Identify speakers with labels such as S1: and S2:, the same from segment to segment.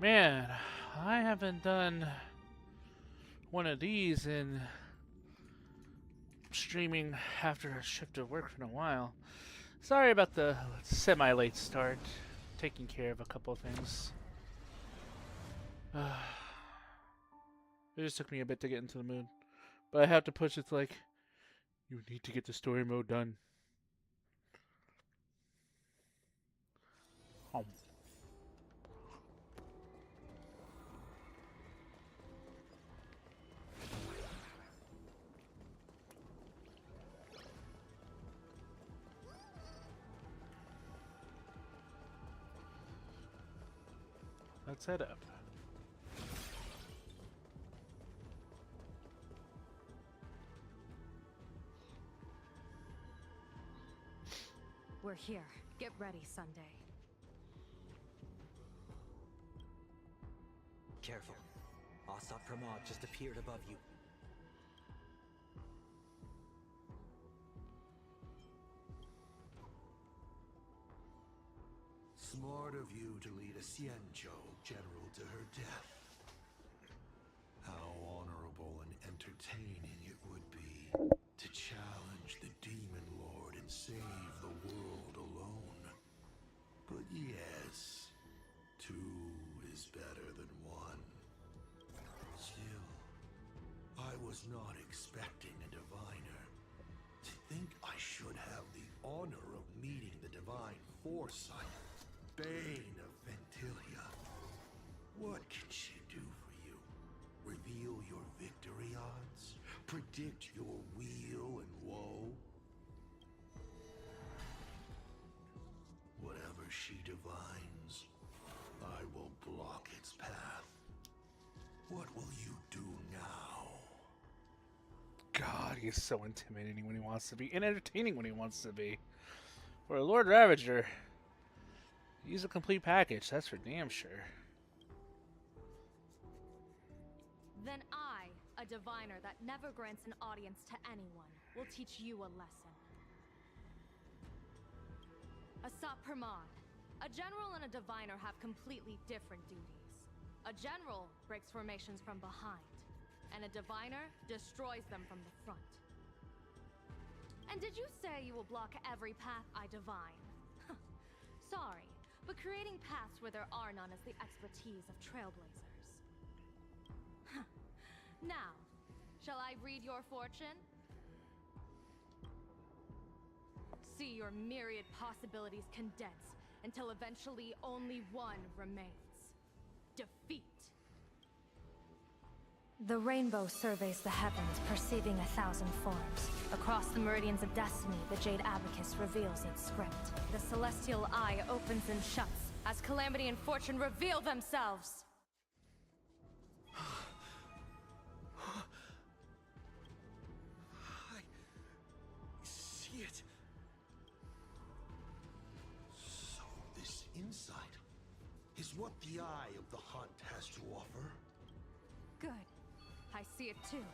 S1: Man, I haven't done one of these in streaming after a shift of work in a while. Sorry about the semi-late start. Taking care of a couple of things. It just took me a bit to get into the mood. But I have to push it to like, you need to get the story mode done. Oh. Let's head up.
S2: We're here. Get ready, Sunday.
S3: Careful. Asap Pramod just appeared above you.
S4: Smart of you to lead a Xianzhou general to her death. How honorable and entertaining it would be to challenge the Demon Lord and save the world alone. But yes, two is better than one. Still, I was not expecting a diviner. To think I should have the honor of meeting the divine foresight, Bane of Ventilia. What can she do for you? Reveal your victory odds? Predict your weal and woe? Whatever she divines, I will block its path. What will you do now?
S1: God, he's so intimidating when he wants to be, and entertaining when he wants to be. For a Lord Ravager, he's a complete package, that's for damn sure.
S2: Then I, a diviner that never grants an audience to anyone, will teach you a lesson. Asap Pramod, a general and a diviner have completely different duties. A general breaks formations from behind, and a diviner destroys them from the front. And did you say you will block every path I divine? Sorry, but creating paths where there are none is the expertise of trailblazers. Now, shall I read your fortune? See your myriad possibilities condense until eventually only one remains. Defeat. The rainbow surveys the heavens, perceiving 1,000 forms. Across the meridians of destiny, the Jade Abacus reveals its script. The celestial eye opens and shuts as calamity and fortune reveal themselves.
S4: I see it. So this insight is what the Eye of the Hunt has to offer?
S2: Good. I see it too.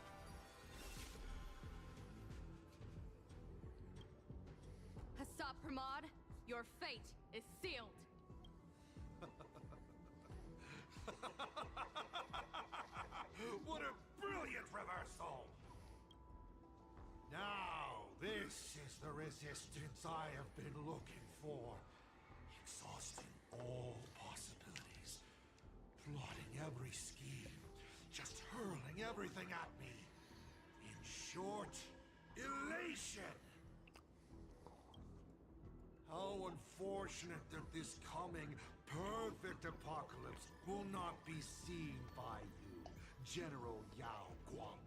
S2: Asap Pramod, your fate is sealed.
S4: What a brilliant reversal! Now, this is the resistance I have been looking for. Exhausting all possibilities. Plotting every scheme. Just hurling everything at me. In short, elation! How unfortunate that this coming perfect apocalypse will not be seen by you, General Yao Guang.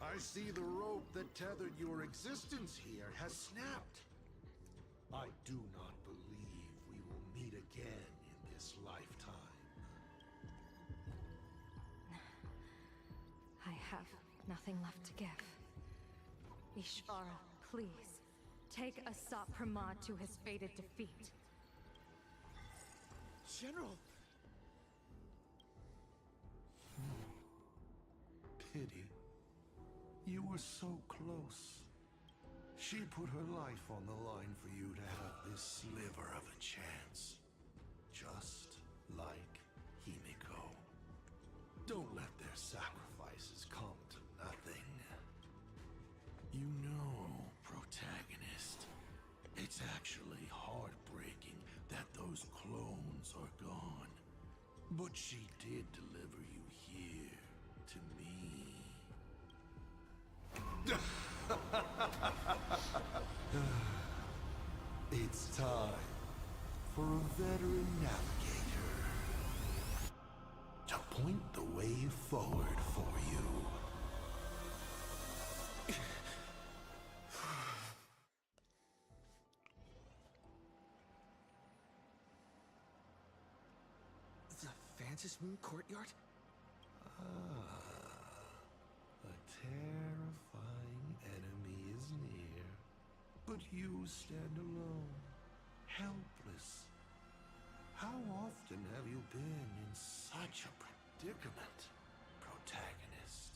S4: I see the rope that tethered your existence here has snapped. I do not believe we will meet again in this lifetime.
S2: I have nothing left to give. Ishvara, please, take Asap Pramod to his fated defeat.
S4: General! Pity. You were so close. She put her life on the line for you to have this sliver of a chance. Just like Himiko. Don't let their sacrifices come to nothing. You know, protagonist, it's actually heartbreaking that those clones are gone. But she did deliver you here to me. It's time for a veteran navigator to point the way forward for you.
S3: The Phantom Moon Courtyard?
S4: A terrifying enemy is near, but you stand alone, helpless. How often have you been in such a predicament, protagonist?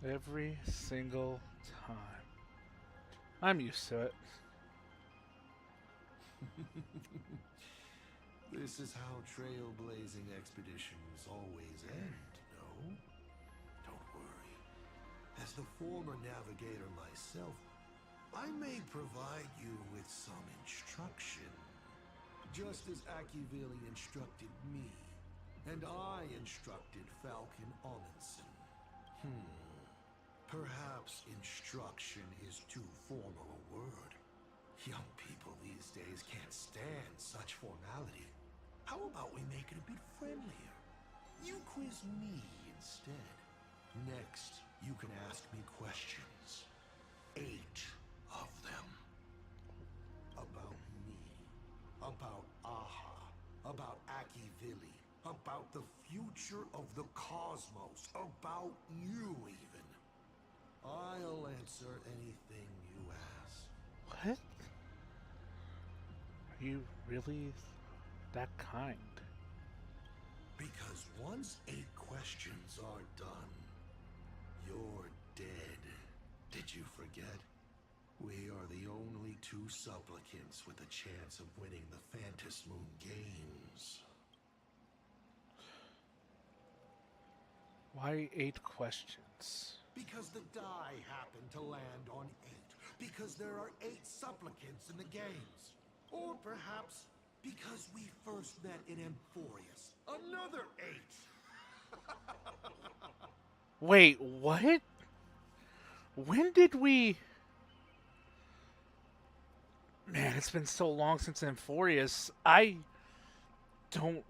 S1: Every single time. I'm used to it.
S4: This is how trailblazing expeditions always end, no? Don't worry. As the former navigator myself, I may provide you with some instruction. Just as Akivili instructed me, and I instructed Falcon Amundsen. Perhaps instruction is too formal a word. Young people these days can't stand such formality. How about we make it a bit friendlier? You quiz me instead. Next, you can ask me questions. 8 of them. About me. About Aha. About Akivili. About the future of the cosmos. About you, even. I'll answer anything you ask.
S1: What? Are you really that kind?
S4: Because once 8 questions are done, you're dead. Did you forget? We are the only 2 supplicants with a chance of winning the Phantom Moon Games.
S1: Why 8 questions?
S4: Because the die happened to land on 8. Because there are 8 supplicants in the games. Or perhaps because we first met in Emphorius. Another 8!
S1: Wait, what? When did we... Man, it's been so long since Emphorius. I don't...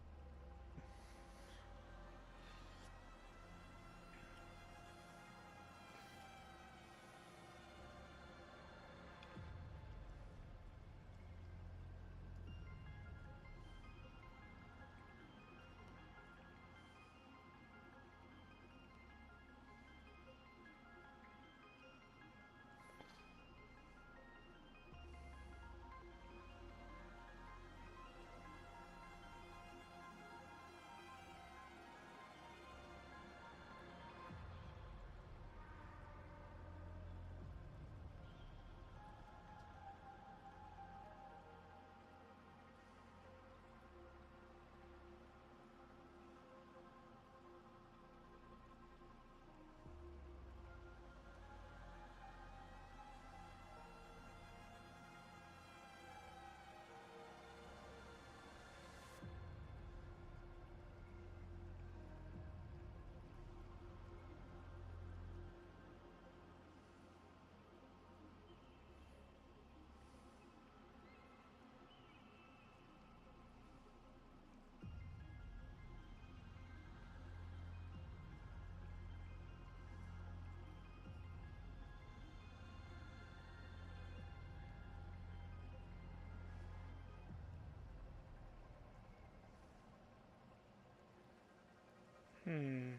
S1: Hmm...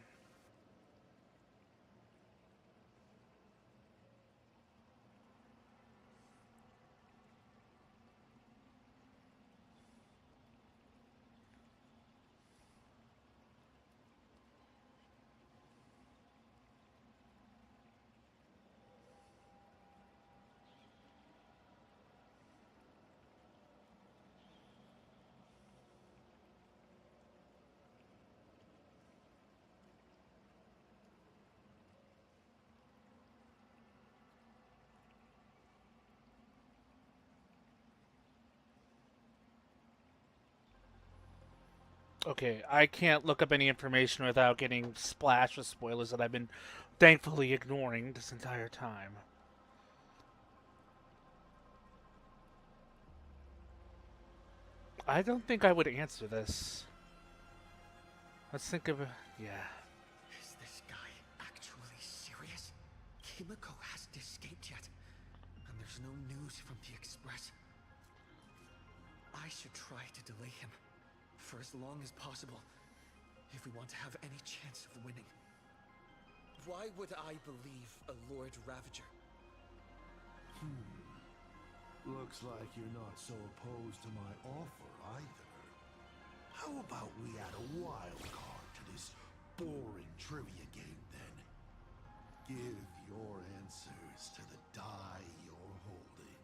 S1: Okay, I can't look up any information without getting splashed with spoilers that I've been thankfully ignoring this entire time. I don't think I would answer this. Let's think of a... Yeah.
S3: Is this guy actually serious? Kimiko hasn't escaped yet, and there's no news from the Express. I should try to delay him for as long as possible if we want to have any chance of winning. Why would I believe a Lord Ravager?
S4: Looks like you're not so opposed to my offer either. How about we add a wild card to this boring trivia game then? Give your answers to the die you're holding.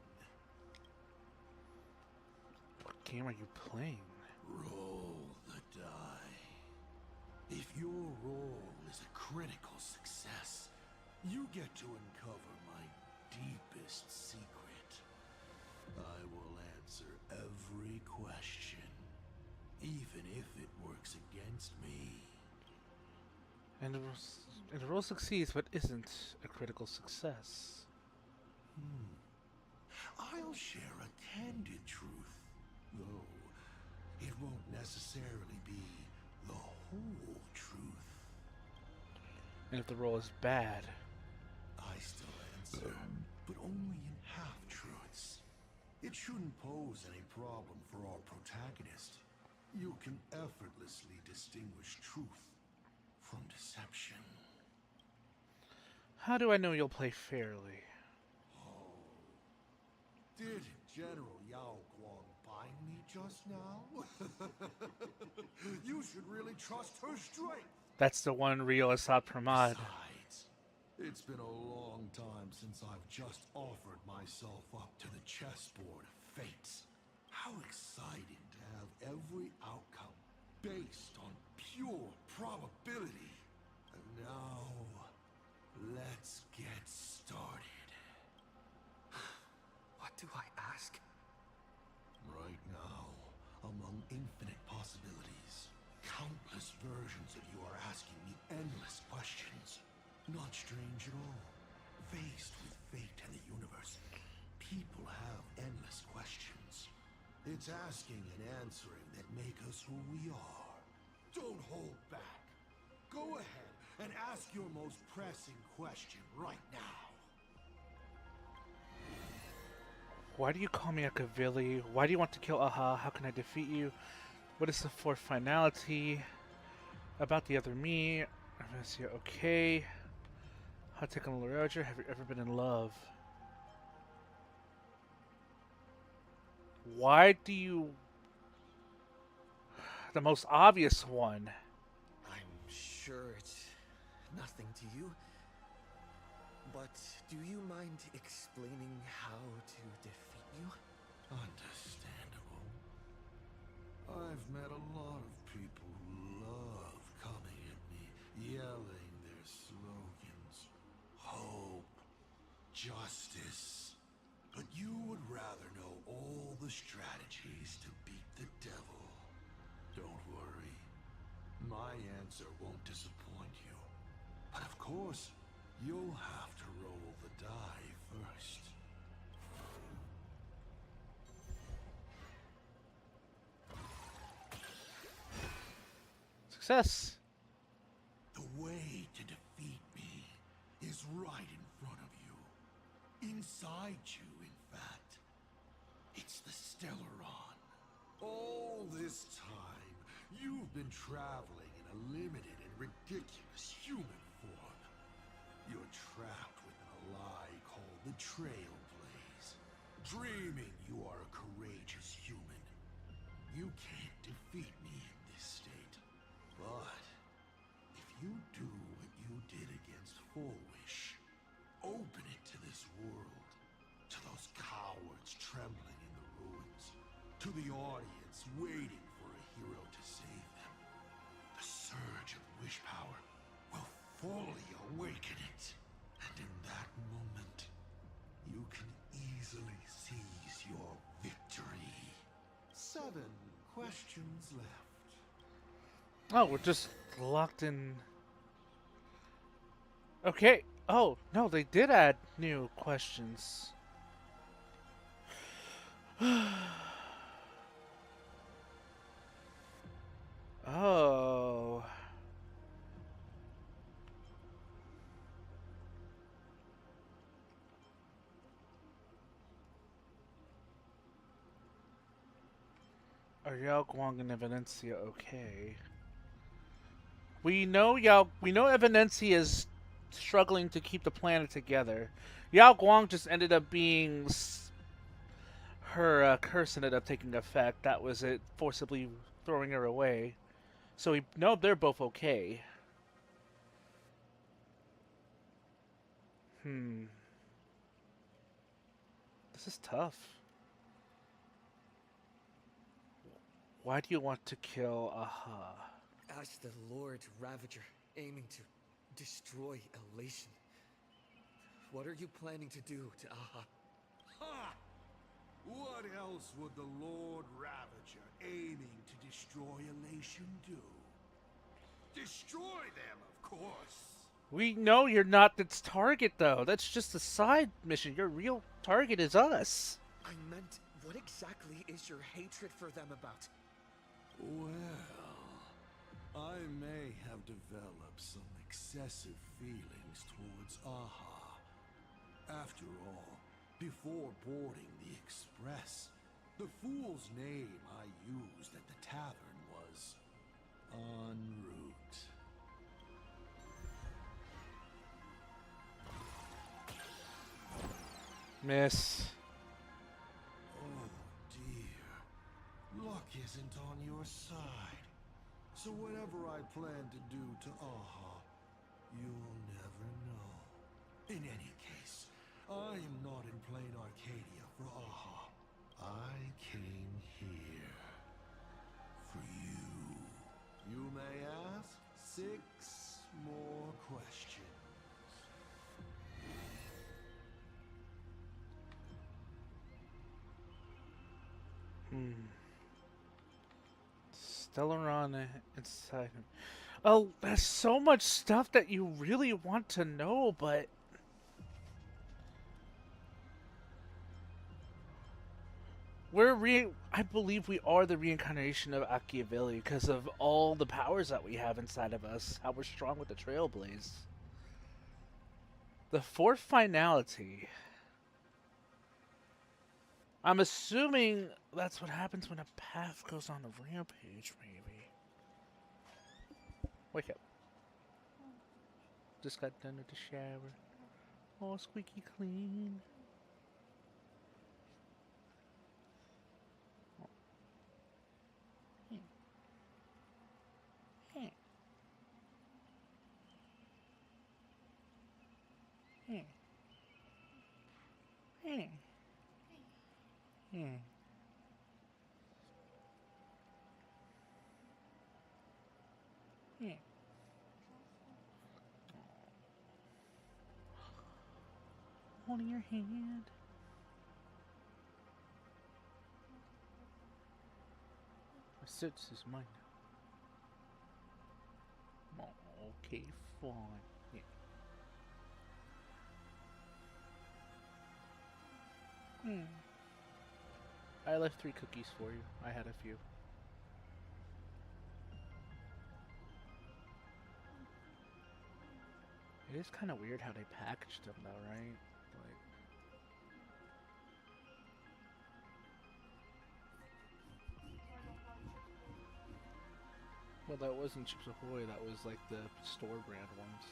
S1: What game are you playing?
S4: Roll the die. If your roll is a critical success, you get to uncover my deepest secret. I will answer every question, even if it works against me.
S1: And the roll succeeds, but isn't a critical success.
S4: I'll share a candid truth, though it won't necessarily be the whole truth.
S1: And if the roll is bad,
S4: I still answer, but only in half-truths. It shouldn't pose any problem for our protagonist. You can effortlessly distinguish truth from deception.
S1: how do I know you'll play fairly?
S4: Did General Yao Guang bind me just now? You should really trust her strength.
S1: That's the one real Assad Pramad.
S4: Besides, it's been a long time since I've just offered myself up to the chessboard of fates. How exciting to have every outcome based on pure probability. And now, let's get started.
S3: What do I ask?
S4: Right now, among infinite possibilities, countless versions of you are asking me endless questions. Not strange at all. Faced with fate and the universe, people have endless questions. It's asking and answering that make us who we are. Don't hold back. Go ahead and ask your most pressing question right now.
S1: Why do you call me Akavili? Why do you want to kill Aha? How can I defeat you? What is the fourth finality? About the other me? Okay. How to take on Roger? Have you ever been in love? Why do you... The most obvious one.
S3: I'm sure it's nothing to you. But do you mind explaining how to defeat you?
S4: Understandable. I've met a lot of people who love coming at me, yelling their slogans. Hope, justice. But you would rather know all the strategies to beat the devil. Don't worry. My answer won't disappoint you. But of course, you'll have to roll the die first.
S1: Success.
S4: The way to defeat me is right in front of you. Inside you, in fact. It's the Stellaron. All this time, you've been traveling in a limited and ridiculous human form. You're trapped within a lie called the Trailblaze, dreaming you are a courageous human. You can't defeat me in this state. But if you do what you did against Fourwish, open it to this world, to those cowards trembling in the ruins, to the audience waiting for a hero to save them, the surge of wish power will fully awaken it. And in that moment, you can easily seize your victory. 7 questions left.
S1: Oh, we're just locked in. Okay. Oh, no, they did add new questions. Oh. Are Yao Guang and Evidencia okay? We know Evidencia is struggling to keep the planet together. Yao Guang just ended up being her curse ended up taking effect. That was it, forcibly throwing her away. So we know they're both okay. Hmm. This is tough. Why do you want to kill Aha?
S3: As the Lord Ravager, aiming to destroy Elation, what are you planning to do to Aha?
S4: Ha! What else would the Lord Ravager aiming to destroy Elation do? Destroy them, of course!
S1: We know you're not its target, though. That's just a side mission. Your real target is us.
S3: I meant, what exactly is your hatred for them about?
S4: Well, I may have developed some excessive feelings towards Aha. After all, before boarding the express, the fool's name I used at the tavern was En route.
S1: Miss.
S4: Oh dear, luck isn't on your side. So whatever I plan to do to Aha, you'll never know. In any case, I am not in plain Arcadia for Aha. I came here for you. You may ask 6 more questions.
S1: Stellaron inside him. Oh, there's so much stuff that you really want to know, but I believe we are the reincarnation of Machiavelli because of all the powers that we have inside of us. How we're strong with the Trailblaze. The fourth finality. I'm assuming that's what happens when a path goes on a rampage, maybe. Wake up. Just got done with the shower. All squeaky clean. Holding your hand. My sits is mine now. Oh, okay, fine. Yeah. I left 3 cookies for you. I had a few. It is kind of weird how they packaged them, though, right? Like, well, that wasn't Chips Ahoy. That was like the store brand ones.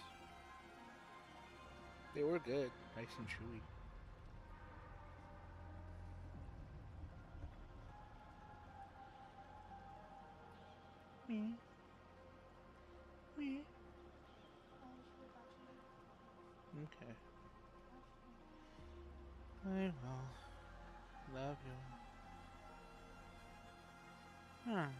S1: They were good, nice and chewy. Me, me. Okay. I will love you. Hmm.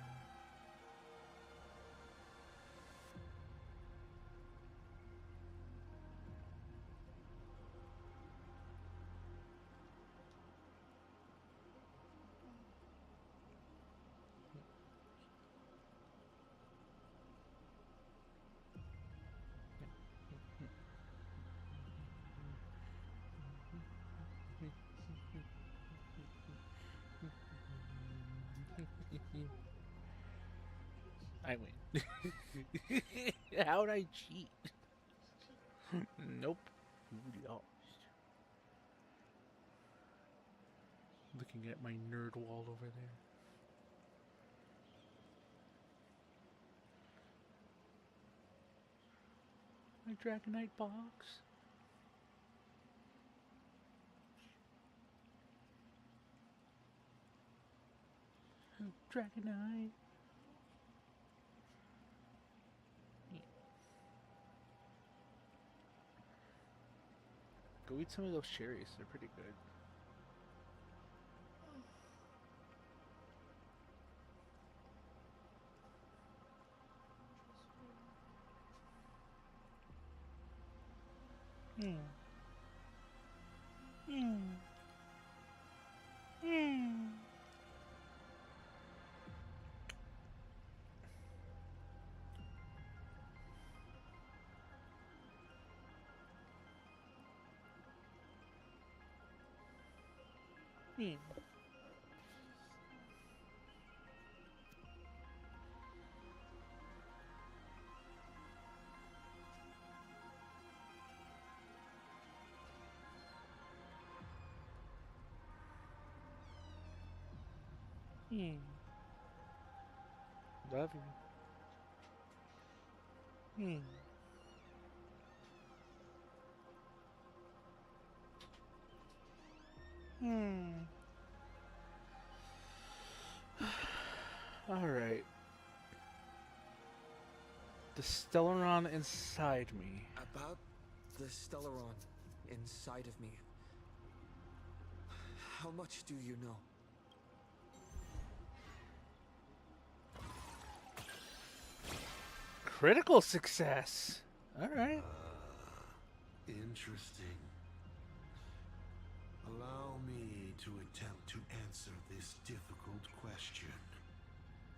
S1: I win. How'd I cheat? Nope. You lost. Looking at my nerd wall over there. My Dragonite box. Dragonite. Yeah. Go eat some of those cherries. They're pretty good. Hmm. Hmm. Hmm. Hmm. Hmm. Love you. Hmm. Hmm. All right. The Stellaron inside me.
S3: About the Stellaron inside of me. How much do you know?
S1: Critical success. All right.
S4: Interesting. Allow me to attempt to answer this difficult question.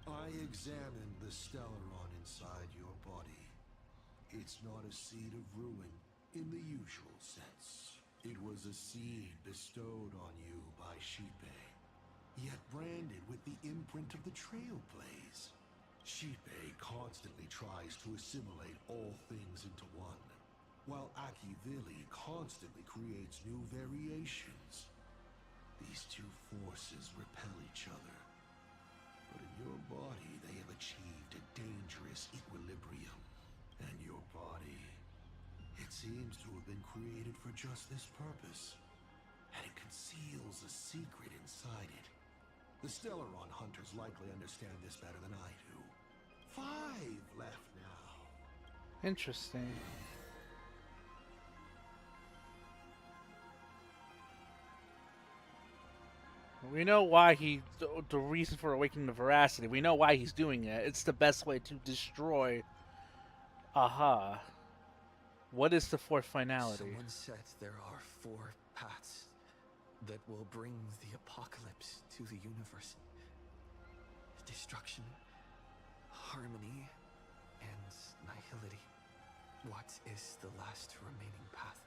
S4: I examined the Stellaron inside your body. It's not a seed of ruin in the usual sense. It was a seed bestowed on you by Shipe, yet branded with the imprint of the Trailblaze. Shipe constantly tries to assimilate all things into one, while Akivili constantly creates new variations. These two forces repel each other, but in your body they have achieved a dangerous equilibrium. And your body, it seems to have been created for just this purpose, and it conceals a secret inside it. The Stellaron hunters likely understand this better than I do. 5 left now.
S1: Interesting. We know why the reason for awakening the veracity. We know why he's doing it. It's the best way to destroy Aha. What is the fourth finality?
S3: Someone said there are 4 paths that will bring the apocalypse to the universe. Destruction, harmony, and nihility. What is the last remaining path?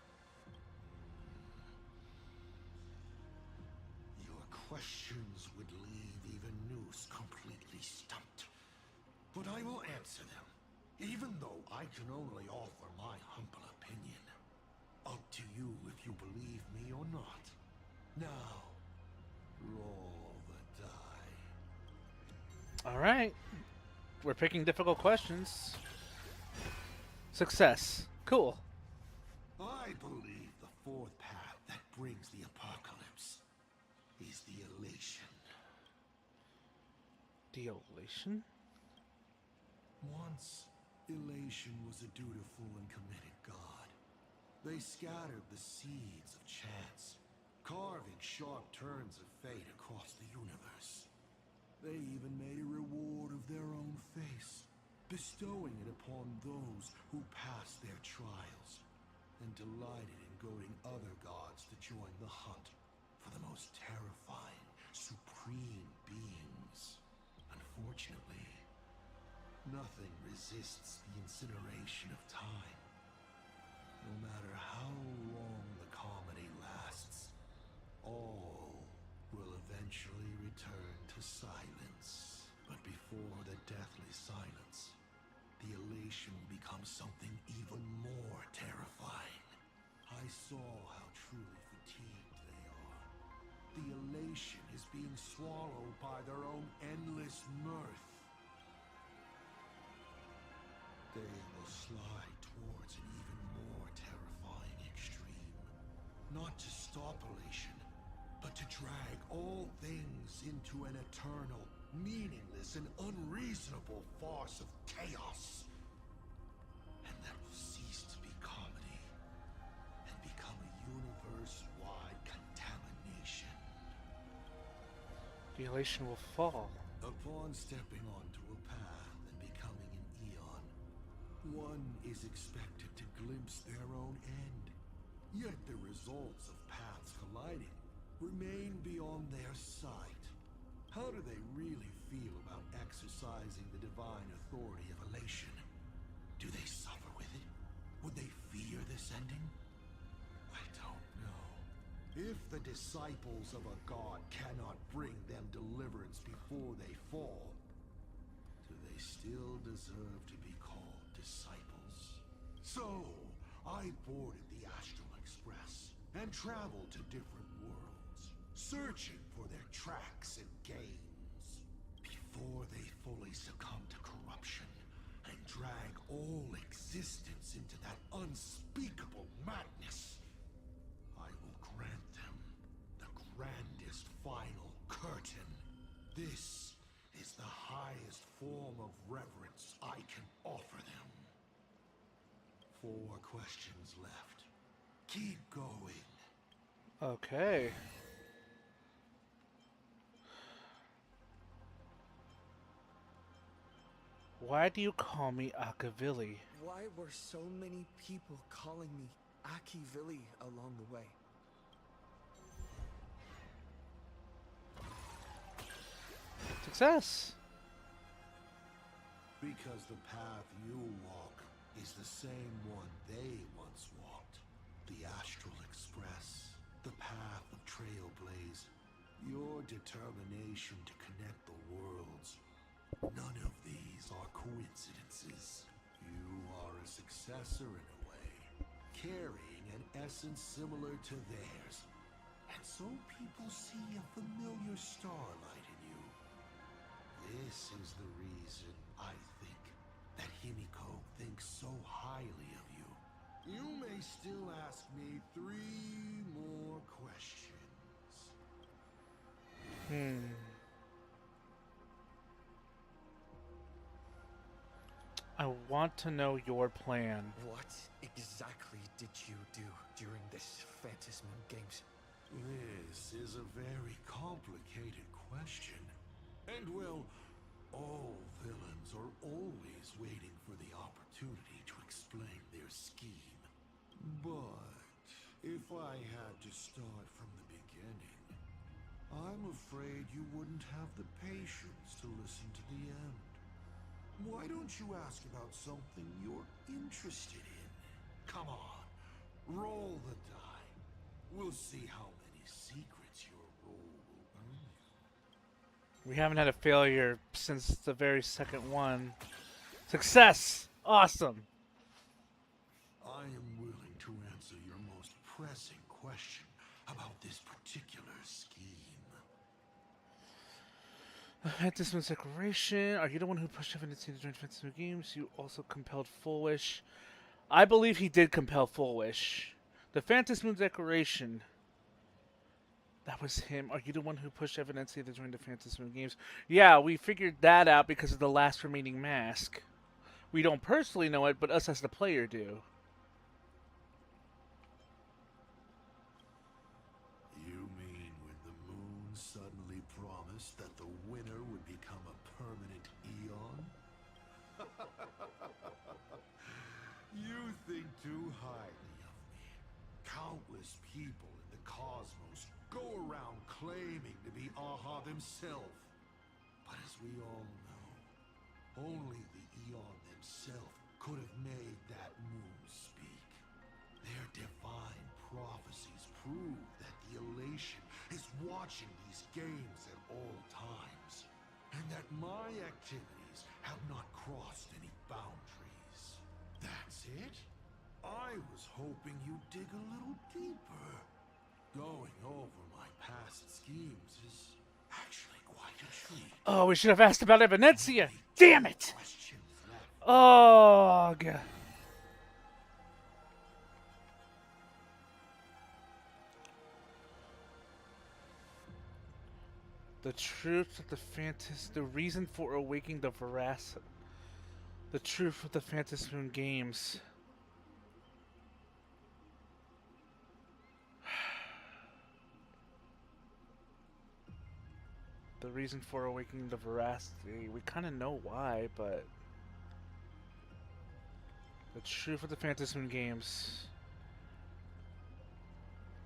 S4: Your questions would leave even Noose completely stumped. But I will answer them, even though I can only offer my humble opinion. Up to you if you believe me or not. Now, roll the die.
S1: All right. We're picking difficult questions. Success. Cool.
S4: I believe the 4th path that brings the apocalypse is the elation.
S1: Deolation?
S4: Once, elation was a dutiful and committed god. They scattered the seeds of chance, carving sharp turns of fate across the universe. They even made a reward of their own face, bestowing it upon those who passed their trials, and delighted in goading other gods to join the hunt for the most terrifying, supreme beings. Unfortunately, nothing resists the incineration of time. No matter how long the comedy lasts, all will eventually return to silence. But before the deathly silence, elation becomes something even more terrifying. I saw how truly fatigued they are. The elation is being swallowed by their own endless mirth. They will slide towards an even more terrifying extreme. Not to stop elation, but to drag all things into an eternal, meaningless, and unreasonable farce of chaos. And that will cease to be comedy and become a universe-wide contamination.
S1: The elation will fall.
S4: Upon stepping onto a path and becoming an eon, one is expected to glimpse their own end. Yet the results of paths colliding remain beyond their sight. How do they really feel about exercising the divine authority of elation? Do they suffer with it? Would they fear this ending? I don't know. If the disciples of a god cannot bring them deliverance before they fall, do they still deserve to be called disciples? So, I boarded the Astral Express and traveled to different worlds, searching for their tracks and gains. Before they fully succumb to corruption and drag all existence into that unspeakable madness, I will grant them the grandest final curtain. This is the highest form of reverence I can offer them. 4 questions left. Keep going.
S1: Okay. Why do you call me Akavili?
S3: Why were so many people calling me Akivili along the way?
S1: Success!
S4: Because the path you walk is the same one they once walked. The Astral Express, the path of Trailblaze, your determination to connect the worlds. None of these are coincidences. You are a successor in a way, carrying an essence similar to theirs. And so people see a familiar starlight in you. This is the reason, I think, that Himiko thinks so highly of you. You may still ask me 3 more questions.
S1: I want to know your plan.
S3: What exactly did you do during this Phantasm Games?
S4: This is a very complicated question. And well, all villains are always waiting for the opportunity to explain their scheme. But if I had to start from the beginning, I'm afraid you wouldn't have the patience to listen to the end. Why don't you ask about something you're interested in? Come on, roll the die. We'll see how many secrets your roll will earn you.
S1: We haven't had a failure since the very second one. Success! Awesome!
S4: I am willing to answer your most pressing question about this particular scheme.
S1: Phantasm Declaration. Are you the one who pushed evidence to join Phantasm Games? You also compelled Full Wish. I believe he did compel Full Wish. The Phantasm Declaration. That was him. Are you the one who pushed evidence to join the Phantasm Games? Yeah, we figured that out because of the last remaining mask. We don't personally know it, but us as the player do.
S4: You mean when the moon suddenly promised that the winner would become a permanent eon? You think too highly of me. Countless people in the cosmos go around claiming to be Aha themselves. But as we all know, only the eon themselves could have made that moon speak. Their divine prophecies prove that the elation is watching these games at all times, and that my activities have not crossed any boundaries. That's it? I was hoping you'd dig a little deeper. Going over my past schemes is actually quite a treat.
S1: Oh, we should have asked about Evidencia.
S4: Only
S1: Damn
S4: two
S1: it!
S4: questions left.
S1: Oh, God. The truth of the the reason for awakening the veracity. The truth of the Phantasm games. The reason for awakening the veracity. We kind of know why, but the truth of the Phantasm games.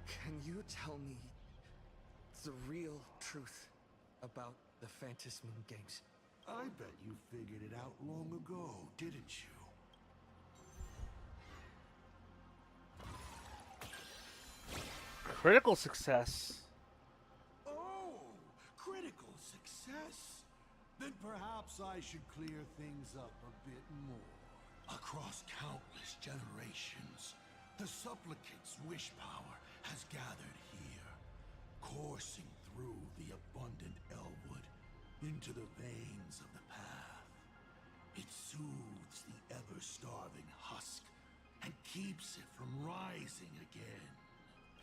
S3: Can you tell me the real truth about the Phantasm games?
S4: I bet you figured it out long ago, didn't you?
S1: Critical success.
S4: Oh, critical success. Then perhaps I should clear things up a bit more. Across countless generations, the supplicant's wish power has gathered here, coursing through the abundant Elwood into the veins of the path. It soothes the ever-starving husk and keeps it from rising again.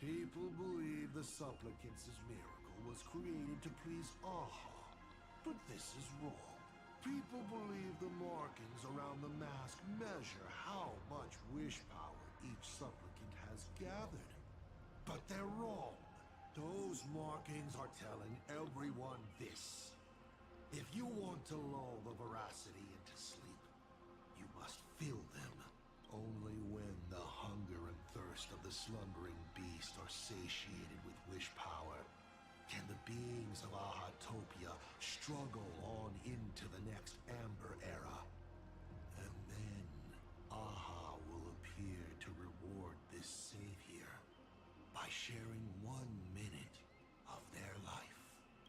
S4: People believe the supplicant's miracle was created to please Aha, but this is wrong. People believe the markings around the mask measure how much wish power each supplicant has gathered. But they're wrong. Those markings are telling everyone this. If you want to lull the veracity into sleep, you must fill them. Only when the hunger and thirst of the slumbering beast are satiated with wish power can the beings of Ahatopia struggle on into the next Amber Era. And then Aha will appear to reward this savior by sharing 1 minute of their life.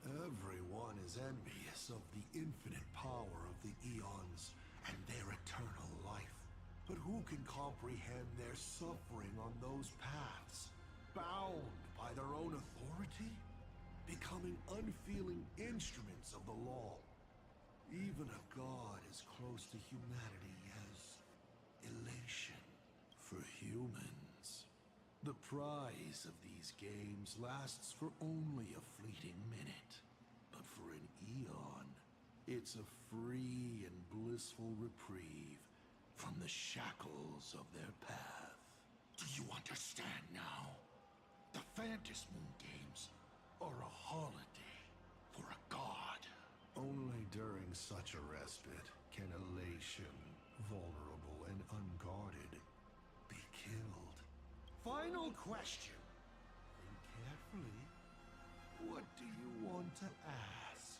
S4: Everyone is envious of the infinite power of the eons and their eternal life. But who can comprehend their suffering on those paths, bound by their own authority, becoming unfeeling instruments of the law? Even a god as close to humanity as elation for humans. The prize of these games lasts for only a fleeting minute, but for an eon, it's a free and blissful reprieve from the shackles of their path. Do you understand now? The Phantasm games are a holiday for a god. Only during such a respite can elation, vulnerable and unguarded, be killed. Final question. Think carefully. What do you want to ask?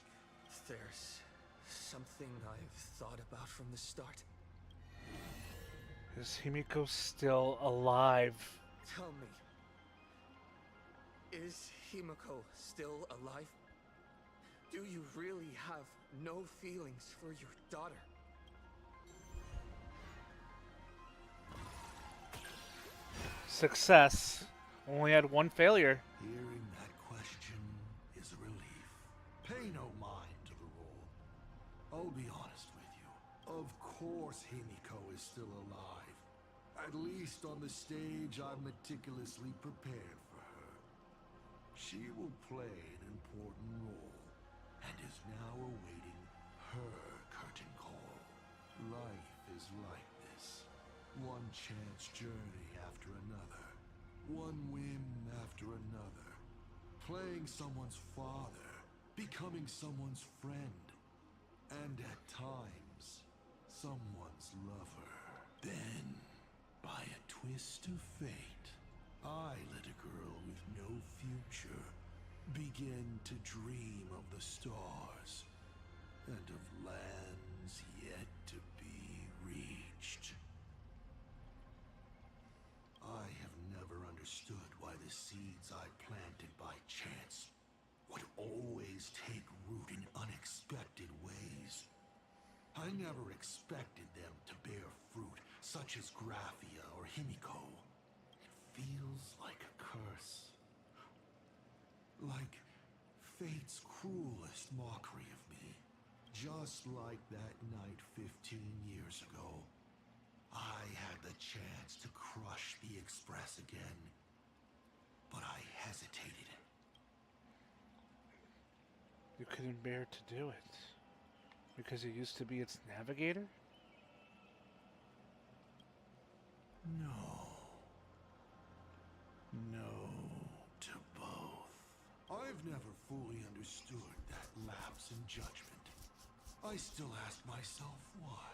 S3: There's something I've thought about from the start.
S1: Is Himiko still alive?
S3: Tell me, is Himiko still alive? Do you really have no feelings for your daughter?
S1: Success. Only had 1 failure.
S4: Hearing that question is a relief. Pay no mind to the roll. I'll be honest with you. Of course Himiko is still alive. At least on the stage I've meticulously prepared for her. She will play an important role, and is now awaiting her curtain call. Life is like this. One chance journey after another. One win after another. Playing someone's father, becoming someone's friend, and at times, someone's lover. Then, by a twist of fate, I let a girl with no future begin to dream of the stars and of lands yet to be reached. I have never understood why the seeds I planted by chance would always take root in unexpected ways. I never expected them to bear fruit such as Graphia or Himiko. It feels like a curse. Like fate's cruelest mockery of me. Just like that night 15 years ago. I had the chance to crush the Express again, but I hesitated.
S1: You couldn't bear to do it. Because you used to be its navigator?
S4: No. No to both. I've never fully understood that lapse in judgment. I still ask myself why.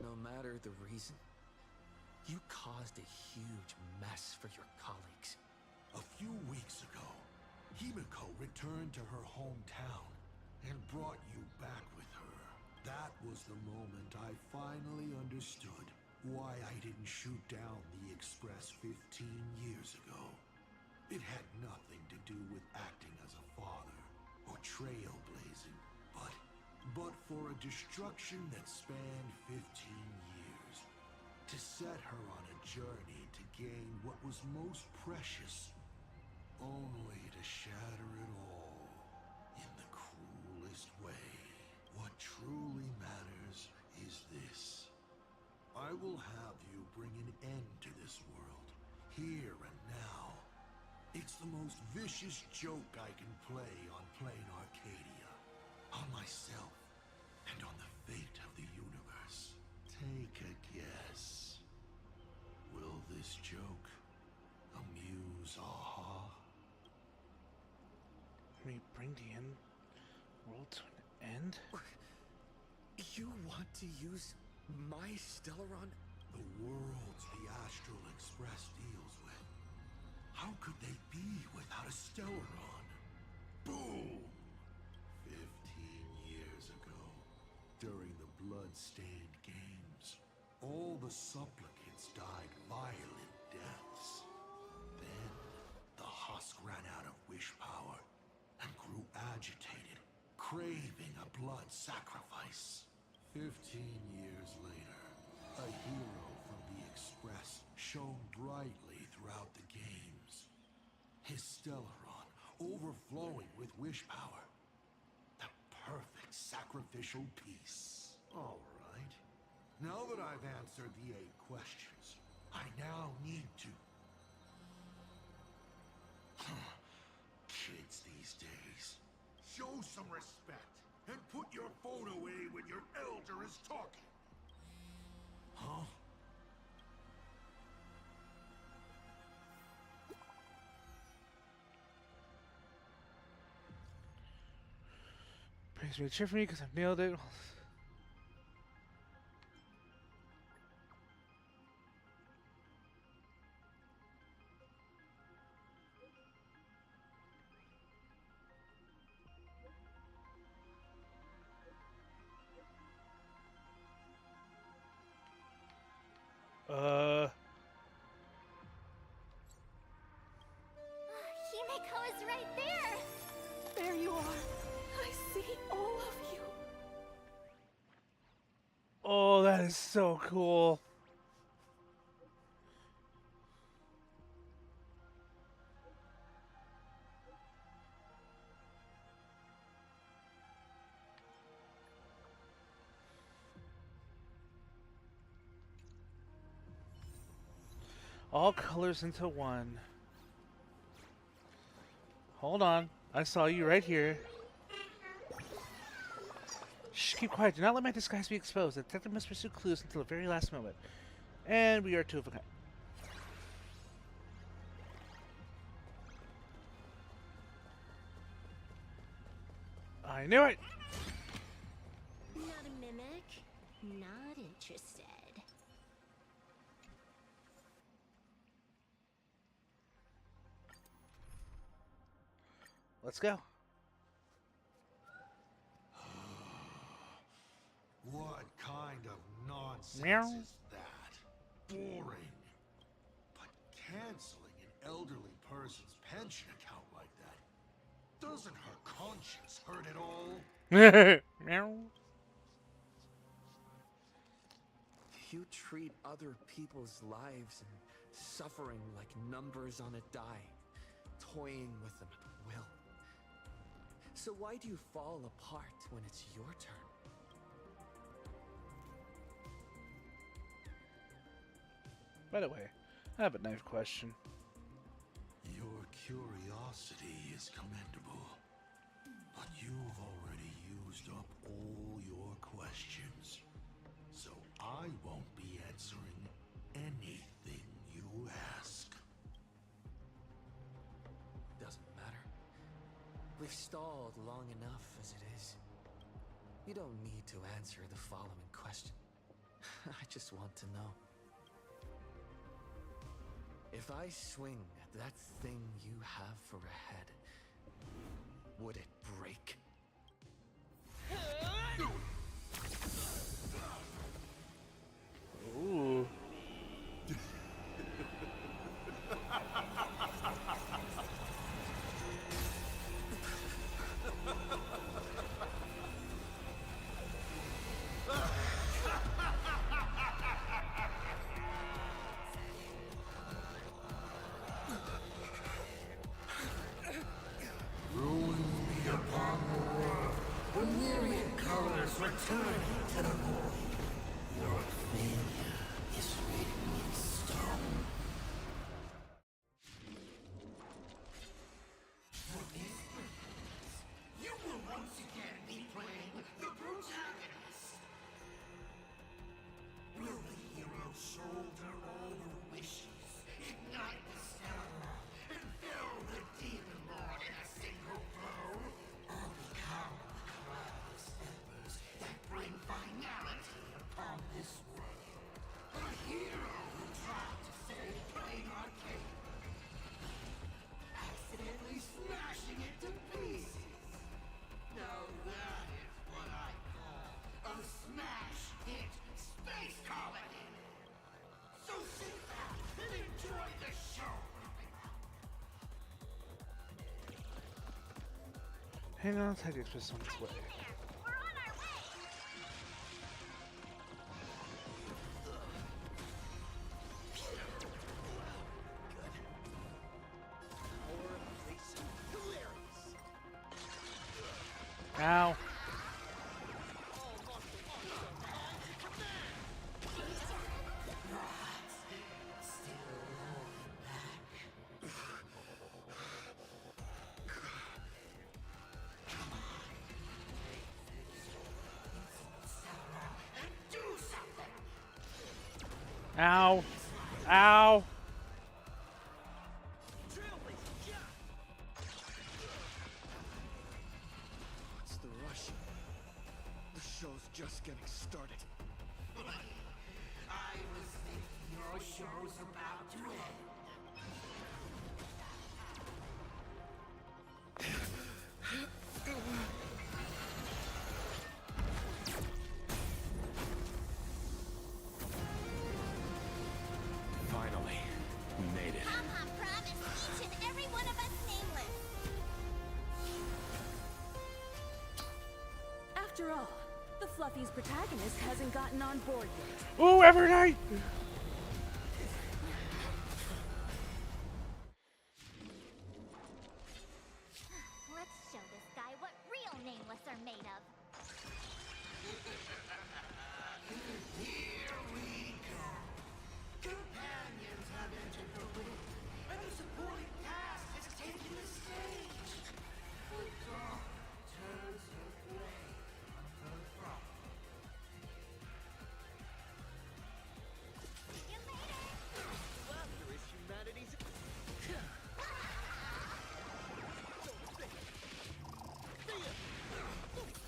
S3: No matter the reason, you caused a huge mess for your colleagues.
S4: A few weeks ago, Himiko returned to her hometown and brought you back with her. That was the moment I finally understood why I didn't shoot down the Express 15 years ago. It had nothing to do with acting as a father or trailblazing, but for a destruction that spanned 15 years, to set her on a journey to gain what was most precious, only to shatter it all in the cruelest way. What truly matters is this. I will have you bring an end to this world, here and now. It's the most vicious joke I can play on Plain Arcadia, on myself, and on the fate of the universe. Take a guess. Will this joke amuse Aha?
S1: We bring the end world to an end?
S3: You want to use my Stellaron?
S4: The worlds the Astral Express deals with. How could they be without a Stellaron? Boom! 15 years ago, during the blood-stained games, all the supplicants died violent deaths. Then, the husk ran out of wish power and grew agitated, craving a blood sacrifice. 15 years later, a hero from the Express shone brightly throughout the games. His Stellaron overflowing with wish power. The perfect sacrificial piece. All right. Now that I've answered the 8 questions, I now need to... Kids these days. Show some respect and put your phone away when your elder is talking. Huh?
S1: Praise me to cheer for me because I've nailed it.
S2: Himiko is right there!
S5: There you are. I see all of you.
S1: Oh, that is so cool. All colors into one. Hold on. I saw you right here. Shh, keep quiet. Do not let my disguise be exposed. The detective must pursue clues until the very last moment. And we are 2 of a kind. I knew it!
S6: Not a mimic. Not interested.
S1: Let's go.
S4: What kind of nonsense
S1: Meow.
S4: is that? Boring. But canceling an elderly person's pension account like that, doesn't her conscience hurt at all?
S1: Meow.
S3: You treat other people's lives and suffering like numbers on a die, toying with them at will. So why do you fall apart when it's your turn?
S1: By the way, I have a knife question.
S4: Your curiosity is commendable, but you've already used up all your questions. So I won't be answering anything you ask.
S3: Doesn't matter. We've stalled long enough as it is. You don't need to answer the following question. I just want to know. If I swing at that thing you have for a head, would it break?
S1: Ooh.
S4: Ruin be upon the world. The myriad colors return to the void. Your failure is written in stone. For this purpose, you will once again be playing the protagonist. Will the hero shoulder all the wishes, ignite the stellar, and fill the demon lord in a single blow? Or become the cloudless embers that bring finality upon this world? A hero who tried to save Plain Arcade, accidentally smashing it to pieces. Now that is what I call a smash hit space comedy. So sit back and enjoy the show.
S1: Hang on, Tech Express on its way.
S6: We're on our way!
S1: Ow. Ow. Ow.
S3: What's the rush? The show's just getting started.
S4: I was thinking your show's about to end.
S3: Finally, we made it.
S6: Pom-Pom promised each and every one of us nameless.
S5: After all, the Fluffy's protagonist hasn't gotten on board yet.
S1: Ooh, Evernight!
S6: Let's show this guy what real nameless are made of.
S4: Here we go. Companions have entered the ring, and the supporting cast has taken the stage. The dark turns to flame on the front.
S6: You made it!
S3: Laughter is humanity's.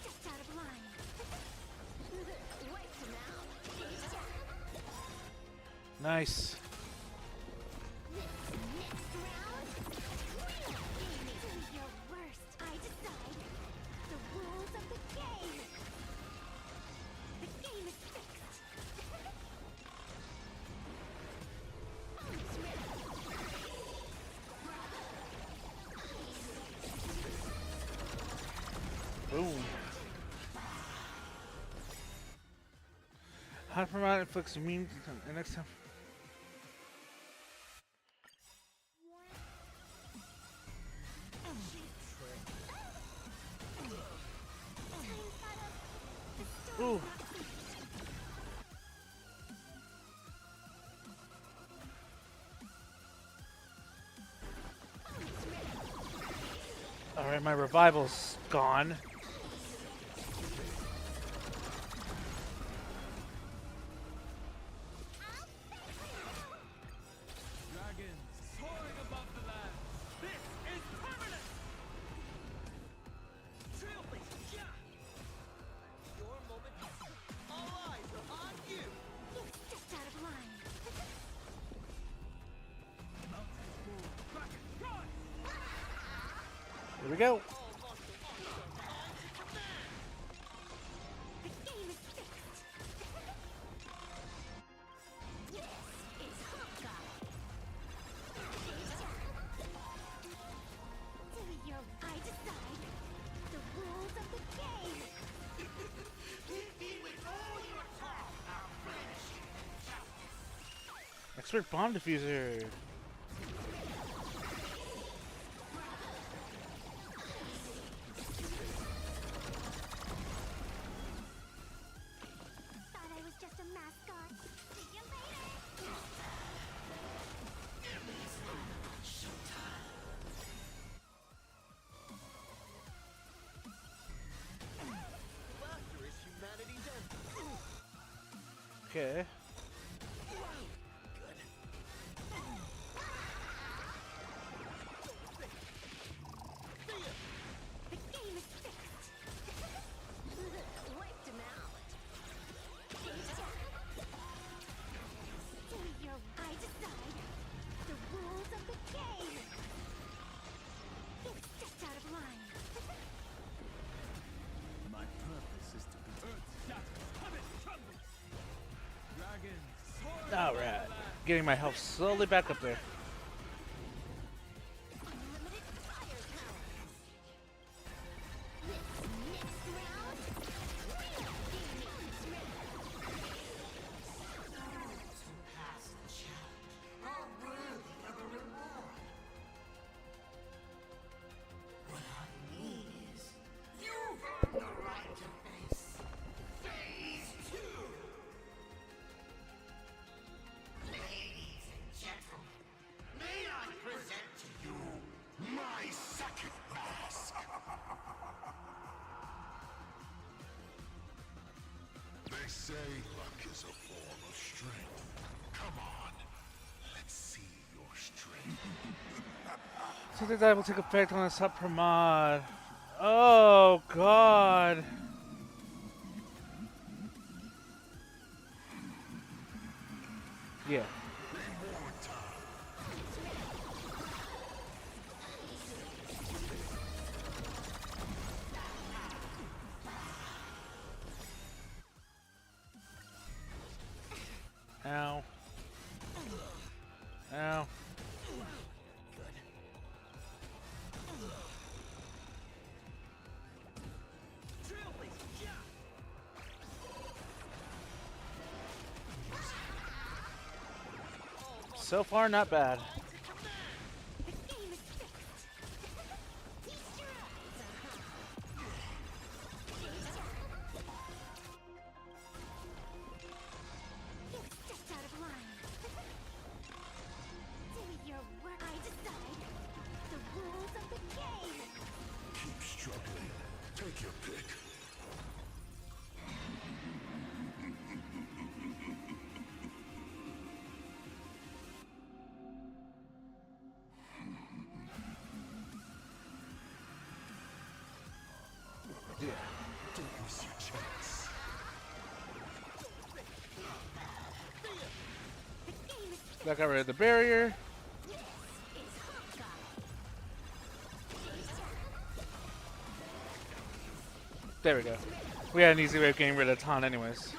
S6: Just out of line. Wait now.
S1: Nice.
S6: Next round. Real gaming. Do your worst. I decide. The rules of the game. The game is fixed.
S1: Boom. High Permon inflicts immune and next time. Ooh. Alright, my revival's gone. Here we go.
S6: The game is fixed. This is Honkai. Do your I decide the rules of the game.
S1: Expert bomb diffuser.
S6: Thought I was just a mascot. See you later.
S3: Laughter is humanity's end.
S1: Okay.
S6: The game is fixed. Wiped him out. Do your I decide the rules of the game. You stepped out of line.
S7: My purpose is to be
S1: Alright. Getting my health slowly back up there.
S6: Unlimited firepower. This next round, real gaming's ready.
S4: My second mask! They say luck is a form of strength. Come on, let's see your strength.
S1: Something that will take effect on a sub per mod. Oh god. Yeah. Ow. Ow. So far, not bad.
S6: The game is fixed. Feast your eyes. You stepped out of line. Do your work. I decide the rules of the game.
S4: Keep struggling. Take your pick. Don't miss your chance.
S6: The game is fixed.
S1: That got rid of the barrier.
S6: This is Honkai.
S1: There we go. We had an easy way of getting rid of Ton anyways.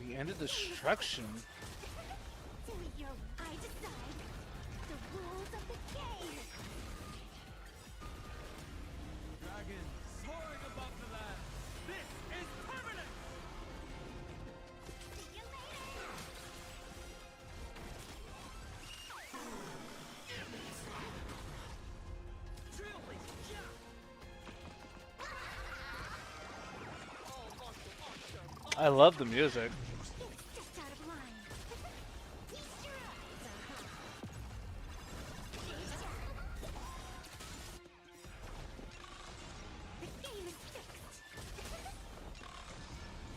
S1: The end of destruction.
S6: Do it your I decide. The rules of the game.
S7: Dragon soaring above the land. This is permanent.
S6: See you later.
S7: Trailblazer jump.
S1: I love the music.
S6: It's just out of line. Destroy. The game is fixed.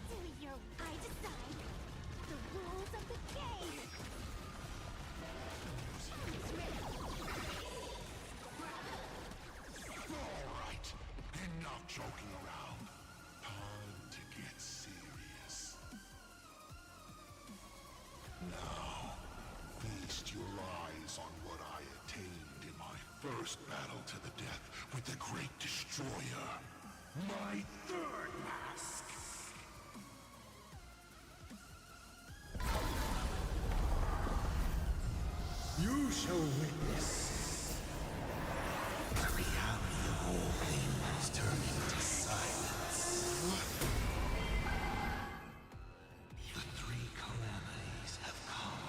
S6: Do it your I decide. The rules of the game.
S4: Alright, enough joking around. Time to get serious. Now, feast your eyes on what I attained in my first battle to the death with the Great Destroyer. My third mask. You shall witness the reality of all things turning to silence. The three calamities have come.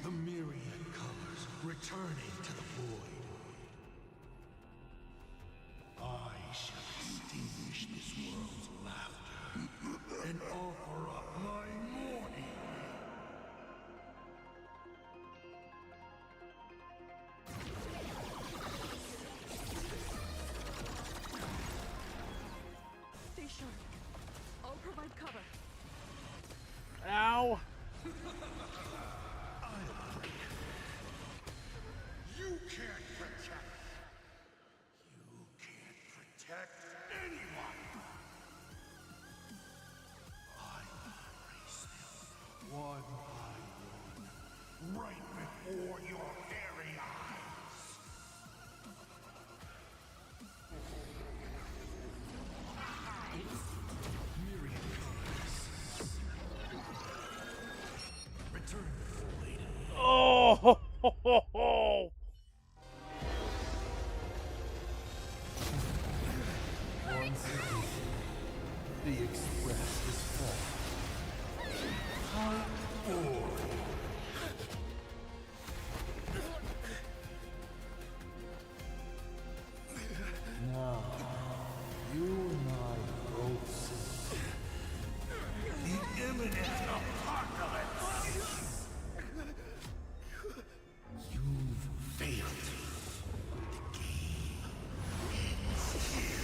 S4: The myriad colors returning to the void. I shall extinguish this world's laughter and offer up my mourning.
S2: Stay sharp. I'll provide cover.
S1: Ow!
S4: You can't protect. You can't protect anyone. I erase them one by one, right before your very eyes. Myriad colors. Return to the lady.
S1: Oh! Ho, ho, ho, ho.
S4: Once again, the Express is full. How boring. Now, you and I both see the imminent apocalypse. You've failed. The game ends here.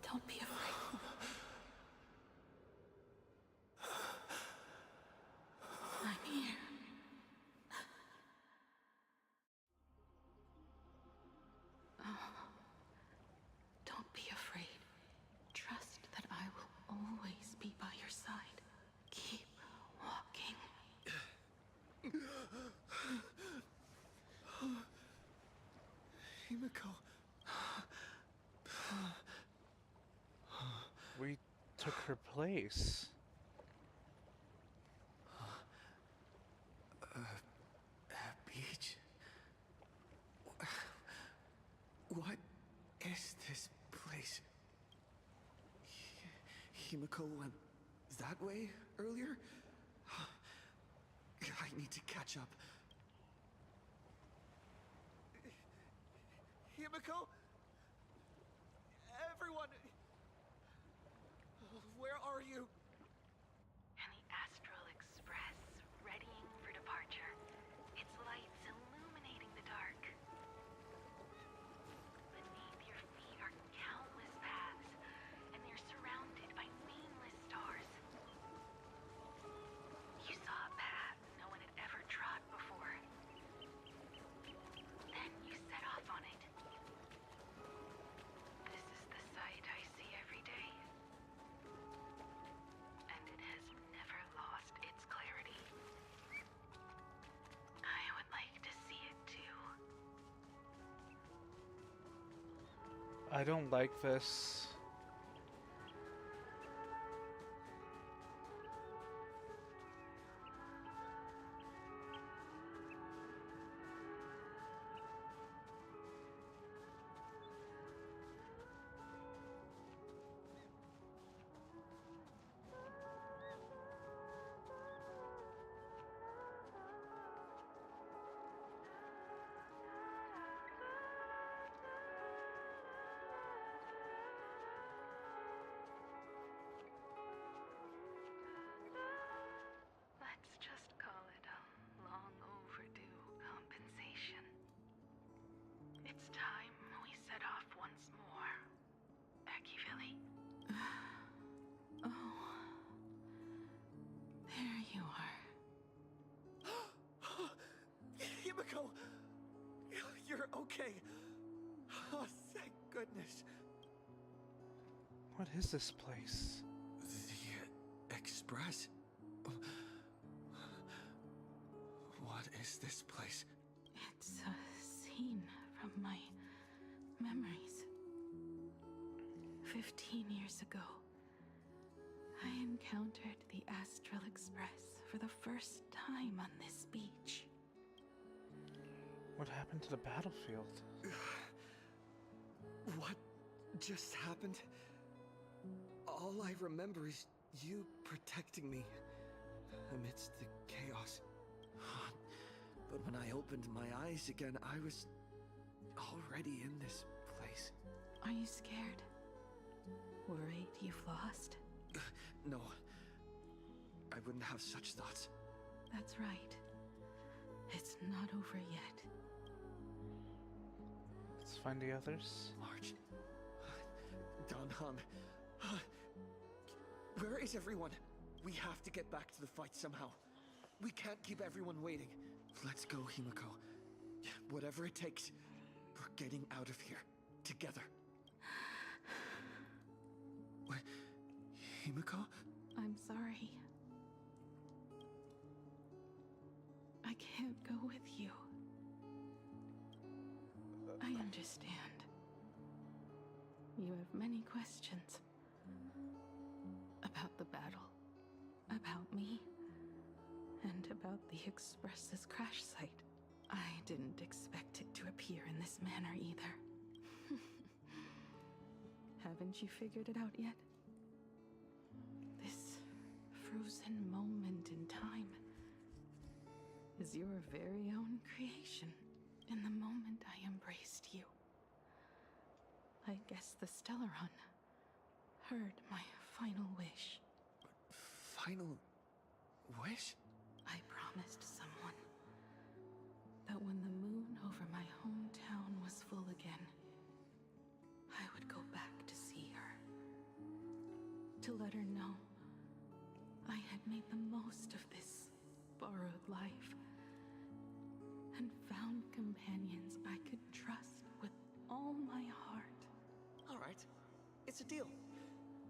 S5: Don't be afraid. I'm here. Don't be afraid. Trust that I will always be by your side. Keep walking.
S3: Himiko.
S1: We took her place.
S3: Beach? What is this place? Himiko went that way earlier? I need to catch up. Himiko? Everyone! Where are you?
S5: And the Astral Express
S1: I don't like this.
S5: Let's just call it a long overdue compensation. It's time we set off once more. Akivilli. Oh. There you are.
S3: Himiko! You're okay. Oh, thank goodness.
S1: What is this place?
S3: The Express? What is this place?
S5: It's a scene from my memories. 15 years ago, I encountered the Astral Express for the first time on this beach.
S1: What happened to the battlefield?
S3: What just happened? All I remember is you protecting me amidst the chaos. But when I opened my eyes again, I was already in this place.
S5: Are you scared? Worried you've lost?
S3: No, I wouldn't have such thoughts.
S5: That's right. It's not over yet.
S1: Let's find the others.
S3: March. Don Han. Where is everyone? We have to get back to the fight somehow. We can't keep everyone waiting. Let's go, Himiko. Whatever it takes, we're getting out of here. Together. What? Himiko?
S5: I'm sorry. I can't go with you. I understand. You have many questions. About the battle. About me. And about the Express's crash site. I didn't expect it to appear in this manner either. Haven't you figured it out yet? This frozen moment in time is your very own creation. In the moment I embraced you, I guess the Stellaron heard my final wish.
S3: Final wish?
S5: I promised someone that when the moon over my hometown was full again, I would go back to see her. To let her know I had made the most of this borrowed life and found companions I could trust with all my heart.
S3: All right. It's a deal.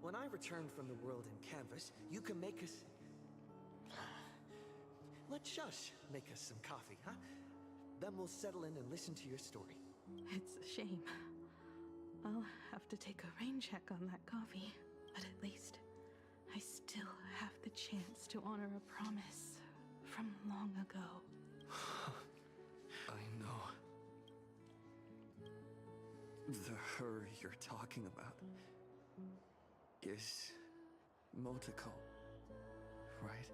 S3: When I return from the world in canvas, you can make us... Let Shush make us some coffee, huh? Then we'll settle in and listen to your story.
S5: It's a shame. I'll have to take a rain check on that coffee, but at least I still have the chance to honor a promise from long ago.
S3: I know. The her you're talking about is Motoko, right?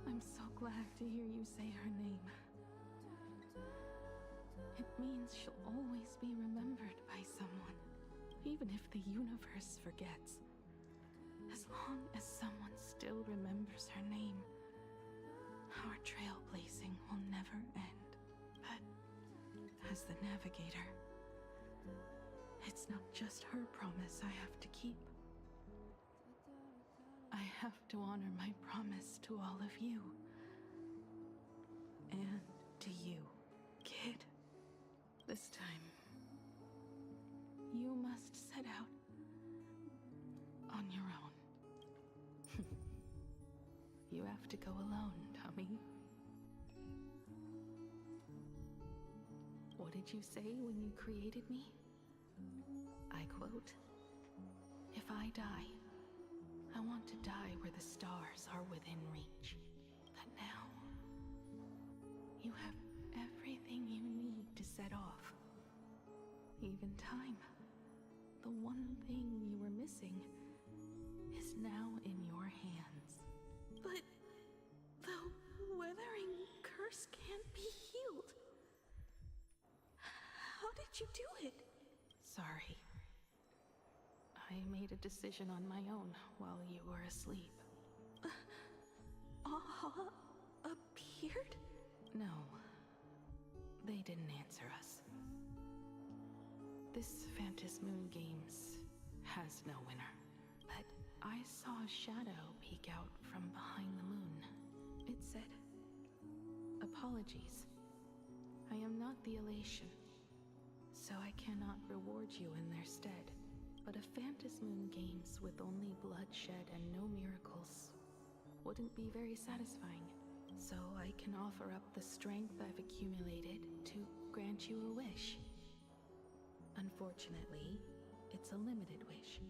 S5: I'm so glad to hear you say her name. It means she'll always be remembered by someone, even if the universe forgets. As long as someone still remembers her name, our trailblazing will never end. But as the navigator, it's not just her promise I have to keep. I have to honor my promise to all of you. And to you, kid. This time, you must set out on your own. You have to go alone, Tommy. What did you say when you created me? I quote, "If I die, I want to die where the stars are within reach." But now, you have everything you need to set off. Even time. The one thing you were missing is now in your hands. But the weathering curse can't be healed. How did you do it? Sorry. I made a decision on my own while you were asleep. Aha appeared? No. They didn't answer us. This Phantasmoon Games has no winner. But I saw a shadow peek out from behind the moon. It said, "Apologies. I am not the elation, so I cannot reward you in their stead. But a Phantasmoon Games with only bloodshed and no miracles wouldn't be very satisfying. So I can offer up the strength I've accumulated to grant you a wish. Unfortunately, it's a limited wish,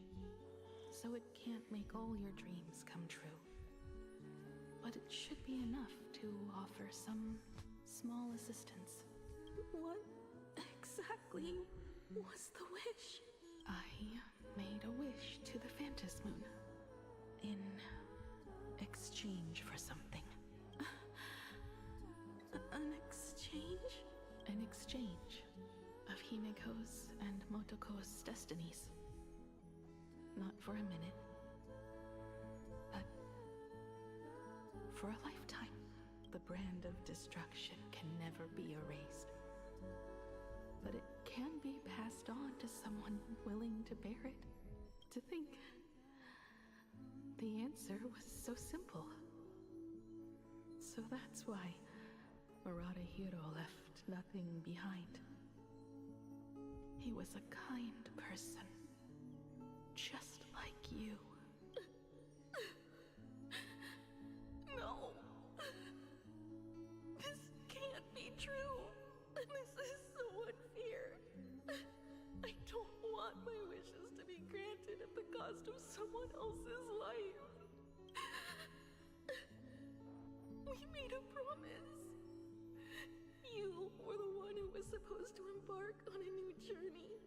S5: so it can't make all your dreams come true. But it should be enough to offer some small assistance." What exactly was the wish? I made a wish to the Phantasmoon in exchange for something. An exchange? An exchange of Himiko's and Motoko's destinies. Not for a minute, but for a lifetime. The brand of destruction can never be erased, but it can be passed on to someone willing to bear it. To think the answer was so simple. So that's why Murata-hiro left nothing behind. He was a kind person, just like you. No! This can't be true! This is so unfair! I don't want my wishes to be granted at the cost of someone else's life. We made a promise. You were the one who was supposed to embark on a new journey.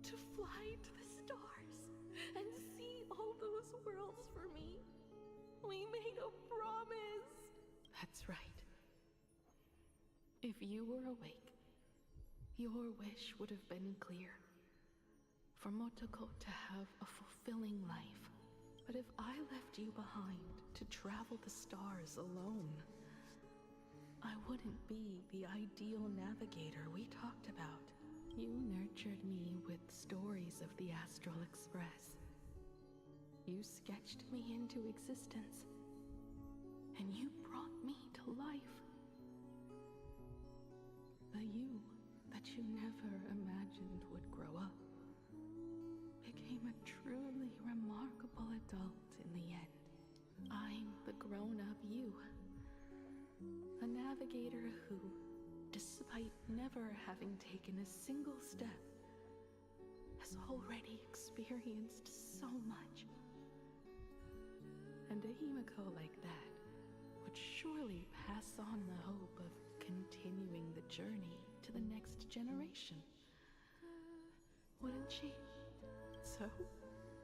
S5: To fly to the stars and see all those worlds for me. We made a promise. That's right. If you were awake, your wish would have been clear. For Motoko to have a fulfilling life. But if I left you behind to travel the stars alone, I wouldn't be the ideal navigator we talked about. You nurtured me with stories of the Astral Express. You sketched me into existence, and you brought me to life. The you that you never imagined would grow up became a truly remarkable adult in the end. I'm the grown-up you. A navigator who, despite never having taken a single step, has already experienced so much. And a Himiko like that would surely pass on the hope of continuing the journey to the next generation. Wouldn't she? So,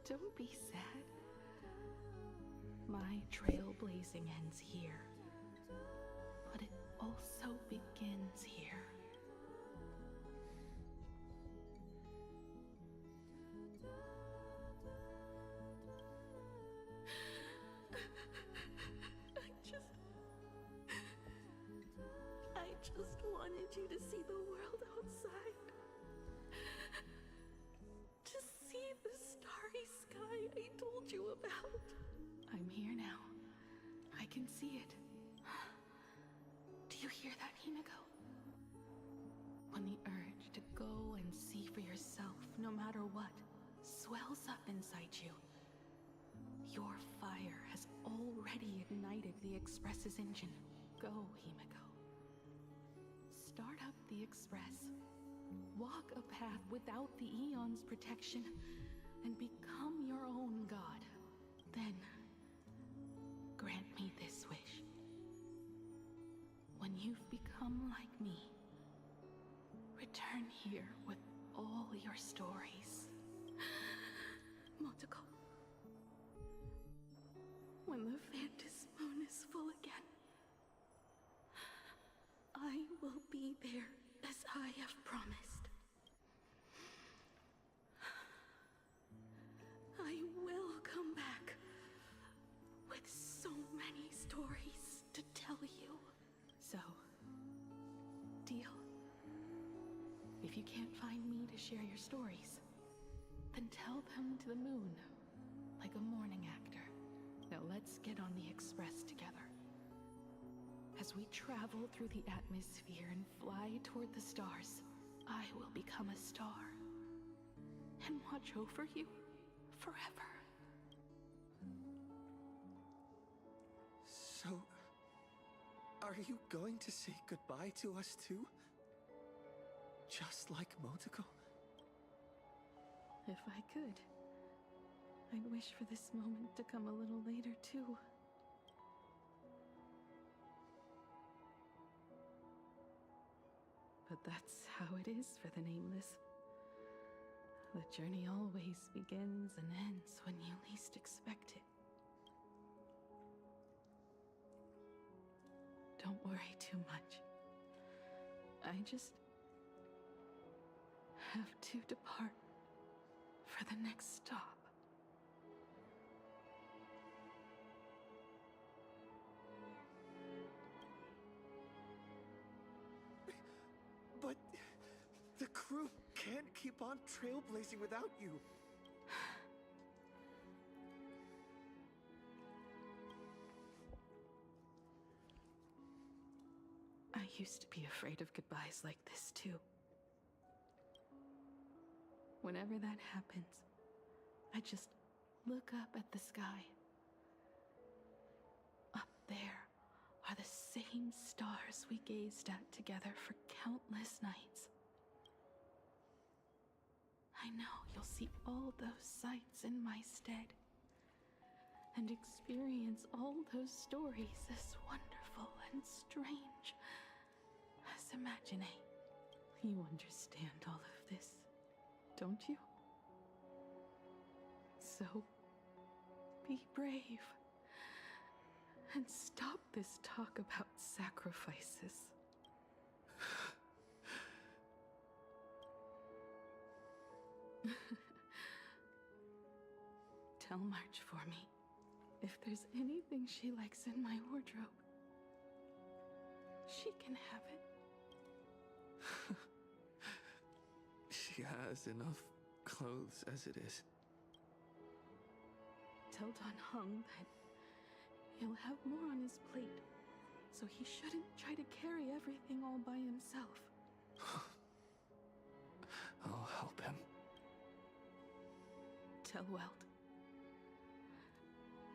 S5: don't be sad. My trailblazing ends here. But it also begins here. I just wanted you to see the world outside. To see the starry sky I told you about. I'm here now. I can see it. Do you hear that, Himiko? When the urge to go and see for yourself, no matter what, swells up inside you, your fire has already ignited the Express's engine. Go, Himiko. start up the Express, walk a path without the Eon's protection, and become your own god. Then, grant me this wish. When you've become like me, return here with all your stories. Motoko. When the Phantom Moon is full again, I will be there as I have promised. I will come back with so many stories to tell you. So, deal? If you can't find me to share your stories, then tell them to the moon, like a morning actor. Now let's get on the Express together. As we travel through the atmosphere and fly toward the stars, I will become a star and watch over you forever.
S3: So, are you going to say goodbye to us too? Just like Motoko?
S5: If I could, I'd wish for this moment to come a little later too. But that's how it is for the Nameless. The journey always begins and ends when you least expect it. Don't worry too much. I just have to depart for the next stop.
S3: But the crew can't keep on trailblazing without you.
S5: I used to be afraid of goodbyes like this too. Whenever that happens, I just look up at the sky. Up there are the same stars we gazed at together for countless nights. I know you'll see all those sights in my stead and experience all those stories as wonderful and strange as Imagine. You understand all of this, don't you? So, be brave and stop this talk about sacrifices. Tell March for me if there's anything she likes in my wardrobe. She can have it.
S3: She has enough clothes as it is.
S5: Tell Don Hung that he'll have more on his plate, so he shouldn't try to carry everything all by himself.
S3: I'll help him.
S5: Tell Welt.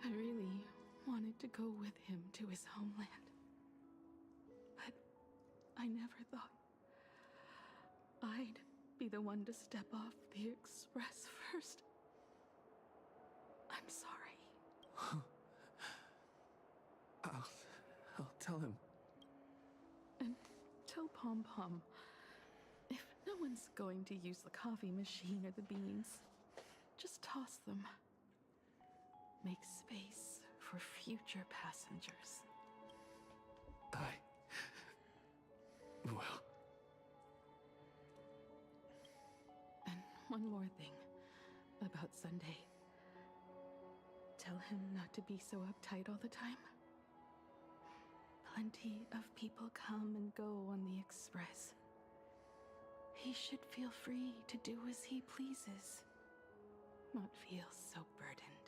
S5: I really wanted to go with him to his homeland. But I never thought I'd be the one to step off the Express first. I'm sorry.
S3: I'll tell him.
S5: And tell Pom Pom, if no one's going to use the coffee machine or the beans, just toss them. Make space for future passengers.
S3: I will.
S5: And one more thing about Sunday. Tell him not to be so uptight all the time. Plenty of people come and go on the Express. He should feel free to do as he pleases, not feel so burdened.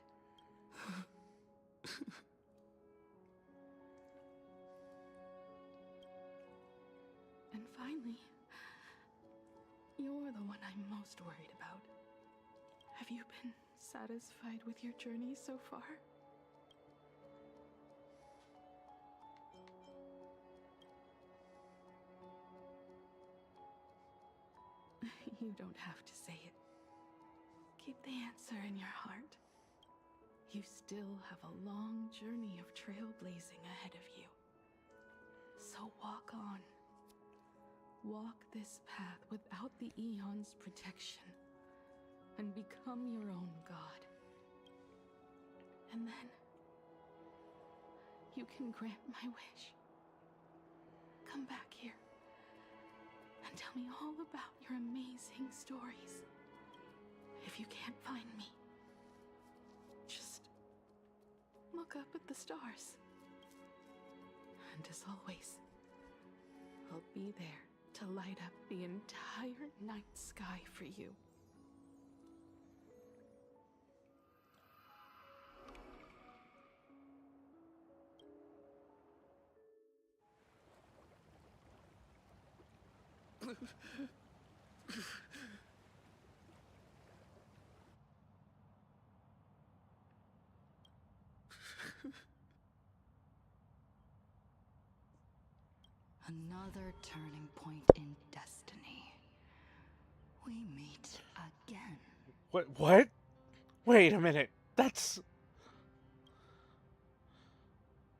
S5: And finally, you're the one I'm most worried about. Have you been satisfied with your journey so far? You don't have to say it. Keep the answer in your heart. You still have a long journey of trailblazing ahead of you. So walk on. Walk this path without the Eon's protection, and become your own god. And then, you can grant my wish. Come back here, and tell me all about your amazing stories. If you can't find me, just look up at the stars. And as always, I'll be there to light up the entire night sky for you.
S8: Another turning point in destiny. We meet again.
S1: What? Wait a minute. That's...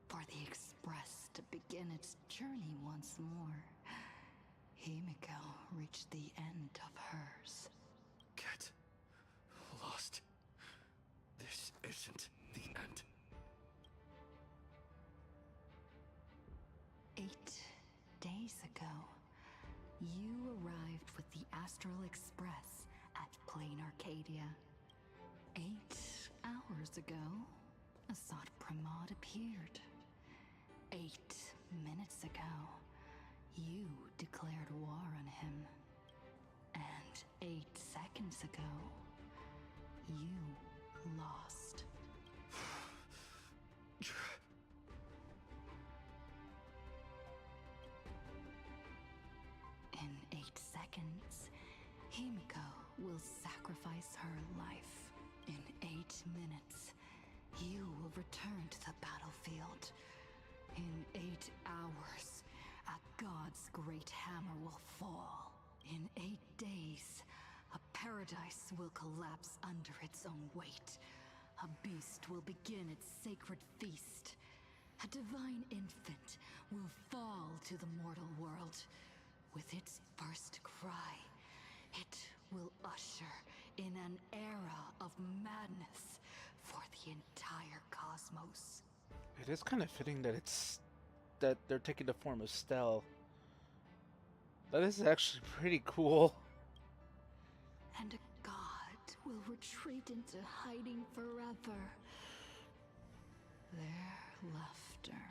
S8: For the Express to begin its journey once more. Himiko reached the end of hers.
S3: Get lost. This isn't the end.
S8: 8 days ago, you arrived with the Astral Express at Plain Arcadia. 8 hours ago, Assad Pramod appeared. 8 minutes ago, you declared war on him. And 8 seconds ago, you lost. In 8 seconds, Himiko will sacrifice her life. In 8 minutes, you will return to the battlefield. In 8 hours, a god's great hammer will fall. In 8 days, a paradise will collapse under its own weight. A beast will begin its sacred feast. A divine infant will fall to the mortal world. With its first cry, it will usher in an era of madness for the entire cosmos.
S1: It is kind of fitting that they're taking the form of Stell. That is actually pretty cool.
S8: And a god will retreat into hiding forever. Their laughter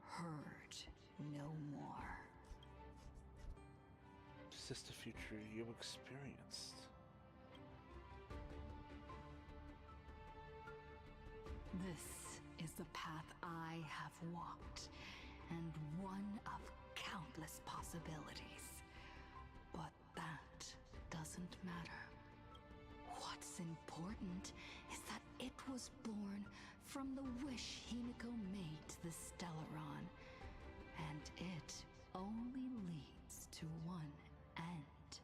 S8: heard no more.
S1: Is this the future you experienced?
S8: This is the path I have walked, and one of countless possibilities. But that doesn't matter. What's important is that it was born from the wish Himiko made to the Stellaron, and it only leads to one end.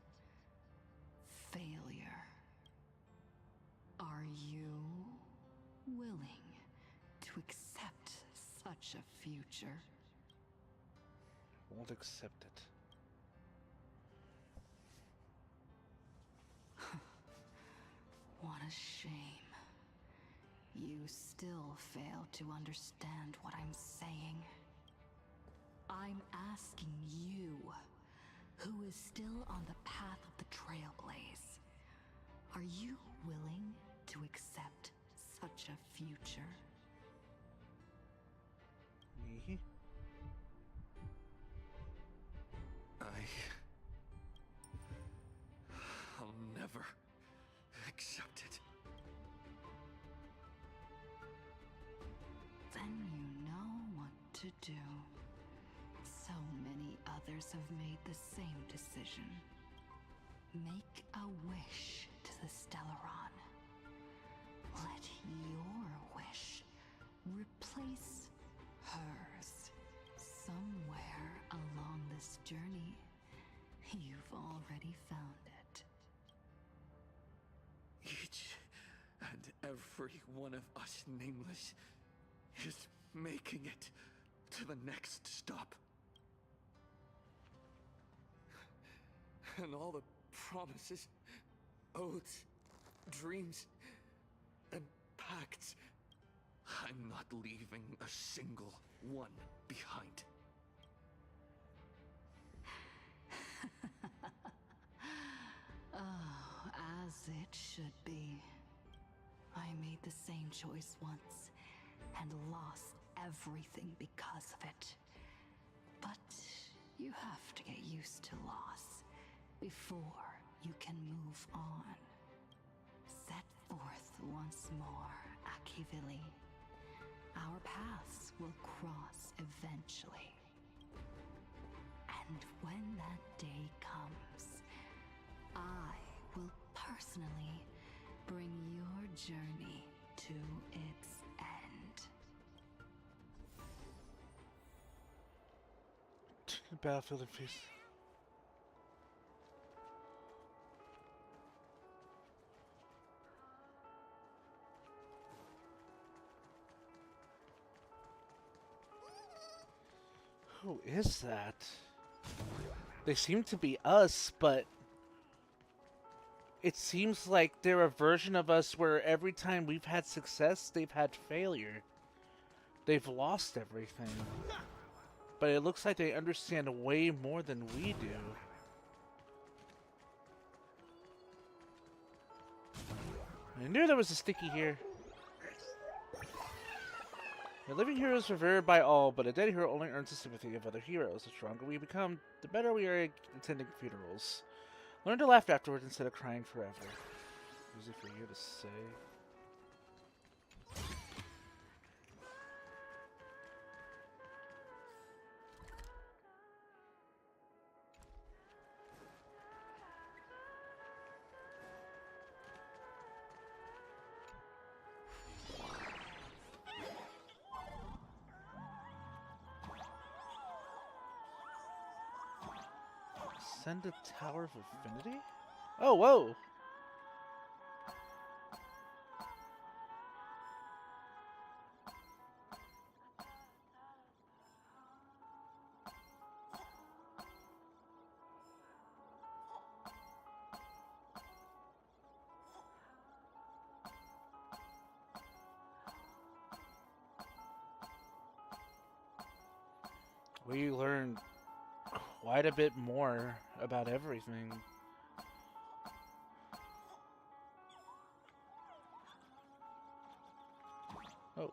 S8: Failure. Are you willing to accept such a future?
S1: Won't accept it.
S8: What a shame. You still fail to understand what I'm saying. I'm asking you, who is still on the path of the Trailblaze, are you willing to accept such a future?
S1: Me?
S3: I'll never accept it.
S8: Then you know what to do. So many others have made the same decision. Make a wish to the Stellaron. Let your wish replace hers. Somewhere along this journey, you've already found it.
S3: every one of us nameless is making it to the next stop. And all the promises, oaths, dreams, and pacts, I'm not leaving a single one behind.
S8: Oh, as it should be. I made the same choice once, and lost everything because of it. But you have to get used to loss before you can move on. Set forth once more, Akivili. Our paths will cross eventually. And when that day comes, I will personally bring your journey to its end.
S1: Battlefield and Feast. Who is that? They seem to be us, but it seems like they're a version of us where every time we've had success, they've had failure. They've lost everything. But it looks like they understand way more than we do. I knew there was a sticky here. A living hero is revered by all, but a dead hero only earns the sympathy of other heroes. The stronger we become, the better we are at attending funerals. Learn to laugh afterwards instead of crying forever. Easy for you to say. Ascend a Tower of Affinity? Oh, whoa! We learned quite a bit more about everything. Oh.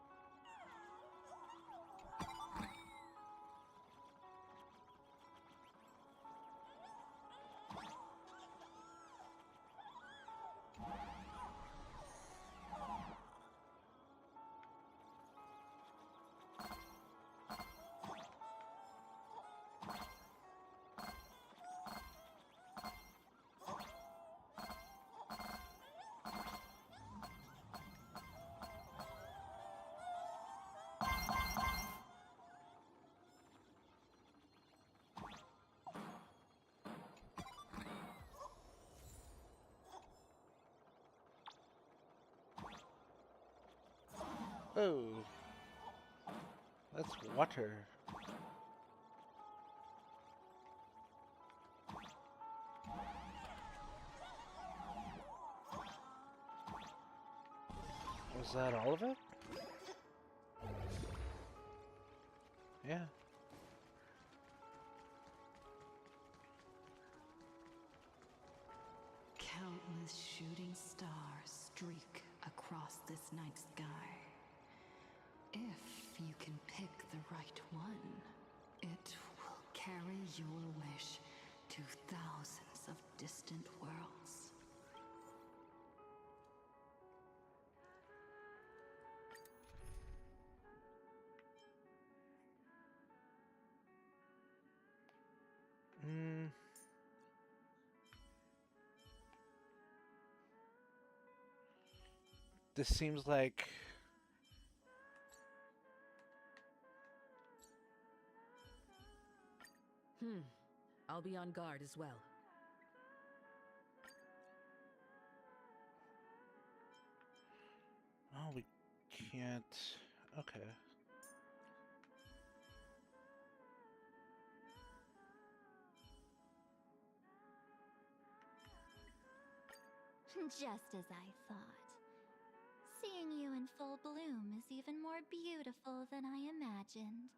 S1: Oh. That's water. Was that all of it? Yeah.
S8: Countless shooting stars streak across this night sky. If you can pick the right one, it will carry your wish to thousands of distant worlds.
S1: This seems like...
S9: I'll be on guard as well.
S1: can't. Okay.
S6: Just as I thought. Seeing you in full bloom is even more beautiful than I imagined.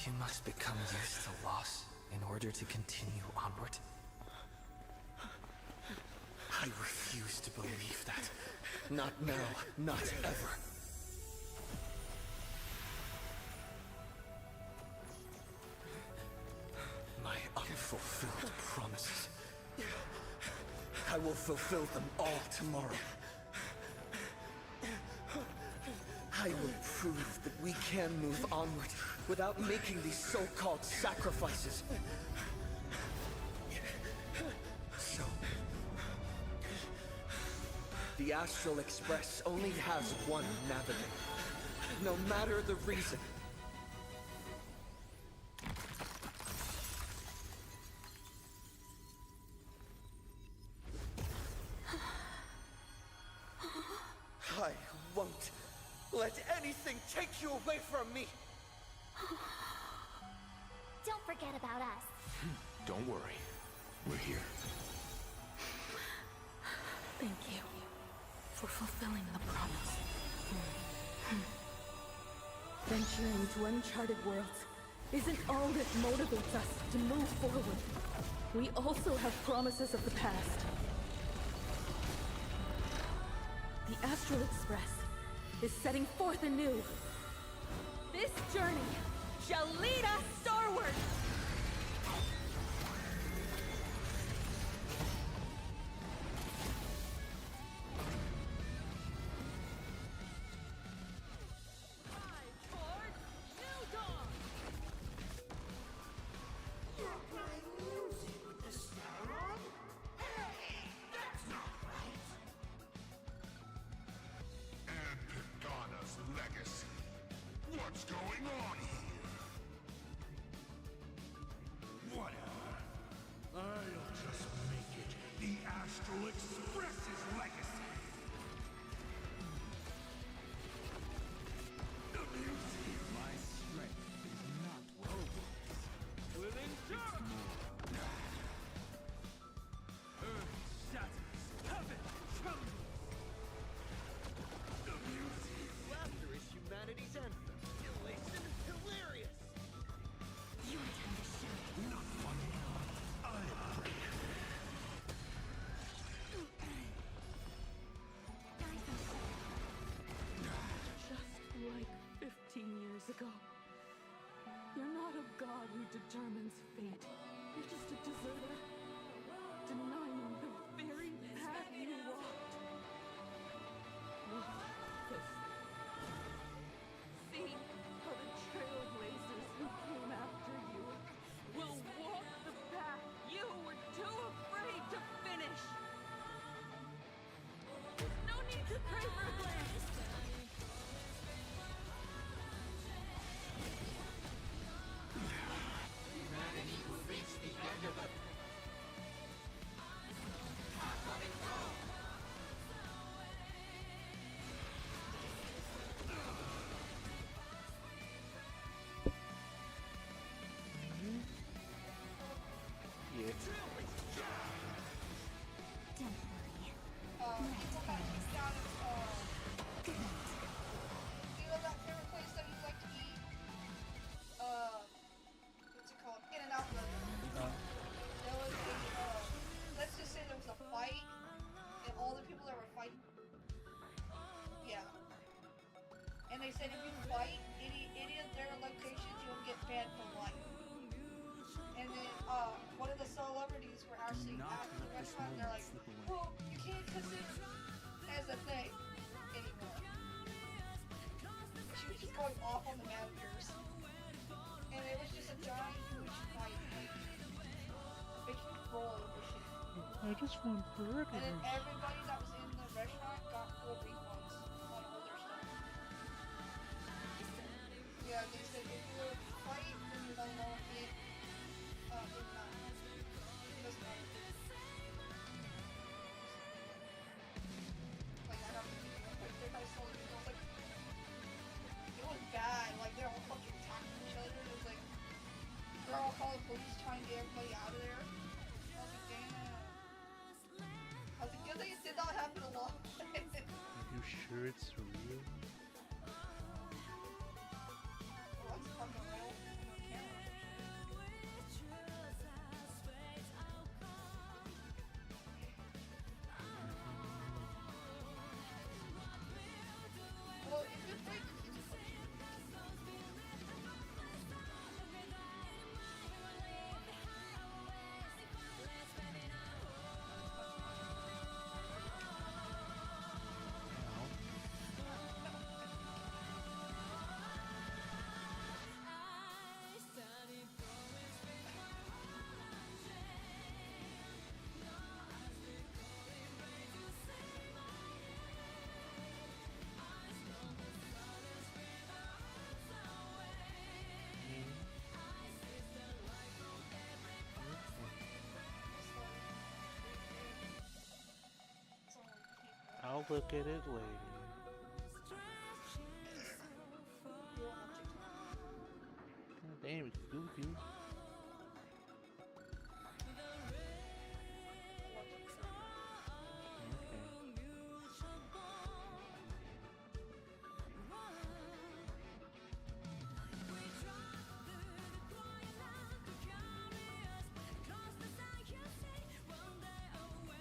S3: You must become used to loss in order to continue onward. I refuse to believe that. Not now, not ever. My unfulfilled promises. I will fulfill them all tomorrow. I will prove that we can move onward without making these so-called sacrifices. So, the Astral Express only has one navigator, no matter the reason. I won't let anything take you away from me!
S6: Don't forget about us.
S4: Don't worry. We're here.
S5: Thank you for fulfilling the promise.
S10: Venturing to uncharted worlds isn't all that motivates us to move forward. We also have promises of the past. The Astral Express is setting forth anew. This journey shall lead us starward!
S4: And Pagana's legacy. What's going on here? Whatever. I'll just make it the Astral Express's legacy.
S7: My strength is not what will endure. Earth shatters, heaven trembles.
S3: Laughter is humanity's anthem. Elation is hilarious.
S4: Not funny. I break.
S10: Just like 15 years ago. You're not a god who determines fate. You're just a deserter, denying the very path you walked. Look closely. See how the trailblazers who came after you will walk the path you were too afraid to finish. There's no need to pray for a glance.
S1: Yeah.
S6: Don't worry.
S11: People got kicked out of, you know that favorite place that you like to eat? What's it called? In-N-Out Burger. There was a, let's just say there was a fight, and all the people that were fighting, yeah. And they said if you fight any of their locations, you'll get banned for life. And then, one of the celebrities were actually at the restaurant, and they're like, well, you can't consider as a thing anymore. She was just going off on the managers. And it was just a giant, huge fight. Making me roll over shit.
S1: I just want burgers.
S11: And then everybody that was in the restaurant got full refunds on all their stuff.
S1: sure it's real?
S11: Well, that's fucking real. No cameras and shit. Well, if it breaks, it's a question.
S1: I'll look at it later.
S11: You don't have TikTok?
S1: God damn, it's goofy.
S11: What TikTok?
S1: Okay.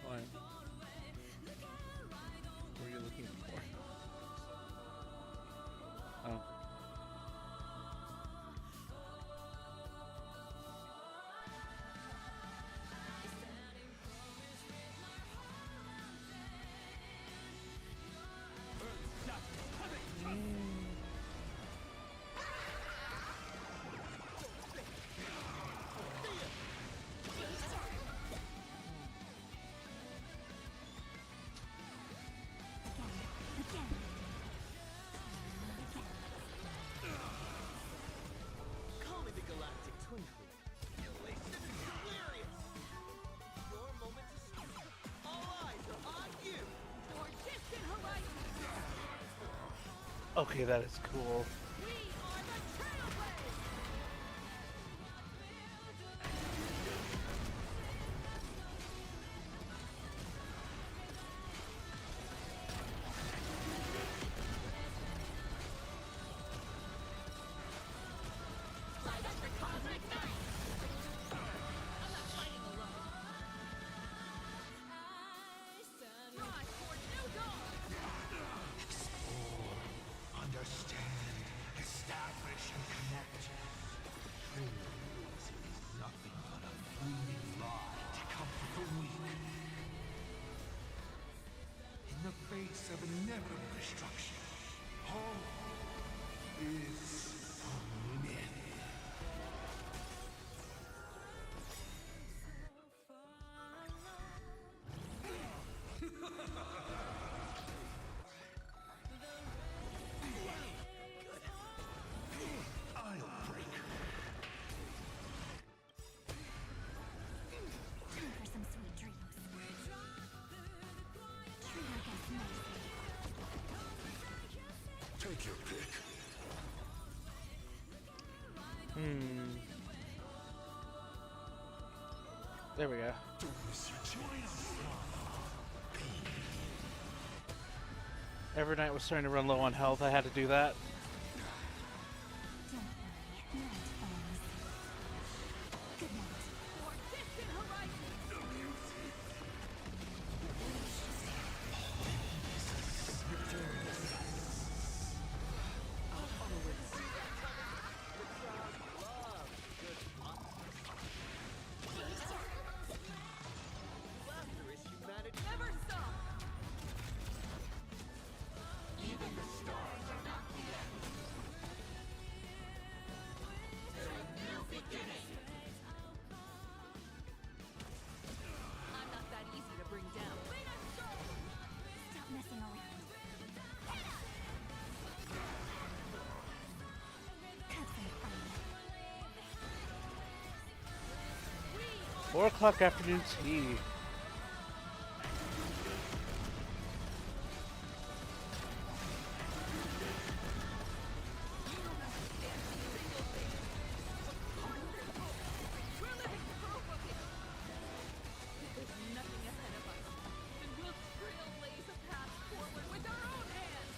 S1: What? What are you looking for? Oh.
S7: Call me the Galactic Twinkle. Elation is delirious. Your moment to shine. All eyes are on you.
S10: For distant horizons,
S1: Okay, that is cool.
S10: we are the Trailblazers! Light up the cosmic night! I'm not fighting alone. Rise for new dawn!
S4: Explore, understand, establish, and connect. True rules is nothing but a fleeting lie to comfort the weak. In the face of inevitable destruction, home is a myth. I'll break.
S6: Time for some sweet dreams. Treat our guests nicely.
S4: Take your pick.
S1: There we go.
S4: Don't miss your chance.
S1: Every night was starting to run low on health. I had to do that.
S6: Don't worry, night falls. Good night.
S10: For distant horizons!
S7: Laughter is humanity.
S10: Never stop! I'm not that easy to bring down.
S6: Stop messing around. Have some fun.
S1: 4 o'clock afternoon tea.
S10: We're living proof of it! If there's nothing ahead of us, then we'll trailblaze a path forward with our own hands!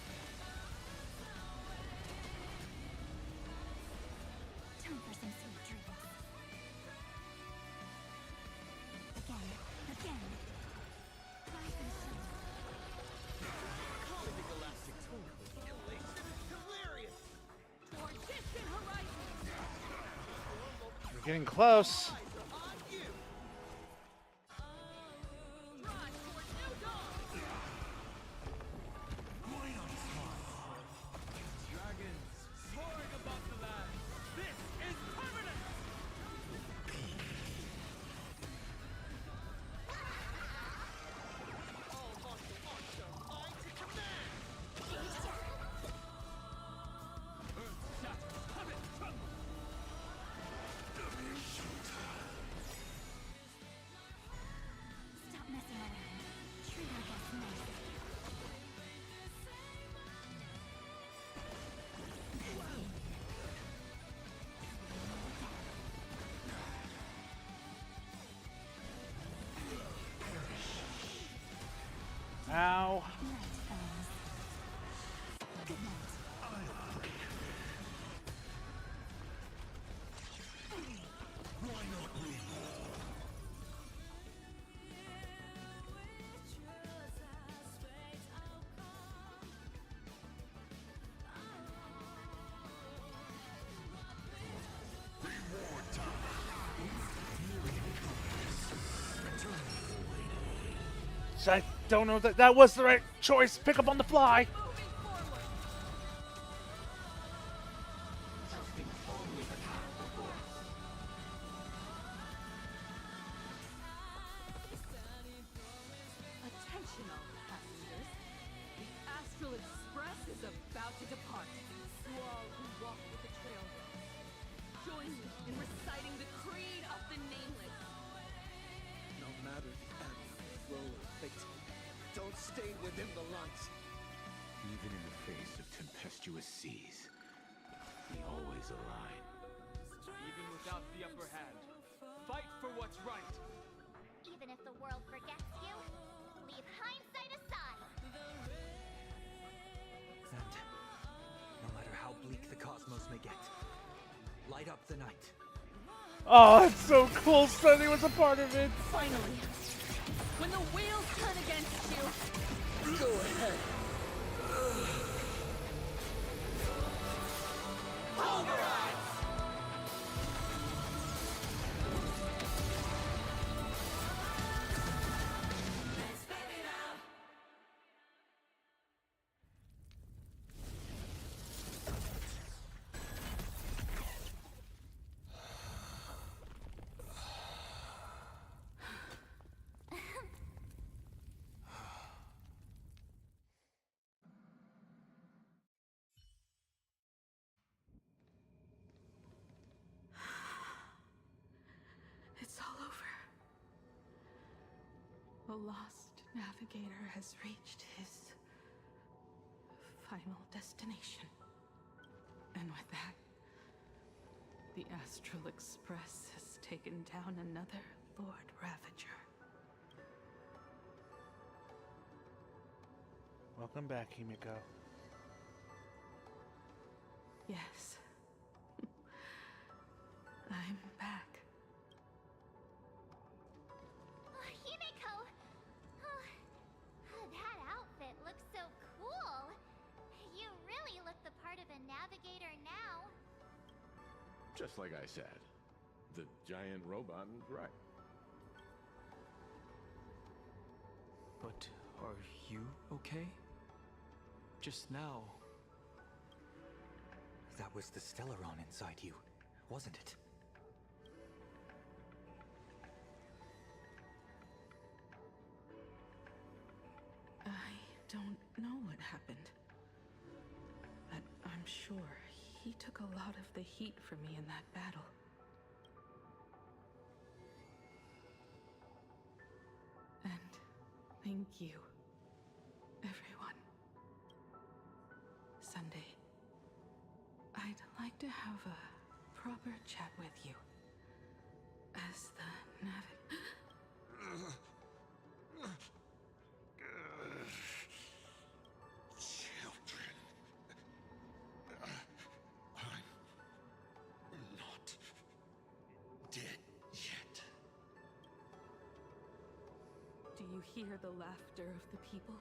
S1: Getting close.
S6: Stop messing around. Treat our guests nice.
S1: Ow.
S6: Night, fellas. Good night.
S1: I don't know that that was the right choice. Pick up on the fly.
S10: Attention all passengers. The Astral Express is about to depart. To all who walk with the Trailrunners, join me in reciting the Creed of the Nameless.
S3: No matter the ebb, flow, or fate, don't stay within the light.
S4: Even in the face of tempestuous seas, we always align.
S7: Even without the upper hand, fight for what's right.
S6: Even if the world forgets you, leave hindsight aside.
S12: And no matter how bleak the cosmos may get, light up the night.
S1: Oh, it's so cool. Sunny was a part of it.
S10: Finally, when the wheels turn against you,
S3: Go ahead.
S5: It's all over. The lost navigator has reached his final destination. And with that, the Astral Express has taken down another Lord Ravager.
S1: Welcome back, Himiko.
S5: Yes. I'm back.
S6: Himiko! That outfit looks so cool. You really look the part of a navigator now.
S4: Just like I said, the giant robot is right.
S12: But are you okay? Just now. That was the Stellaron inside you, wasn't it?
S5: I don't know what happened. But I'm sure he took a lot of the heat from me in that battle. And thank you, everyone. Sunday, I'd like to have a proper chat with you. As the
S4: Children. I'm not dead yet.
S5: Do you hear the laughter of the people?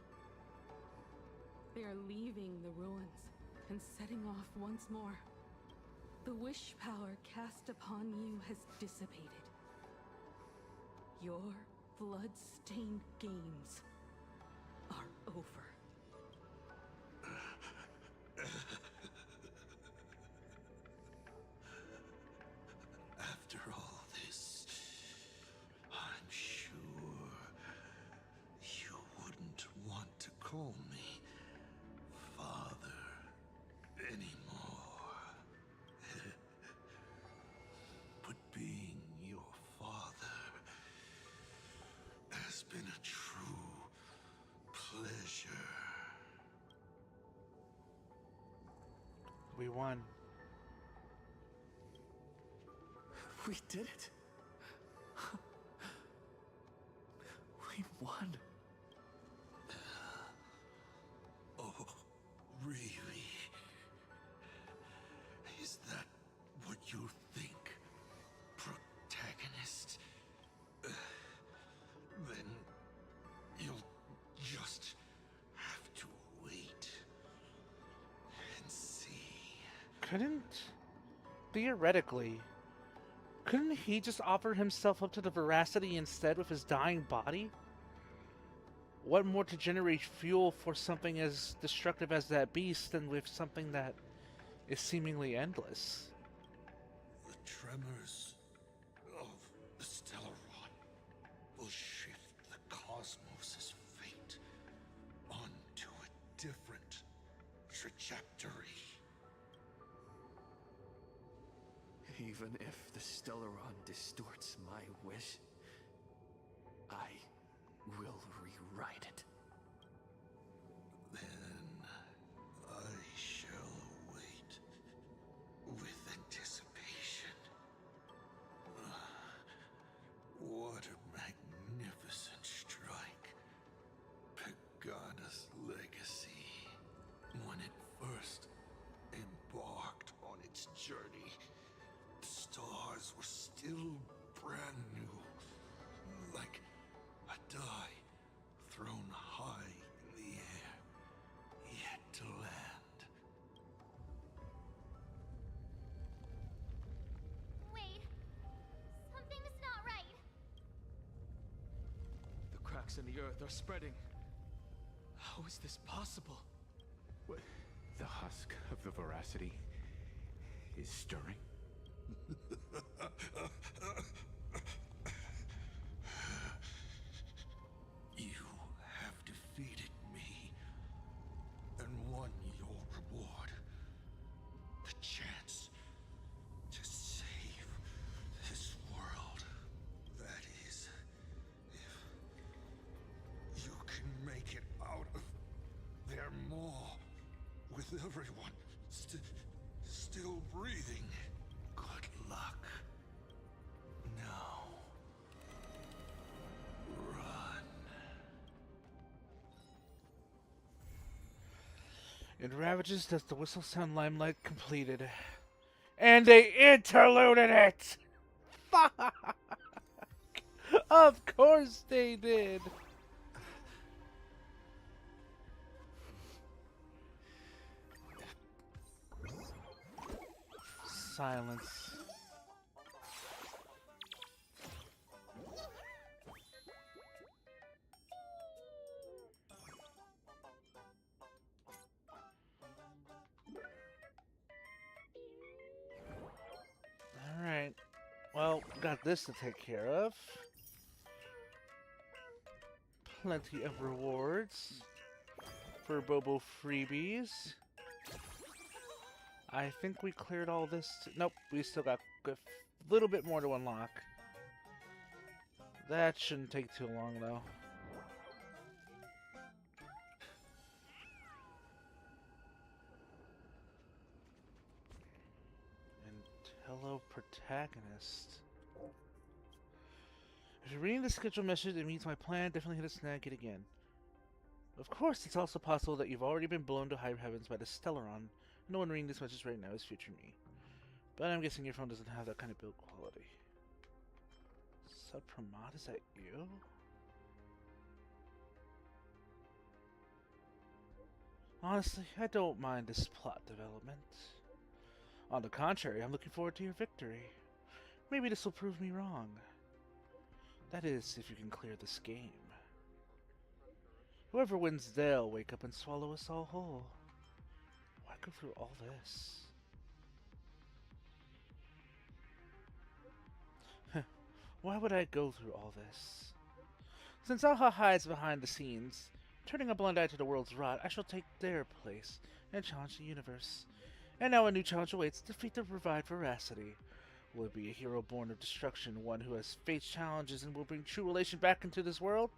S5: They are leaving the ruins and setting off once more.
S10: The wish power cast upon you has dissipated. Your blood-stained games are over.
S4: After all this, I'm sure you wouldn't want to call me father anymore. But being your father has been a true pleasure.
S1: We won.
S3: We did it. We won.
S4: Oh, really? Is that what you think, protagonist? Then you'll just have to wait and see.
S1: Theoretically, couldn't he just offer himself up to the veracity instead with his dying body? What more to generate fuel for something as destructive as that beast than with something that is seemingly endless?
S4: The tremors of the Stellaron will shift the cosmos's fate onto a different trajectory.
S3: Even if the Stellaron distorts my wish, I will rewrite it.
S4: Then I shall wait with anticipation. What a magnificent strike. Pagana's legacy. When it first embarked on its journey, the stars were still brand new. Like a die thrown high in the air, yet to land.
S6: Wait. Something's not right.
S3: The cracks in the earth are spreading. How is this possible?
S13: What? The husk of the veracity is stirring?
S4: You have defeated me and won your reward. The chance to save this world. That is, if you can make it out of their maw with everyone still breathing. Good luck. Now, run.
S1: In Ravages does the whistle sound limelight completed. And they interluded it! Fuck! Of course they did! Silence. Alright. Well, got this to take care of. Plenty of rewards for Bobo freebies. I think we cleared all this. Nope, we still got a little bit more to unlock. That shouldn't take too long, though. And hello, protagonist. If you're reading the schedule message, it means my plan. Definitely hit a snag it again. Of course, it's also possible that you've already been blown to high heavens by the Stellaron. No one reading this message right now is future me. But I'm guessing your phone doesn't have that kind of build quality. Subpramod, is that you? Honestly, I don't mind this plot development. On the contrary, I'm looking forward to your victory. Maybe this will prove me wrong. That is, if you can clear this game. Whoever wins, they'll wake up and swallow us all whole. Why go through all this? Why would I go through all this? Since Aha hides behind the scenes, turning a blind eye to the world's rot, I shall take their place and challenge the universe. And now a new challenge awaits. Defeat the revived veracity. Will it be a hero born of destruction, one who has faced challenges and will bring true relation back into this world?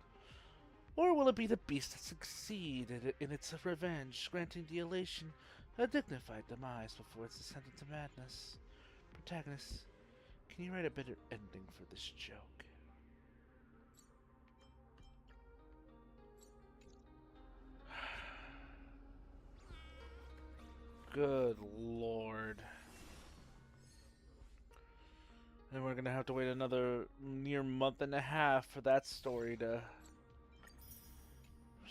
S1: Or will it be the beast that succeeded in its revenge, granting the elation a dignified demise before its descent into madness? Protagonist, can you write a better ending for this joke? Good lord. And we're gonna have to wait another near month and a half for that story to...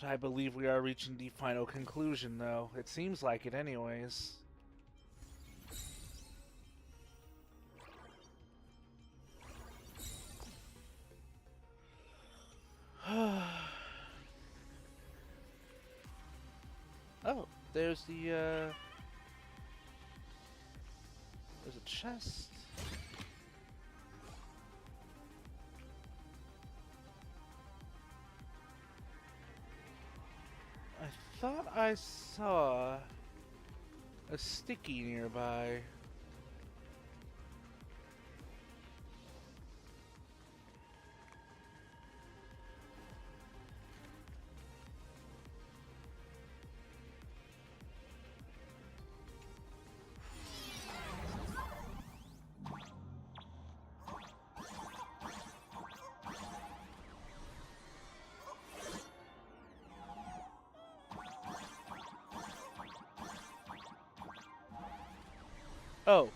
S1: I believe we are reaching the final conclusion, though. It seems like it anyways. Oh, there's the, there's a chest. I thought I saw a sticky nearby. Oh,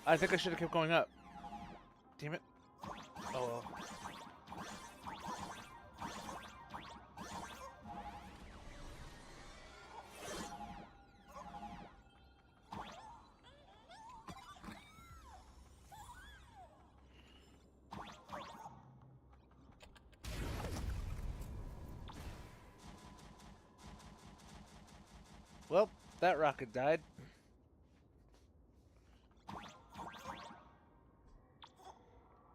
S1: I think I should have kept going up. Damn it. Oh well. Well, that rocket died.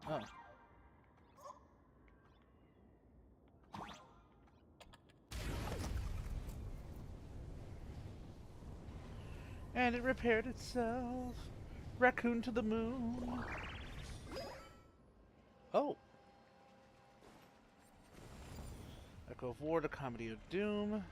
S1: Oh. And it repaired itself. Raccoon to the moon. Oh. Echo of War, the Comedy of Doom.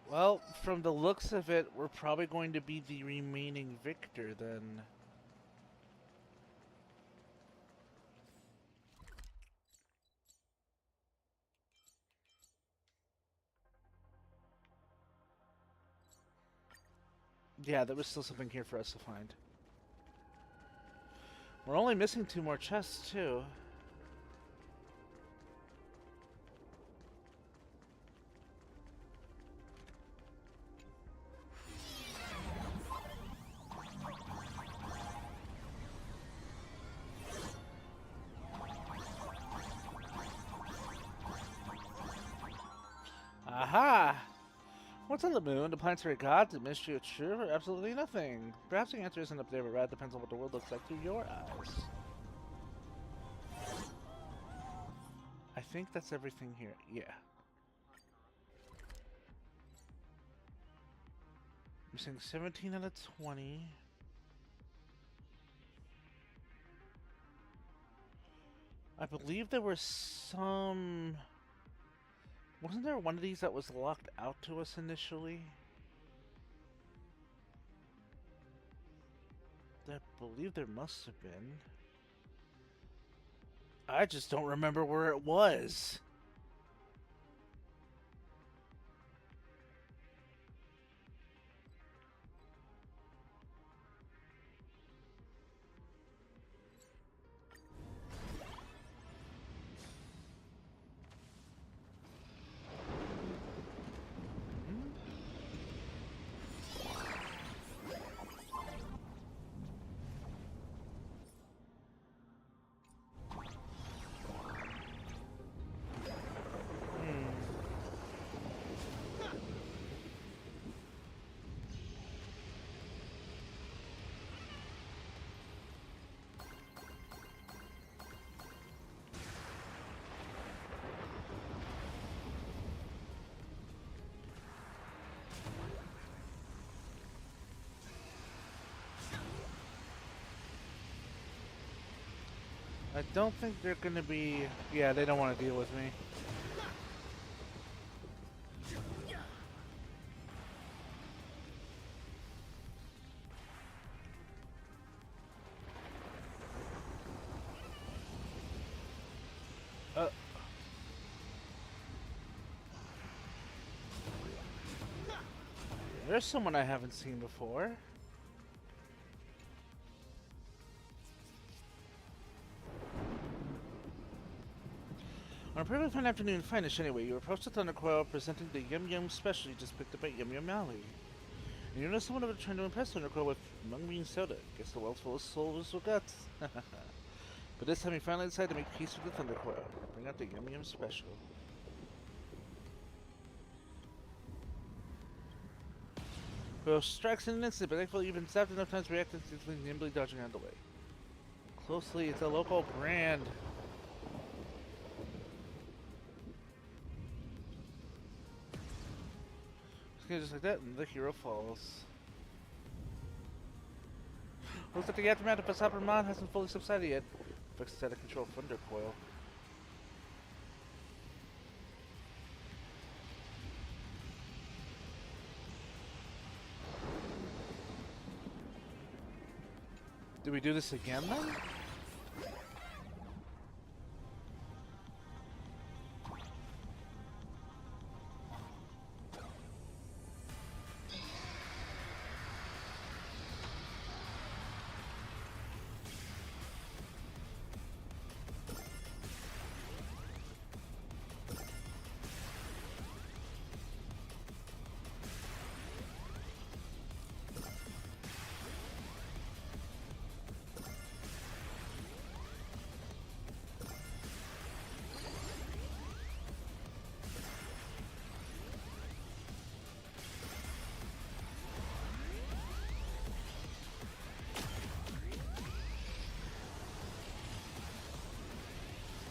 S1: Well, from the looks of it, we're probably going to be the remaining victor then. Yeah, there was still something here for us to find. We're only missing 2 more chests, too. Aha! What's on the moon? The planets are gods? The mystery of truth? Or absolutely nothing? Perhaps the answer isn't up there, but rather depends on what the world looks like through your eyes. I think that's everything here. Yeah. Missing 17 out of 20. I believe there were some... Wasn't there one of these that was locked out to us initially? I believe there must have been. I just don't remember where it was. I don't think they're gonna be... Yeah, they don't want to deal with me. There's someone I haven't seen before. On a perfectly fine afternoon, finish anyway, you approach the Thundercoil presenting the Yum Yum special you just picked up at Yum Yum Alley. And you notice someone of trying to impress Thundercoil with mung bean soda. Guess the world's full of souls with guts. But this time you finally decide to make peace with the Thundercoil. Bring out the Yum Yum special. Coil strikes in an instant, but thankfully you've been zapped enough times to react instantly, nimbly dodging out of the way. Closely, it's a local brand. Just like that, and the hero falls. Looks like the aftermath of Pasapermon hasn't fully subsided yet. Fixed out of control Thunder Coil. Do we do this again then?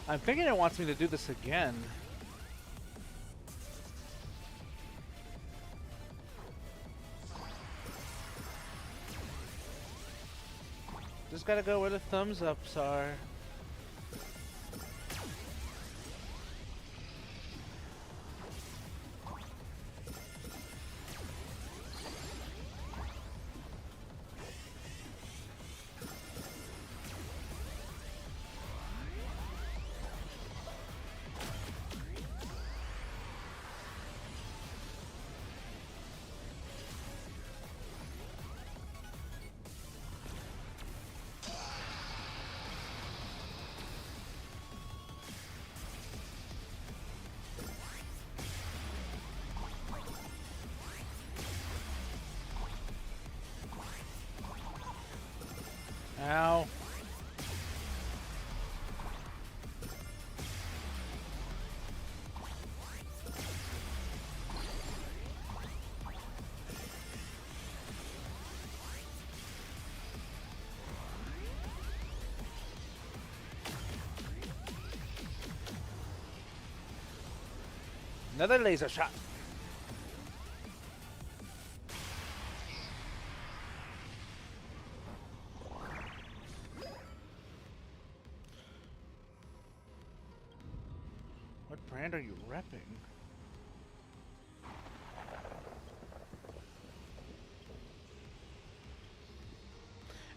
S1: I'm thinking it wants me to do this again. Just gotta go where the thumbs ups are. Ow. Another laser shot. What brand are you repping?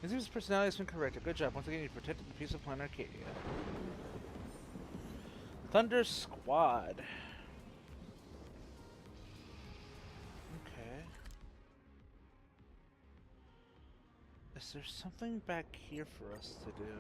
S1: It seems his personality has been corrected. Good job. Once again, you protected the peace of Planet Arcadia. Thunder Squad. Okay. Is there something back here for us to do?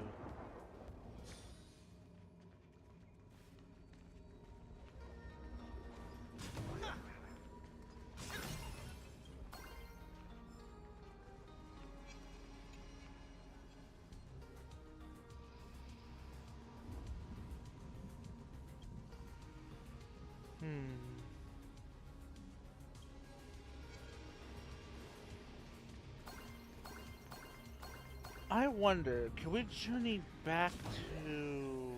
S1: I wonder, can we journey back to...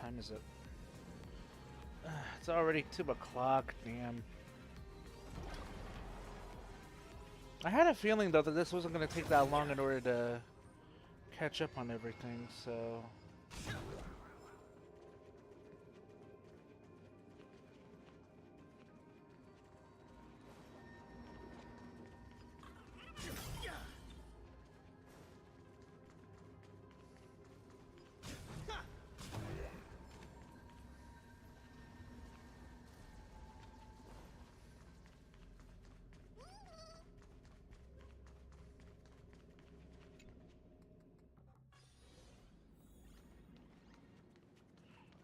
S1: time is it? It's already 2 o'clock, damn. I had a feeling though that this wasn't going to take that long in order to catch up on everything, so...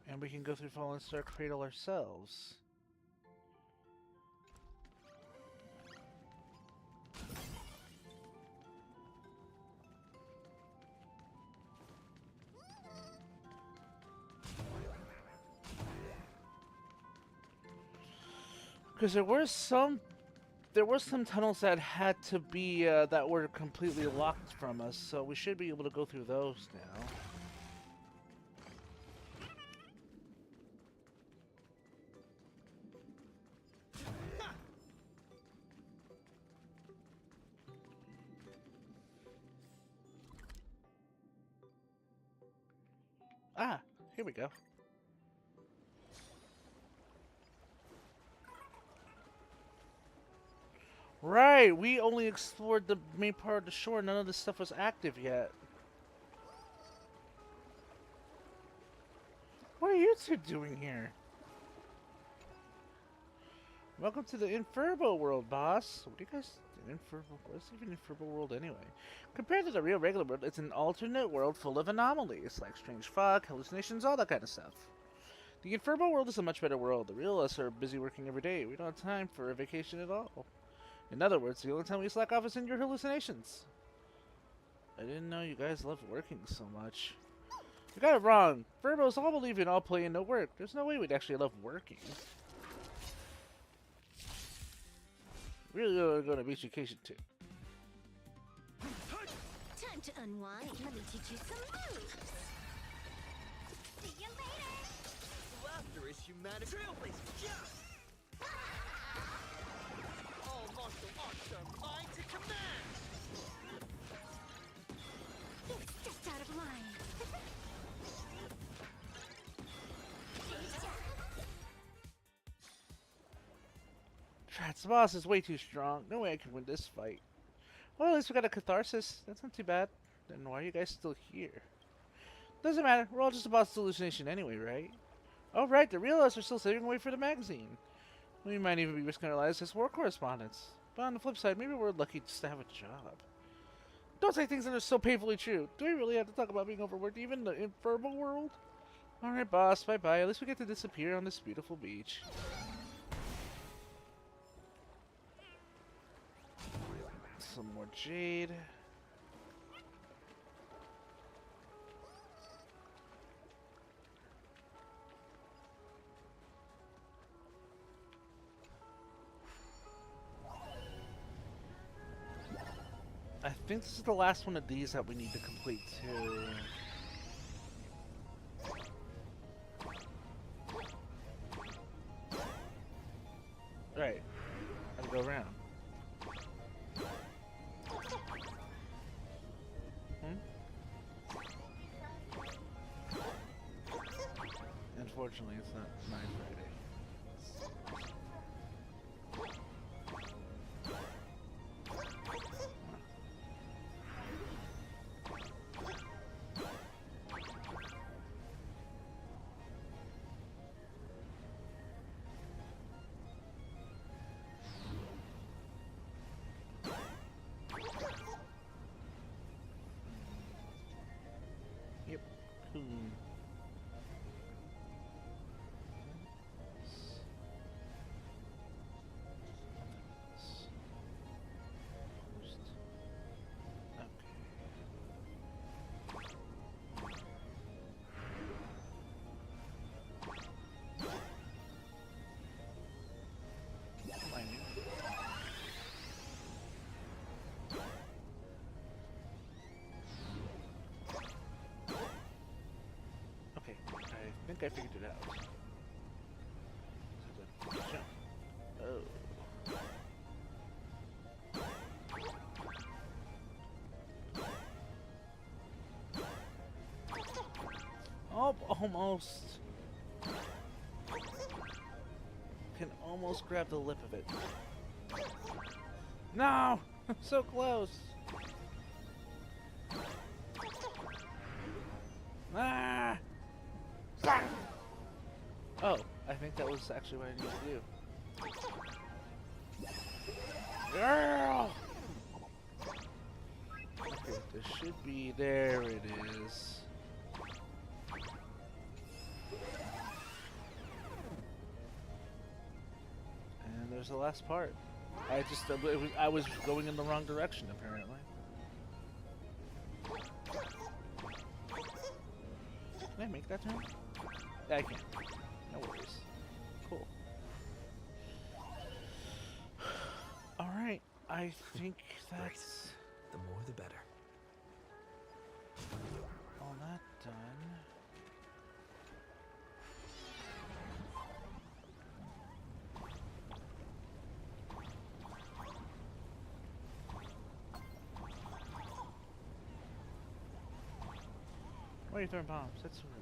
S1: And we can go through Fallen Star Cradle ourselves. Because there were some tunnels that had to be that were completely locked from us, so we should be able to go through those now. Ah, here we go. Right, we only explored the main part of the shore. None of this stuff was active yet. What are you two doing here? Welcome to the Infurbo world, boss. What do you guys... What's even Infurbo world anyway? Compared to the real regular world, it's an alternate world full of anomalies, like strange fog, hallucinations, all that kind of stuff. The Infurbo world is a much better world. The real us are busy working every day. We don't have time for a vacation at all. In other words, the only time we slack off is in your hallucinations. I didn't know you guys loved working so much. You got it wrong. Furbos all believe in all play and no work. There's no way we'd actually love working. Really are going to beach vacation too.
S6: Time to unwind. Let me teach you some moves. See you later.
S7: Laughter is humanity. Trailblazer, yeah! All martial arts are mine to command!
S6: You stepped out of line.
S1: Trat's boss is way too strong. No way I can win this fight. Well, at least we got a catharsis. That's not too bad. Then why are you guys still here? Doesn't matter. We're all just a boss hallucination anyway, right? Oh, right. The real us are still saving away for the magazine. We might even be risking our lives as war correspondents. But on the flip side, maybe we're lucky just to have a job. Don't say things that are so painfully true. Do we really have to talk about being overworked even in the Infernal world? Alright, boss. Bye-bye. At least we get to disappear on this beautiful beach. Some more jade. I think this is the last one of these that we need to complete too. Right. Gotta go around. Unfortunately, it's not my Friday. Yep. Cool. think I figured it out. Jump. Oh. Oh, almost. Can almost grab the lip of it. No! So close! Ah! Oh, I think that was actually what I needed to do. Girl! Okay, there should be... There it is. And there's the last part. I was going in the wrong direction, apparently. Can I make that turn? Yeah, I can. No worries. Cool. Alright, I think that's...
S12: The more the better.
S1: All that done. Why are you throwing bombs? That's rude.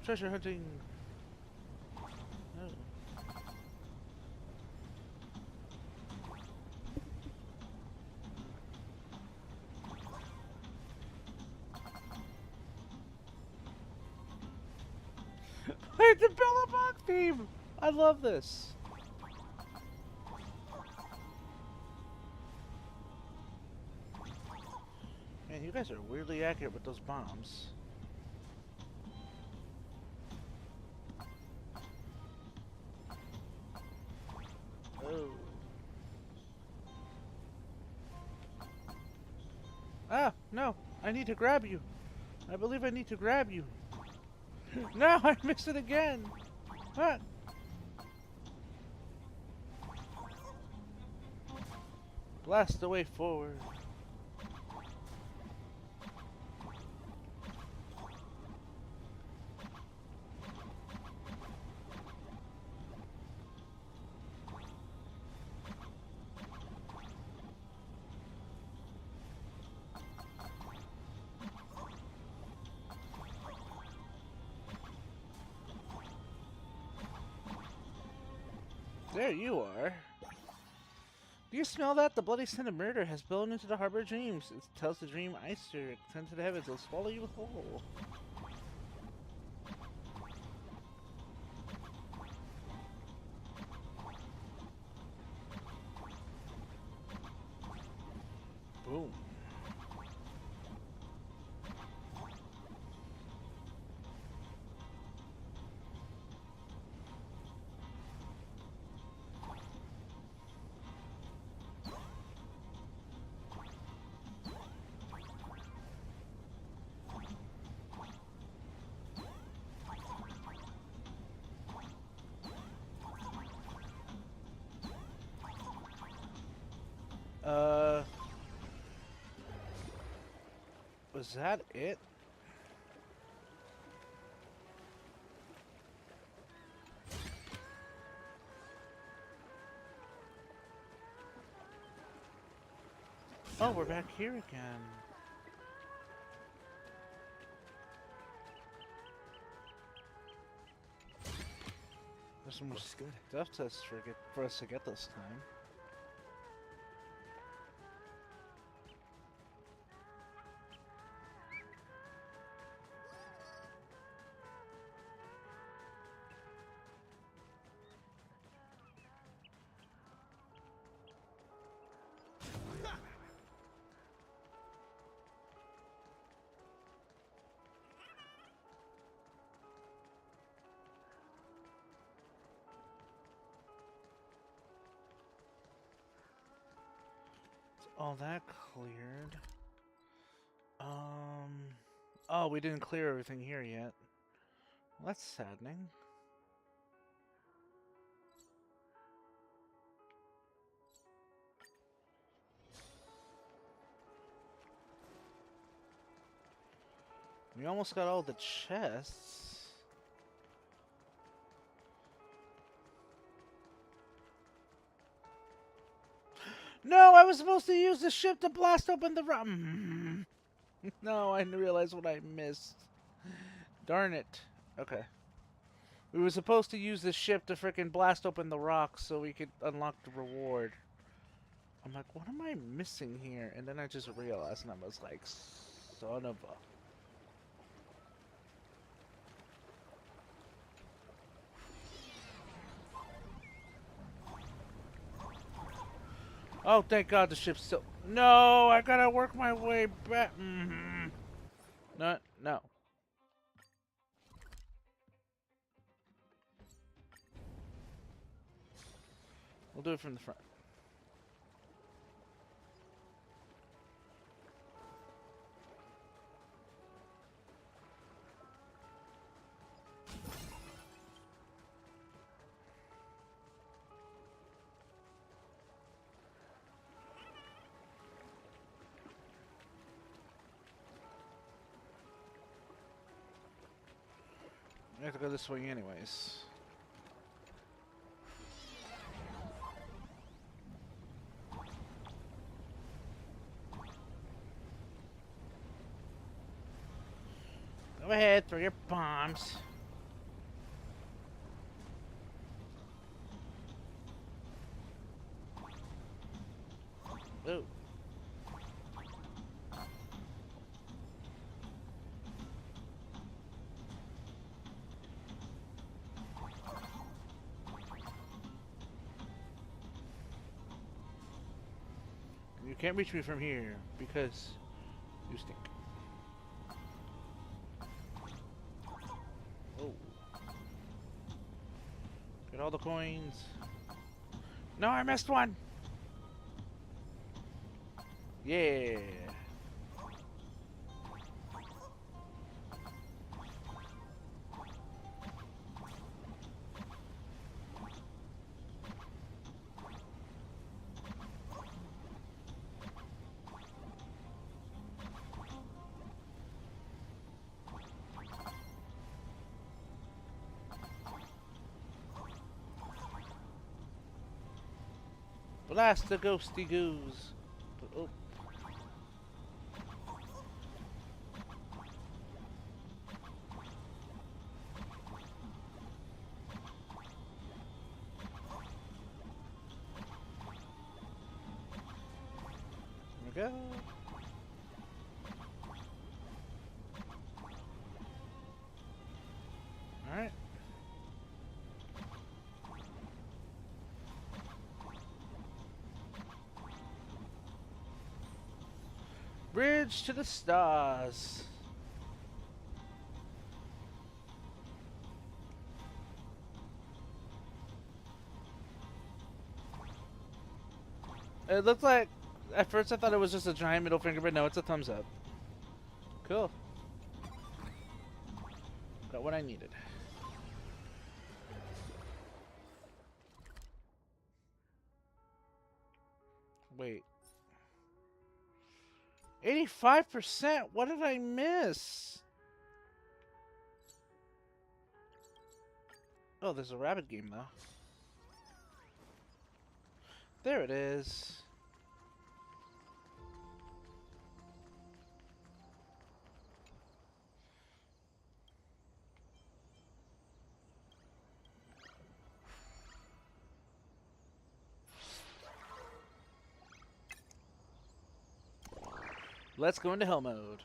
S1: Treasure hunting! No. Wait, the Billabong theme! I love this! Man, you guys are weirdly accurate with those bombs. Oh. Ah, no! I need to grab you! I believe I need to grab you! No, I missed it again! What? Blast the way forward. There you are. Do you smell that? The bloody scent of murder has blown into the harbor of dreams. It tells the dream ice to extend to the heavens. It'll swallow you whole. Boom. Was that it? Oh, we're back here again. There's some more stuff for us to get this time. All that cleared. Oh, we didn't clear everything here yet. Well, that's saddening. We almost got all the chests. No, I was supposed to use the ship to blast open the rock. No, I didn't realize what I missed. Darn it. Okay. We were supposed to use the ship to frickin' blast open the rocks so we could unlock the reward. I'm like, what am I missing here? And then I just realized, and I was like, son of a... Oh, thank God the ship's still... No, I gotta work my way back. No, no. We'll do it from the front. We have to go this way anyways. Go ahead, throw your bombs. Ooh. You can't reach me from here because you stink. Oh. Get all the coins. No, I missed one. Yeah. Blast the ghosty goose. Oh. There we go. Alright. Bridge to the stars. It looked like, at first I thought it was just a giant middle finger, but no, it's a thumbs up. Cool. Got what I needed. Wait. 85%? What did I miss? Oh, there's a rabbit game though. There it is. Let's go into hell mode.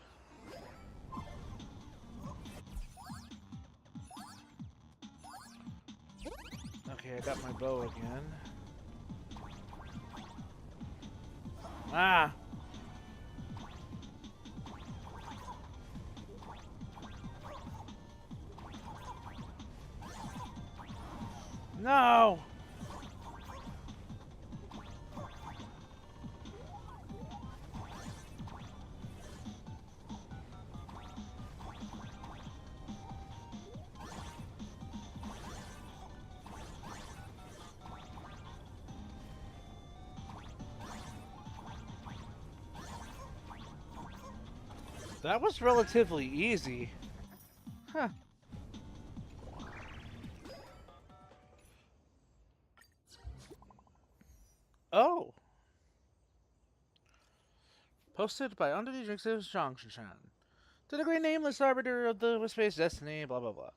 S1: Okay, I got my bow again. Ah! No! That was relatively easy. Huh. Oh. Posted by Under the Drinks of Zhongshan. To the great nameless arbiter of the space destiny, blah blah blah.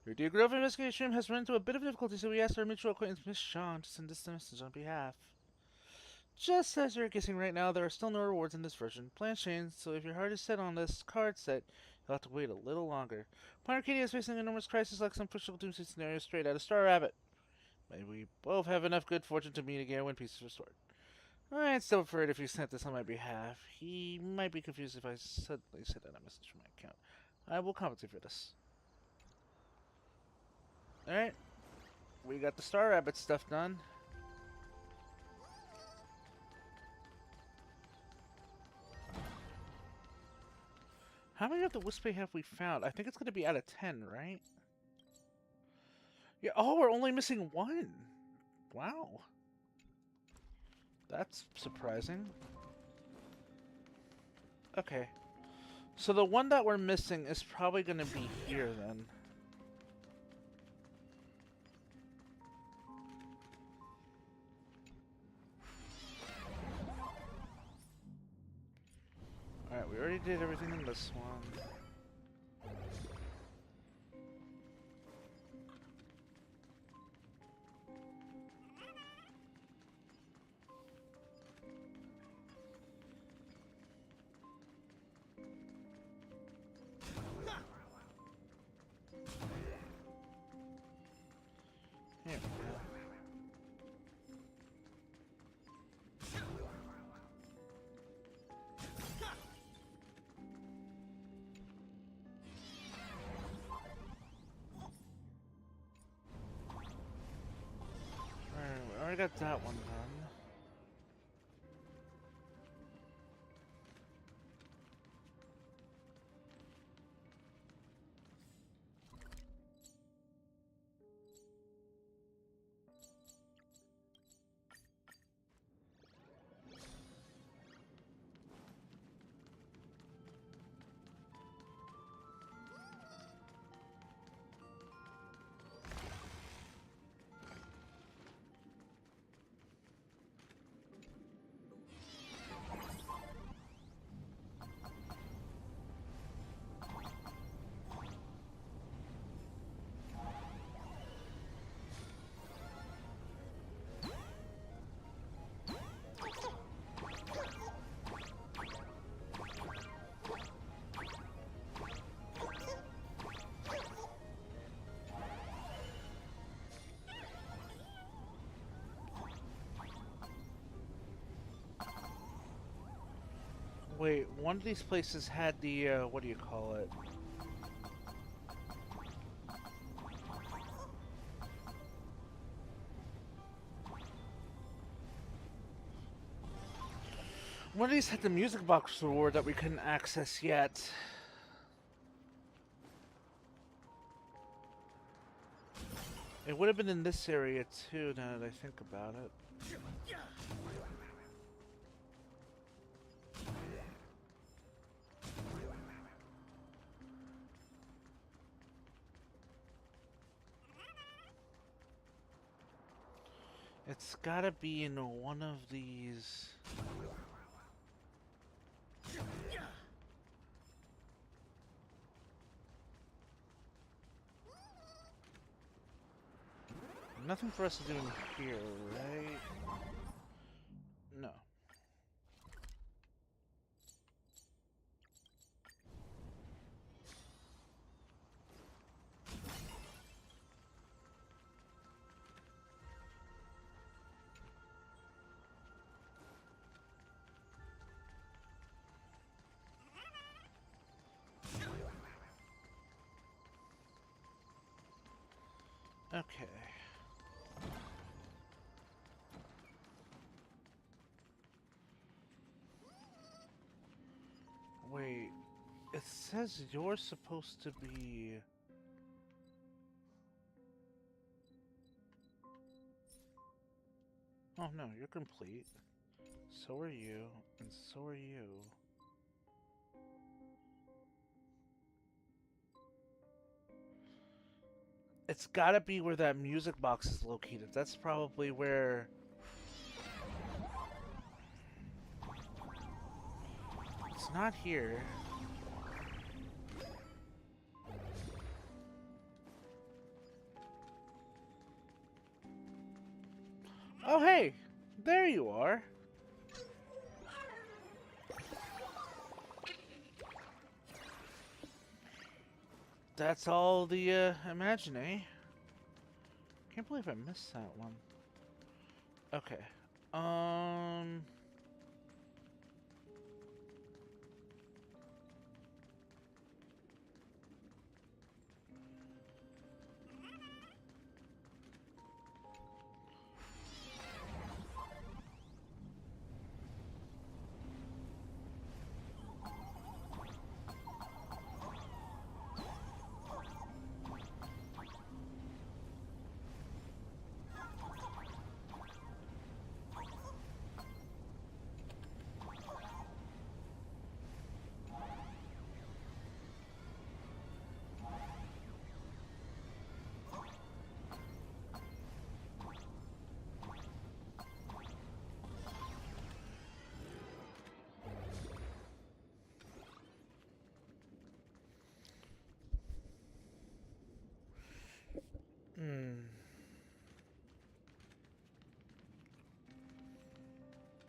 S1: Your dear Grove investigation has run into a bit of difficulty, so we asked our mutual acquaintance Miss Sean to send this message on behalf. Just as you're guessing right now, there are still no rewards in this version. Plans change, so if your heart is set on this card set, you'll have to wait a little longer. Plan Arcadia is facing an enormous crisis like some pushable doomsday scenario straight out of Star Rabbit. May we both have enough good fortune to meet again when peace is restored. I'd still prefer it if you sent this on my behalf. He might be confused if I suddenly sent out a message from my account. I will compensate for this. Alright. We got the Star Rabbit stuff done. How many of the Wispy have we found? I think it's going to be out of 10, right? Yeah. Oh, we're only missing one. Wow. That's surprising. Okay. So the one that we're missing is probably going to be here then. Alright, we already did everything in this one. Here we go. Alright, we already got that one done. Wait, one of these places had the, what do you call it? One of these had the music box reward that we couldn't access yet. It would have been in this area too, now that I think about it. It's gotta be in one of these. Nothing for us to do in here, right? No. Okay. Wait, it says you're supposed to be... Oh no, you're complete. So are you, and so are you. It's gotta be where that music box is located. That's probably where... It's not here. Oh, hey! There you are! That's all the, Imagine, eh? Can't believe I missed that one. Okay.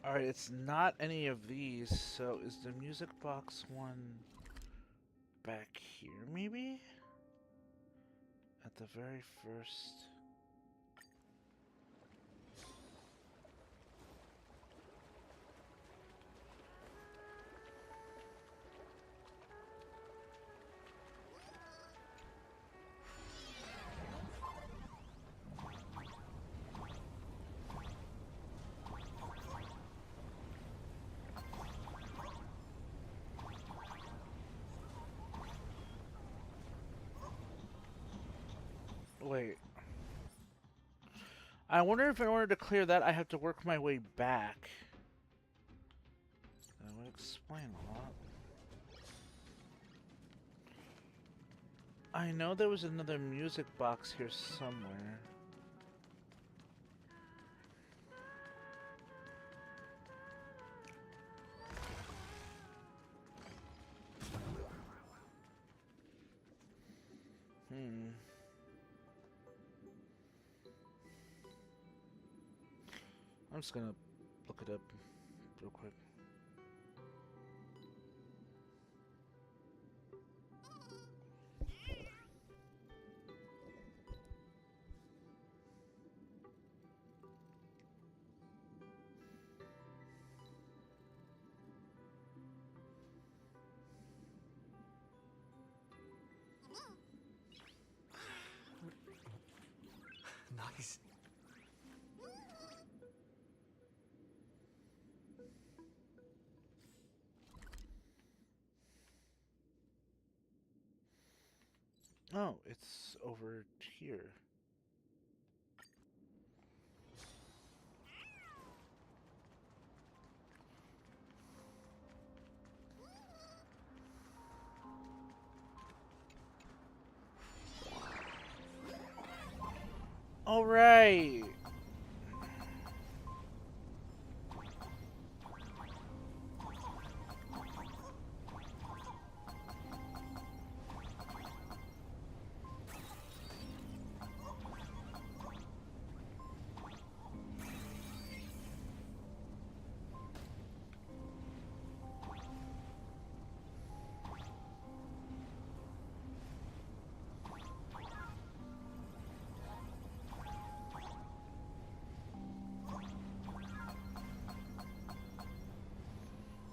S1: Alright, it's not any of these, so is the music box one back here, maybe? At the very first... Wait. I wonder if in order to clear that, I have to work my way back. That would explain a lot. I know there was another music box here somewhere. I'm just gonna look it up real quick.
S3: Nice.
S1: Oh, it's over here. All right.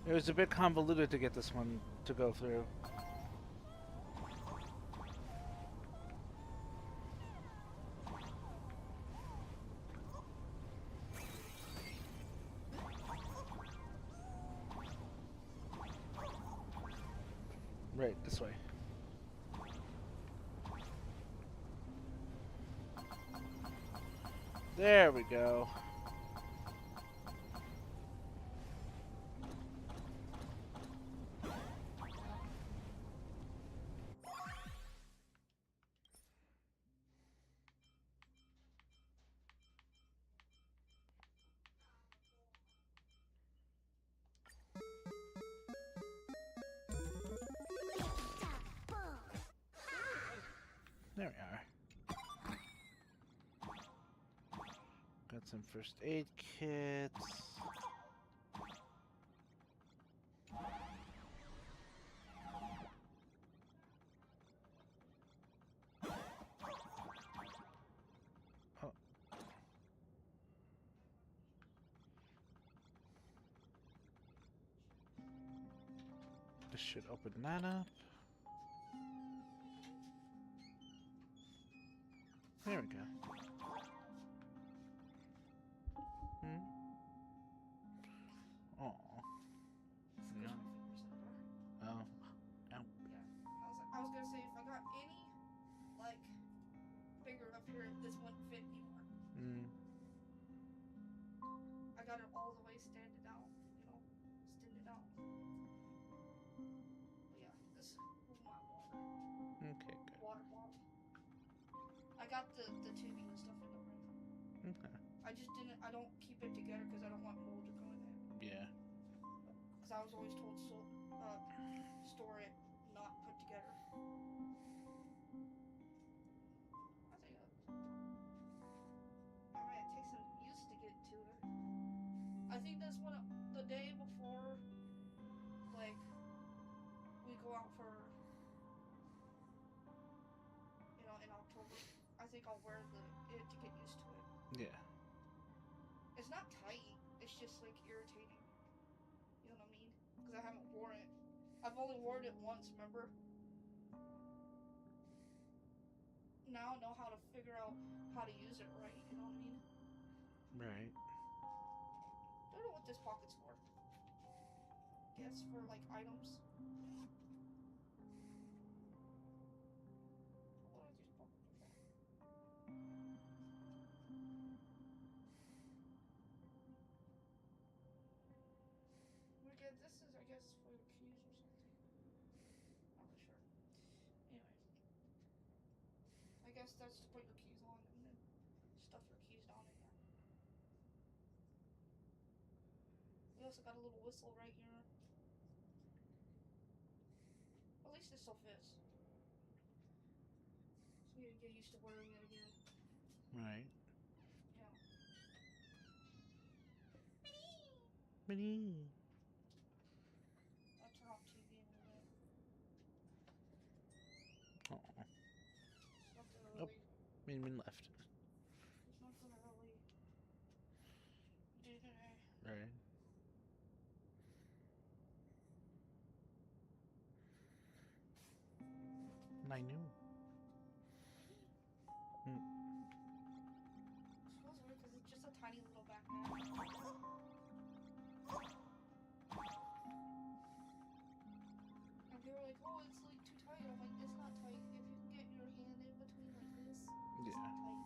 S1: It was a bit convoluted to get this one to go through. Right, this way. There we go. There we are. Got some first aid kits. Oh. This should open that up. There we go. Hmm? Oh. No. Oh. Ow.
S11: Yeah. I was gonna say if I got any like bigger up here, this wouldn't fit anymore.
S1: Hmm.
S11: I got it all the way standing out, you know, extended out. But yeah, this was my water.
S1: Okay, good.
S11: Water bottle. I got the tubing and stuff in the room.
S1: Okay.
S11: I don't keep it together because I don't want mold to go in it.
S1: Yeah.
S11: Because I was always told store it not put together. I think I mean, it takes some use to get to it. I think that's the day before, like, we go out for, you know, in October. I think I'll wear it to get used to it.
S1: Yeah.
S11: It's not tight. It's just like irritating. You know what I mean? Because I haven't worn it. I've only worn it once. Remember? Now I know how to figure out how to use it right. You know what I mean?
S1: Right.
S11: I don't know what this pocket's for. Guess for like items. What are these pockets for? Okay, this is, I guess, for your keys or something. Not really sure. Anyway. I guess that's to put your keys on and then stuff your keys down in there. We also got a little whistle right here. At least it still fits. So you get used to wearing it again.
S1: Right.
S11: Yeah.
S1: Minnie.
S11: I'll turn off TV in a minute.
S1: Oh.
S11: It's not gonna
S1: Nope.
S11: really...
S1: Min left.
S11: It's not gonna really... do today.
S1: Right. I knew. Hmm.
S11: It feels weird because it's just a tiny little backpack. And they were like, oh, it's like too tight. I'm like, it's not tight. If you can get your hand in between like this, it's not tight.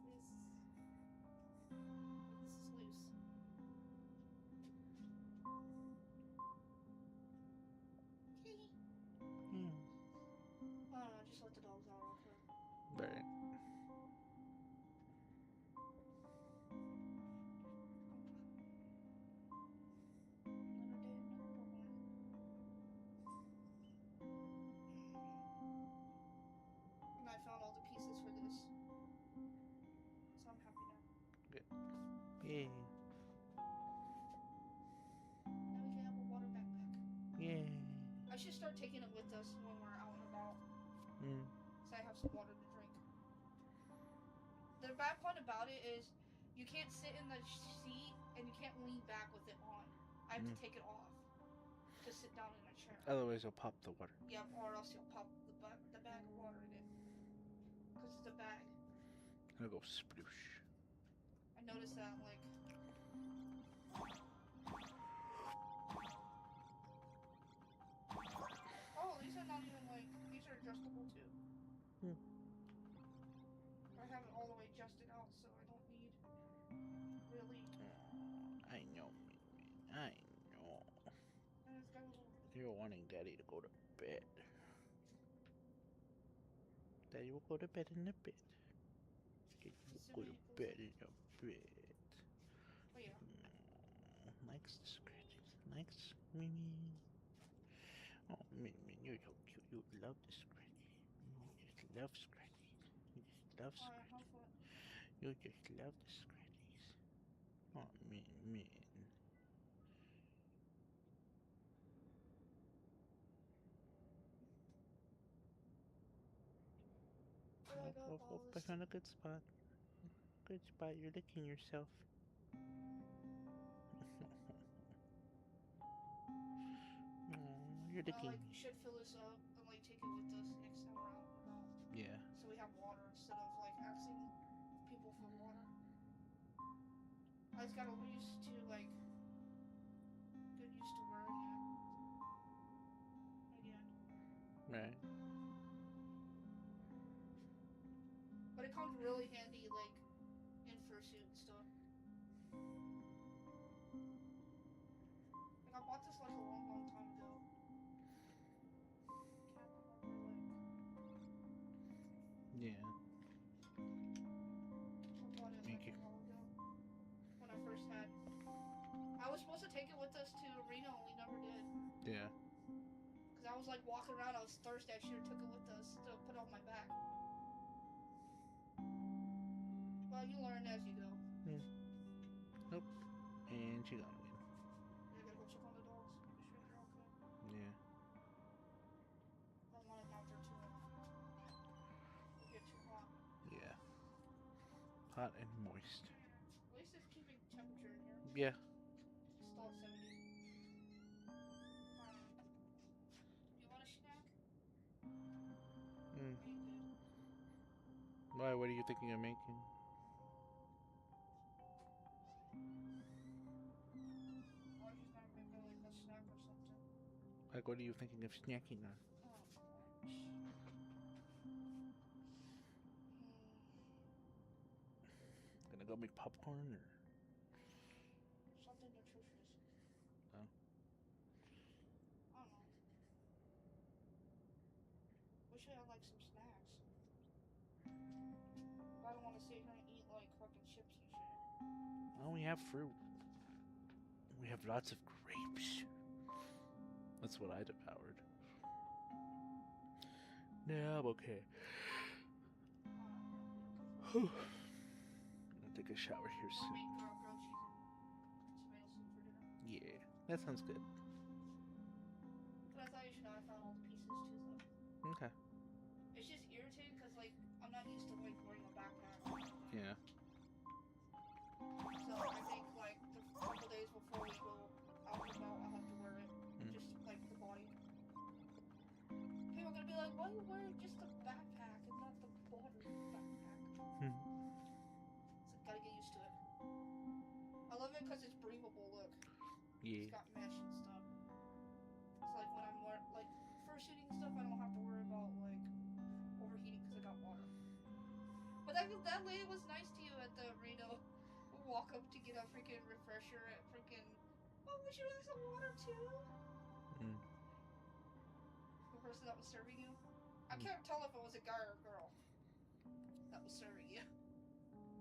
S11: Like this. Like this is loose.
S1: Hmm.
S11: I don't know, just let the dogs out real quick.
S1: Right.
S11: Another day, another Pokemon. And I found all the pieces for this. So I'm happy now.
S1: Good. Yay.
S11: Now we can have a water backpack.
S1: Yay.
S11: I should start taking it with us when we're out and about.
S1: Hmm.
S11: So I have some water to drink. The bad part about it is you can't sit in the seat and you can't lean back with it on. I have to take it off to sit down in a chair.
S1: Otherwise, you'll pop the water.
S11: Yeah, or else you'll pop the bag of water in it. Because it's a bag.
S1: It'll go sploosh.
S11: I noticed that, like... Oh, these are not even, like... These are adjustable, too.
S1: Hmm.
S11: I have it all the way adjusted out, so I don't need... Really...
S1: I know, I know.
S11: And it's got a little...
S1: You're wanting Daddy to go to bed. Daddy will go to bed in a bit. Daddy will go to bed in a bit.
S11: Oh, yeah.
S1: Likes the scratches. Likes Mimi. Oh, Mimi, you're so cute. You love the scratches. You just love Scratchies. You just love
S11: Alright, have
S1: Scratchies.
S11: fun.
S1: You just love the Scratchies. Oh, man.
S11: Where do I go with all
S1: I
S11: this?
S1: found a good spot. Good spot. You're licking yourself. Oh, you're
S11: No,
S1: licking
S11: like,
S1: me.
S11: should fill this up and, like, take it with us next time around, you know?
S1: Yeah.
S11: So we have water instead of, like, asking people for water. I just gotta get used to, like, get used to wearing it. Again.
S1: Right.
S11: But it comes really handy, like, in fursuit and stuff. Like, I bought this, like, a long time ago. Can't remember, like...
S1: Yeah.
S11: I bought it, like,
S1: Thank you.
S11: a while ago. When I first had... I was supposed to take it with us to Reno, and we never did.
S1: Yeah.
S11: Because I was, like, walking around, I was thirsty, I should have took it with us to put on my back. Well, you learn as you go.
S1: Nope. And she gone again.
S11: Yeah, I gotta go check on the dogs. Make sure they're okay.
S1: Yeah.
S11: I don't want it out there too long. It'll get too hot.
S1: Yeah. Hot and moist.
S11: At least it's keeping temperature in here.
S1: Yeah.
S11: It's still at 70. You want a snack?
S1: Mm.
S11: Are you good?
S1: Why? What are you thinking of making?
S11: I was just gonna make like a snack or something.
S1: Like, what are you thinking of snacking on?
S11: Oh,
S1: Gonna go make popcorn or?
S11: something nutritious.
S1: Oh.
S11: I don't know. Wish I had like some snacks. But I don't want to sit here and eat like fucking chips and shit.
S1: Oh, we have fruit. We have lots of grapes. That's what I devoured. Yeah, I'm okay. I'm gonna take a shower here
S11: I'll
S1: soon.
S11: make grilled cheese and tomato soup for dinner.
S1: Yeah, that sounds good.
S11: But I thought you should know I found all the pieces too, though.
S1: Okay.
S11: It's just irritating because like I'm not used to like wearing a backpack all the time.
S1: Yeah.
S11: So I think like the couple days before we go out and about, I'll have to wear it. Just like the body. People are gonna be like, why are you wearing just a backpack and not the body backpack? So gotta get used to it. I love it because it's breathable, look.
S1: Yeah.
S11: It's got mesh and stuff. It's like when I'm like fursuiting stuff, I don't have to worry about like overheating because I got water. But that lady was nice to you at the Reno. We'll walk up to get a freaking refresher at freaking. Oh, would you like some water too? The person that was serving you. I can't tell if it was a guy or a girl that was serving you.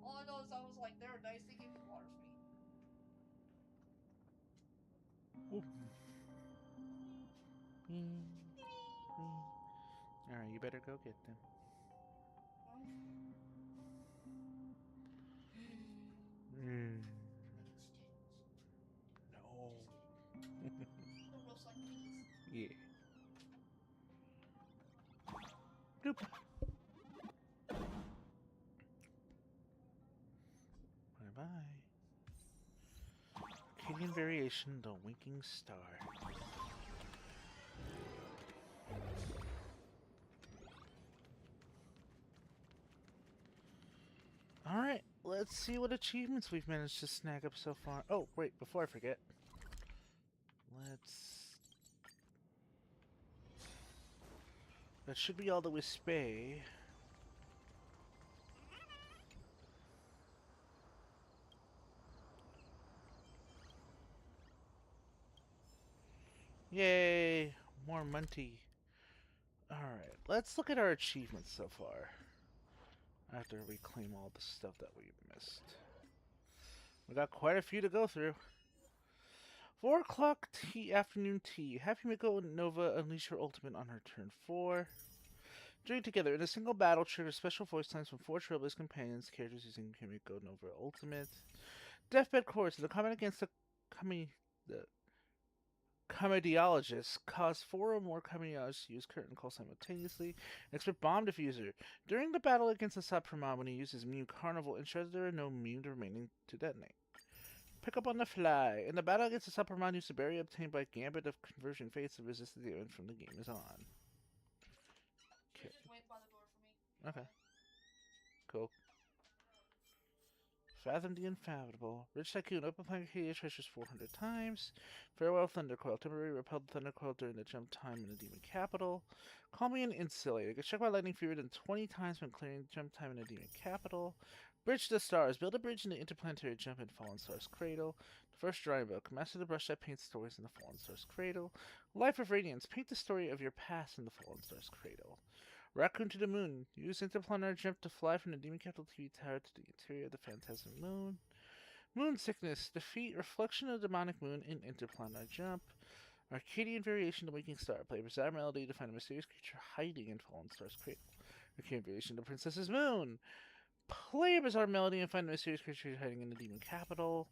S11: All I know is I was like, they were nice. They gave me water for me.
S1: Alright, you better go get them. No.
S11: They're roast like peas.
S1: Yeah. Doop. Bye-bye. Arcadian Variation, The Winking Star. Alright, let's see what achievements we've managed to snag up so far. Oh, wait, before I forget. That should be all the Wispay. Yay! More Munty. Alright, let's look at our achievements so far. After we claim all the stuff that we missed. We got quite a few to go through. 4 o'clock tea, afternoon tea. Have Himiko Nova unleash her ultimate on her turn 4. Journey together in a single battle triggers special voice lines from 4 Trailblaze companions, characters using Kimiko Nova Ultimate. Deathbed Chorus. The combat against the Comediologists cause 4 or more Comediologists to use curtain call simultaneously. Expert Bomb Diffuser. During the battle against the Supreme, when he uses Mew Carnival, ensures there are no Mew remaining to detonate. Pick up on the fly. In the battle against the Supreme, use the berry obtained by Gambit of Conversion Fates to resist the damage from the game is on.
S11: You just wait by the door for me.
S1: Okay. Cool. Fathom the Unfathomable. Rich Tycoon. Open planet Arcadia treasures 400 times. Farewell Thundercoil. Temporarily repelled Thundercoil during the jump time in the Demon Capital. Call me an Insulator. Get struck by lightning fewer than 20 times when clearing jump time in the Demon Capital. Bridge the Stars. Build a bridge in the interplanetary jump in Fallen Star's Cradle. The First Drawing Book. Master the brush that paints stories in the Fallen Star's Cradle. Life of Radiance. Paint the story of your past in the Fallen Star's Cradle. Raccoon to the Moon. Use interplanetary jump to fly from the Demon Capital TV tower to the interior of the Phantasm Moon. Moon Sickness. Defeat Reflection of the Demonic Moon in interplanetary jump. Arcadian Variation to Waking Star. Play a bizarre melody to find a mysterious creature hiding in Fallen Star's Cradle. Arcadian Variation to Princess's Moon. Play a bizarre melody and find a mysterious creature hiding in the Demon Capital.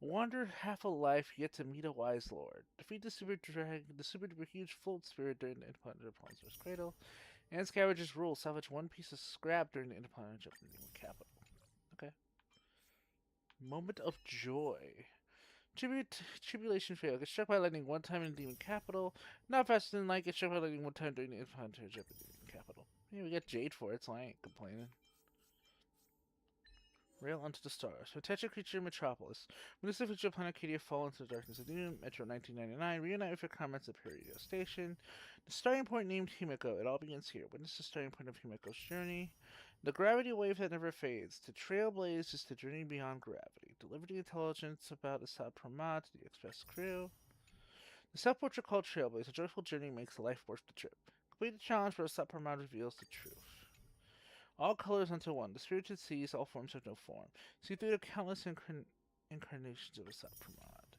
S1: Wander half a life yet to meet a wise lord. Defeat the super duper huge float spirit during the interplanetary Fallen Star's Cradle. And Scavenger's Rule. Salvage 1 piece of scrap during the interplanetary jump in the Demon Capital. Okay. Moment of Joy. Tribulation Fail. Get struck by lightning 1 time in the Demon Capital. Not faster than light. Get struck by lightning 1 time during the interplanetary jump in the Demon Capital. Yeah, we got Jade for it, so I ain't complaining. Rail onto the stars. Potential creature Metropolis. When this official planet Arcadia fall into the darkness of Doom, Metro 1999, reunite with your comrades at Peridio Station. The starting point named Himiko. It all begins here. Witness the starting point of Himiko's journey. The gravity wave that never fades. To trailblaze is to journey beyond gravity. Deliver the intelligence about Assad Pramad to the Express crew. The self-portrait called Trailblaze. A joyful journey makes life worth the trip. Complete the challenge where Assad Pramad reveals the truth. All colors unto one. The spirited sees all forms have no form. See through the countless incarnations of Assad Pramad.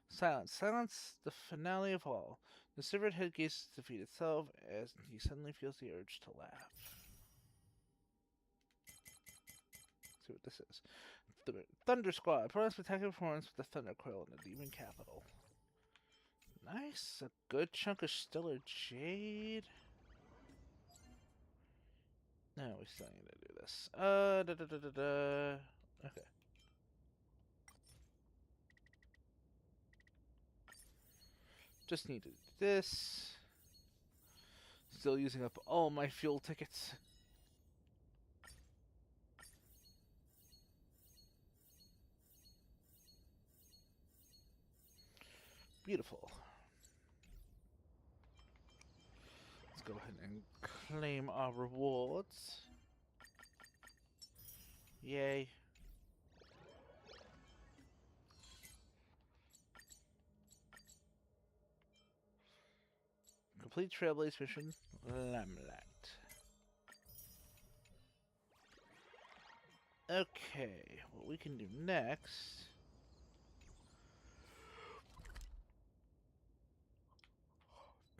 S1: Silence. Silence, the finale of all. The severed head gazes to defeat itself as he suddenly feels the urge to laugh. Let's see what this is. Thunder Squad. Put on a spectacular performance with the Thunder Coil in the Demon Capital. Nice. A good chunk of Stellar Jade. No, we still need to do this. Okay. Just need to do this. Still using up all my fuel tickets. Beautiful. Let's go ahead and claim our rewards. Yay. Complete Trailblaze mission, Lamlight. Okay, what we can do next...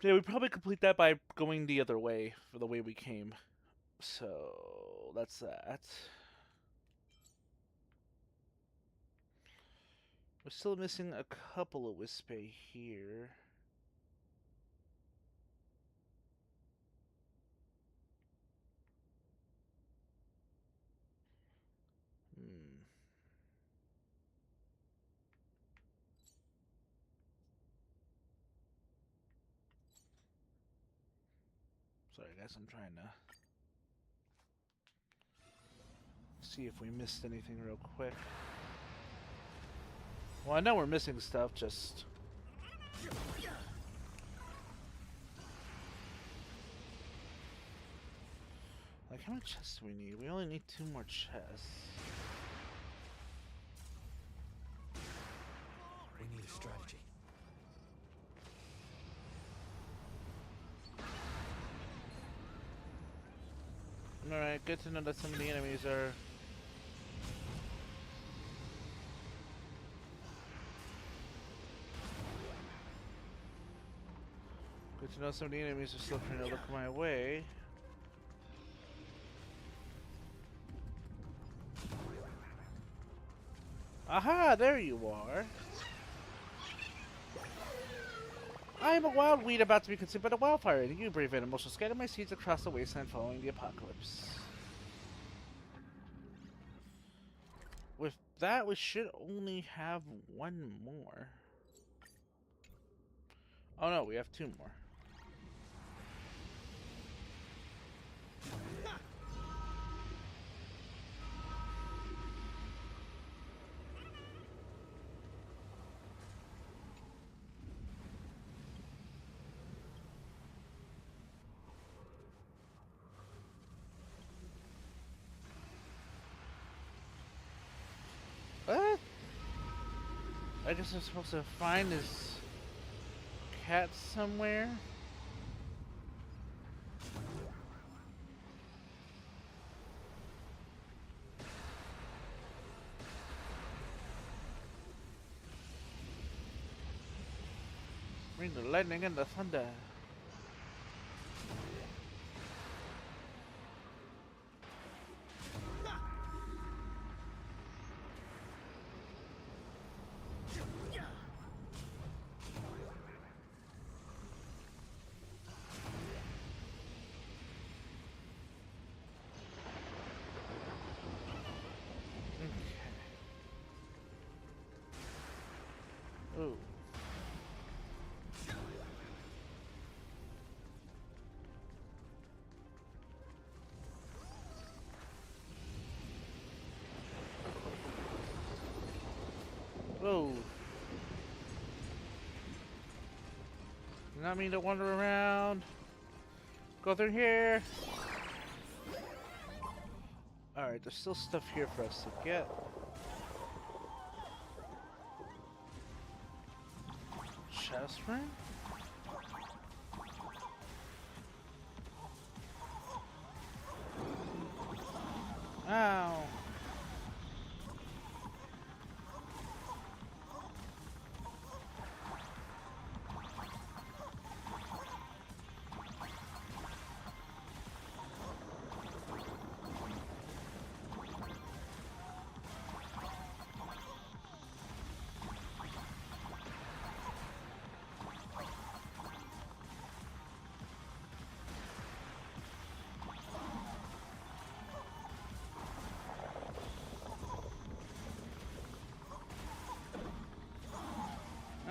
S1: Yeah, we probably complete that by going the other way, for the way we came. So, that's that. We're still missing a couple of Wispe here. Sorry guys, I'm trying to see if we missed anything real quick. Well, I know we're missing stuff, just... Like, how many chests do we need? We only need 2 more chests.
S12: We need a strategy.
S1: Alright, good to know that some of the enemies are... Good to know some of the enemies are still trying to look my way. Aha, there you are. I am a wild weed about to be consumed by the wildfire, and you, brave animals, shall scatter my seeds across the wasteland following the apocalypse. With that, we should only have one more. Oh no, we have two more. What? I guess I'm supposed to find this cat somewhere. Bring the lightning and the thunder. Ooh. Whoa. Did not mean to wander around. Go through here. Alright, there's still stuff here for us to get. Chest ring? Ow.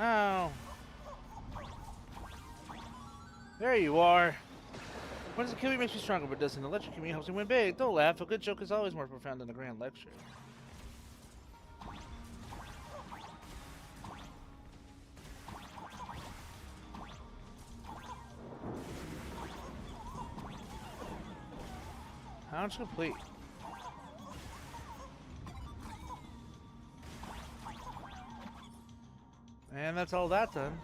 S1: Oh. There you are. What does it kill me makes me stronger, but doesn't electrocute me helps me win big. Don't laugh. A good joke is always more profound than a grand lecture. Challenge complete. And that's all that done.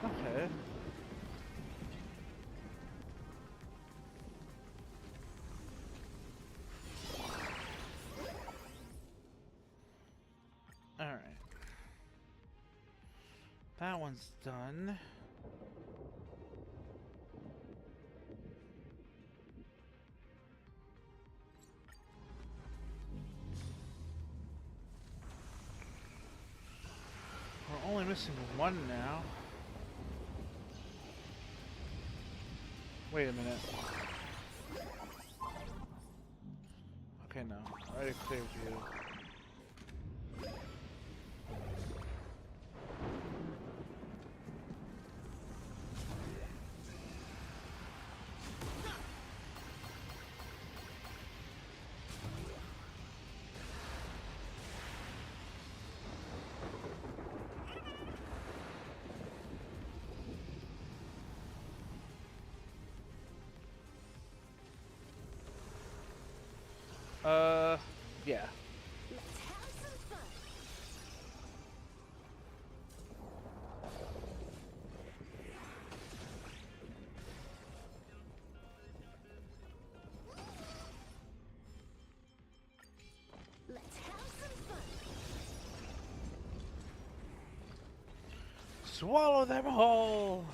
S1: Okay. Alright. That one's done. We're only missing one now. Wait a minute. Okay, no. I already cleared you. Yeah.
S6: Let's have some fun. Let's have some fun.
S1: Swallow them whole!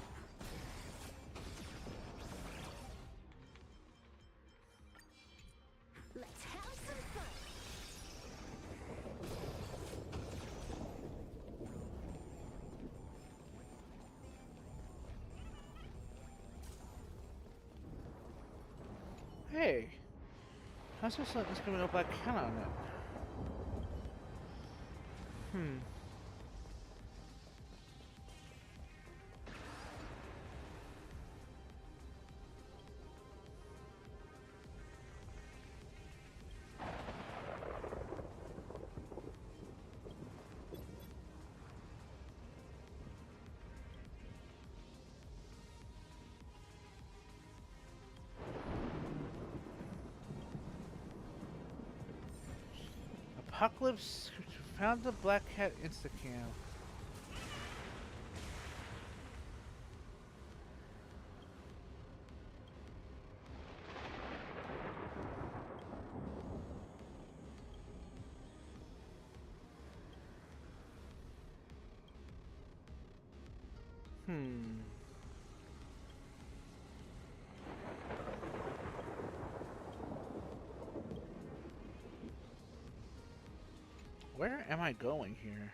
S6: Let's have some fun.
S1: Hey, how's this like this giving a black cat on it? Hmm. Apocalypse found the black cat instacam. Hmm. Where am I going here?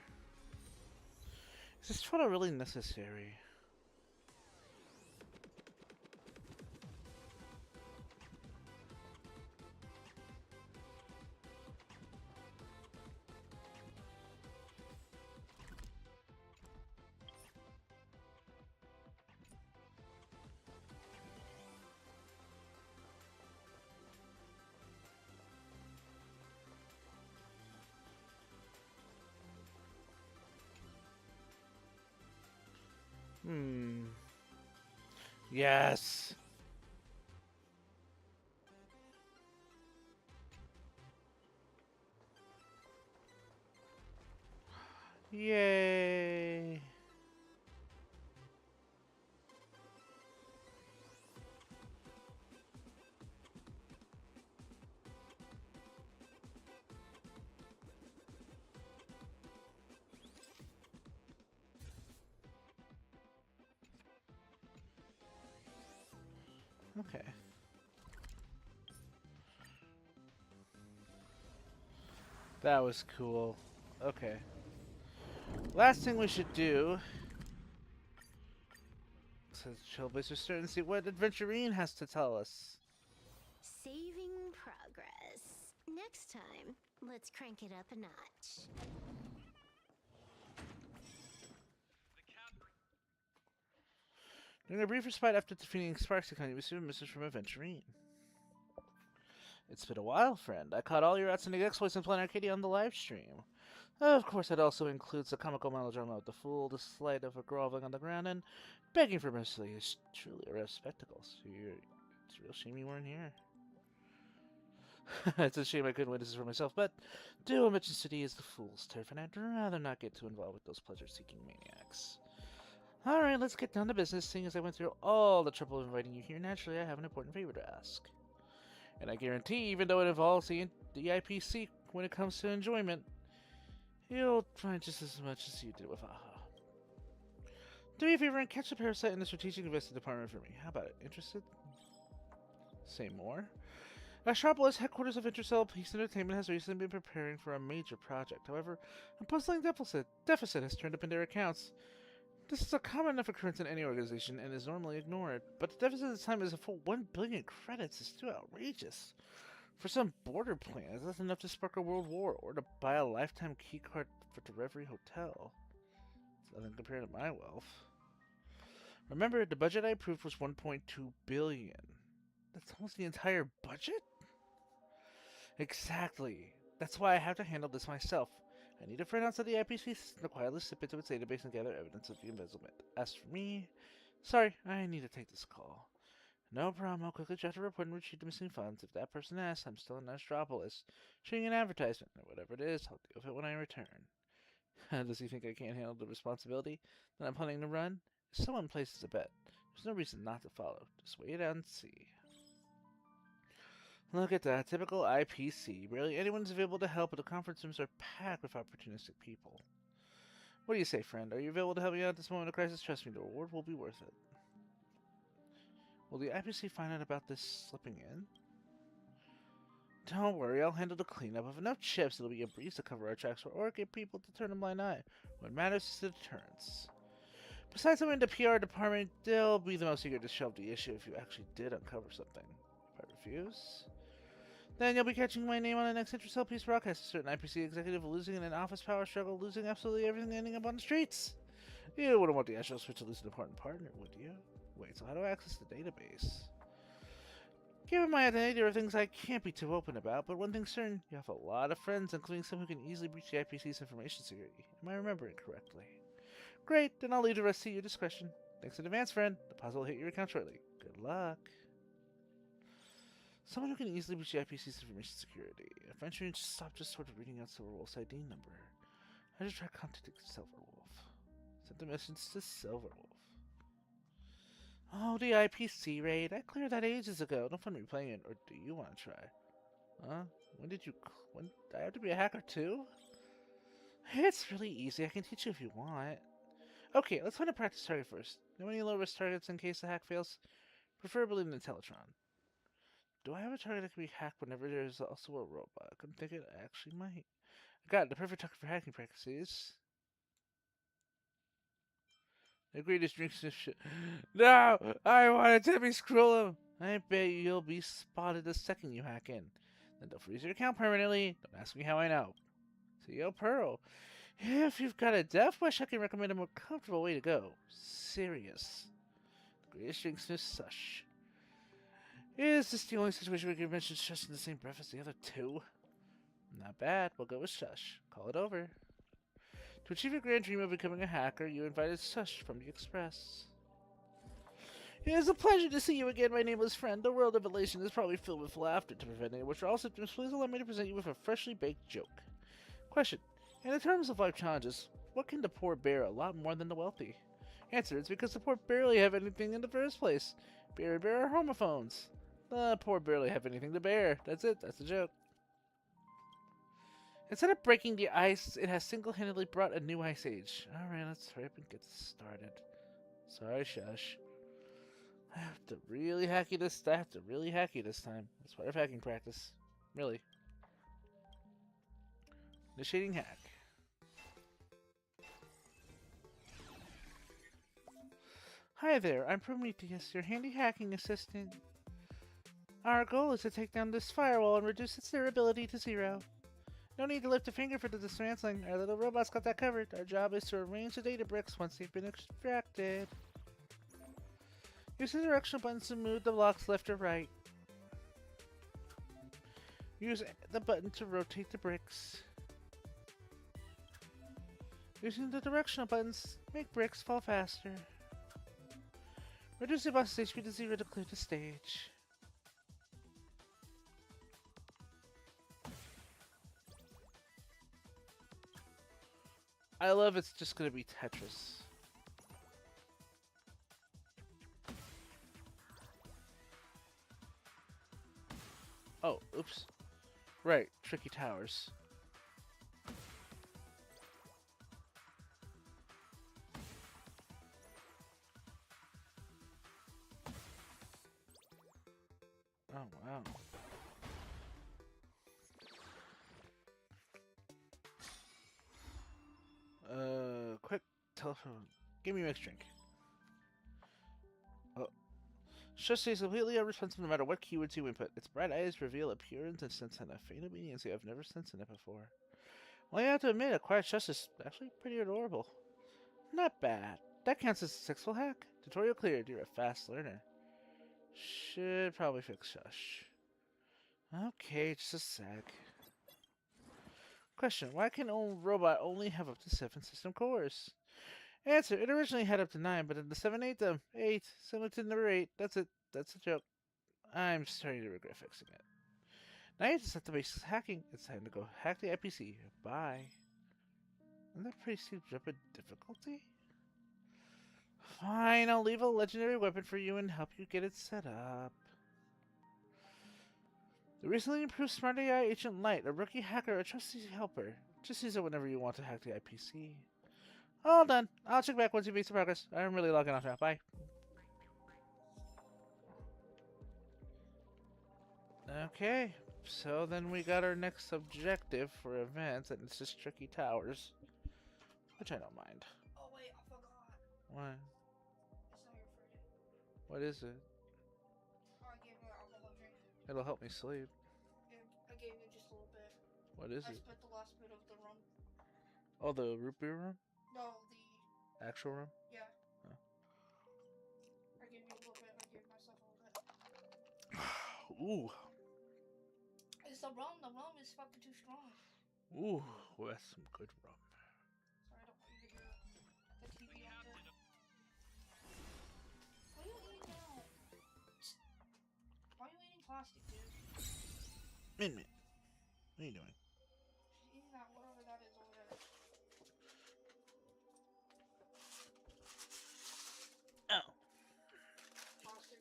S1: Is this photo really necessary? Hmm. Yes. Yay. Okay. That was cool. Okay. Last thing we should do says Trailblazer start and see what Adventurine has to tell us.
S6: Saving progress. Next time, let's crank it up a notch.
S1: During a brief respite after defeating Sparks Economy, we received a message from Adventurine. It's been a while, friend. I caught all your outstanding exploits in Planet Arcadia on the live stream. Of course, it also includes the comical melodrama of the fool, the slight of a groveling on the ground, and begging for mercy is truly a rare spectacle. So it's a real shame you weren't here. It's a shame I couldn't witness this for myself, but Duo Mitchin City is the fool's turf, and I'd rather not get too involved with those pleasure-seeking maniacs. Alright, let's get down to business. Seeing as I went through all the trouble of inviting you here, naturally I have an important favor to ask. And I guarantee, even though it involves the IPC when it comes to enjoyment, you'll find just as much as you did with AHA. Do me a favor and catch the parasite in the strategic investing department for me. How about it? Interested? Say more? Astropolis, headquarters of Intercell Peace Entertainment, has recently been preparing for a major project. However, a puzzling deficit has turned up in their accounts. This is a common enough occurrence in any organization and is normally ignored, but the deficit this time is a full 1 billion credits. It's too outrageous. For some border plans, that's enough to spark a world war or to buy a lifetime keycard to every hotel. It's nothing compared to my wealth. Remember, the budget I approved was 1.2 billion. That's almost the entire budget? Exactly. That's why I have to handle this myself. I need a friend outside the IPC system to quietly slip into its database and gather evidence of the embezzlement. As for me, sorry, I need to take this call. No problem, I'll quickly draft a report and retrieve the missing funds. If that person asks, I'm still in Astropolis, shooting an advertisement, or whatever it is, I'll deal with it when I return. Does he think I can't handle the responsibility that I'm planning to run? If someone places a bet, there's no reason not to follow. Just wait out and see. Look at that, typical IPC. Barely anyone's available to help, but the conference rooms are packed with opportunistic people. What do you say, friend? Are you available to help me out at this moment of crisis? Trust me, the reward will be worth it. Will the IPC find out about this slipping in? Don't worry, I'll handle the cleanup. With enough chips, it'll be a breeze to cover our tracks or get people to turn a blind eye. What matters is the deterrence. Besides, I'm in the PR department. They'll be the most eager to shelve the issue if you actually did uncover something. If I refuse, then you'll be catching my name on the next Intercell piece broadcast. A certain IPC executive losing in an office power struggle, losing absolutely everything, ending up on the streets. You wouldn't want the actual switch to lose an important partner, would you? Wait, so how do I access the database? Given my identity, there are things I can't be too open about, but one thing's certain, you have a lot of friends, including some who can easily breach the IPC's information security. Am I remembering correctly? Great, then I'll leave the rest to your discretion. Thanks in advance, friend. The puzzle will hit your account shortly. Good luck. Someone who can easily breach the IPC's information security. Eventually, stop just sort of reading out Silverwolf's ID number. I just tried contacting Silverwolf. Sent a message to Silverwolf. Oh, the IPC raid. I cleared that ages ago. No fun replaying it, or do you want to try? Huh? When did I have to be a hacker too? It's really easy. I can teach you if you want. Okay, let's find a practice target first. Know any low-risk targets in case the hack fails? Preferably in the Teletron. Do I have a target that can be hacked whenever there's also a robot? I couldn't think it actually might. I got it. The perfect target for hacking practices. The greatest drinks this shit. No! I wanted to be Scrollum! I bet you'll be spotted the second you hack in. Then they'll freeze your account permanently. Don't ask me how I know. So yo, Pearl. If you've got a death wish, I can recommend a more comfortable way to go. Serious. The greatest drinks is sush. Is this the only situation we can mention shush in the same breath as the other two? Not bad. We'll go with shush. Call it over. To achieve your grand dream of becoming a hacker, you invited Sush from the Express. It is a pleasure to see you again, my nameless friend. The world of elation is probably filled with laughter. To prevent any withdrawal symptoms, please allow me to present you with a freshly baked joke. Question. In the terms of life challenges, what can the poor bear a lot more than the wealthy? Answer. It's because the poor barely have anything in the first place. Bear and bear are homophones. The poor barely have anything to bear. That's it. That's the joke. Instead of breaking the ice, it has single-handedly brought a new ice age. Alright, let's hurry up and get started. Sorry, Shush. I have to really hack you this time. That's part of hacking practice. Really. Initiating hack. Hi there, I'm Prometheus, your handy hacking assistant. Our goal is to take down this firewall and reduce its durability to 0. No need to lift a finger for the dismantling. Our little robot's got that covered. Our job is to arrange the data bricks once they've been extracted. Use the directional buttons to move the blocks left or right. Use the button to rotate the bricks. Using the directional buttons, make bricks fall faster. Reduce the boss's HP to 0 to clear the stage. I love it's just gonna be Tetris. Oh, oops. Right, tricky towers. Oh, wow. Quick telephone. Give me a mixed drink. Oh. Shush stays completely unresponsive no matter what keywords you input. Its bright eyes reveal a pure and sense and a faint obedience I've never sensed in it before. Well, you have to admit, a quiet Shush is actually pretty adorable. Not bad. That counts as a successful hack. Tutorial cleared. You're a fast learner. Should probably fix Shush. Okay, just a sec. Question. Why can a robot only have up to 7 system cores? Answer. It originally had up to 9, but in the 7 ate them. 8. Similar to number 8. That's it. That's a joke. I'm starting to regret fixing it. Now you have to set the basics hacking. It's time to go hack the IPC. Bye. Isn't that pretty steep jump in difficulty? Fine, I'll leave a legendary weapon for you and help you get it set up. The recently improved Smart AI Agent Light, a rookie hacker, a trusty helper. Just use it whenever you want to hack the IPC. All done. I'll check back once you beat some progress. I'm really logging off now. Bye. Okay, so then we got our next objective for events, and it's just Tricky Towers, which I don't mind.
S11: Oh wait, I forgot.
S1: What?
S11: It's not your fruity.
S1: What is it?
S11: Oh, I gave you an alcohol drink.
S1: It'll help me sleep.
S11: Yeah, I gave you just a little bit.
S1: What is
S11: I
S1: it?
S11: split the last bit of the rum.
S1: Oh, the root beer rum?
S11: No, the
S1: Actual rum?
S11: yeah.
S1: Oh.
S11: I gave you a little bit. I gave myself a little bit.
S1: Ooh.
S11: It's the rum. The rum is fucking too strong.
S1: Ooh, that's some good rum.
S11: Sorry, I don't want you to hear the TV on there. What are you eating now? Why are you eating plastic, dude?
S1: Min. What are you doing?
S11: She's eating that whatever that is over there.
S1: Oh.
S11: Plastic.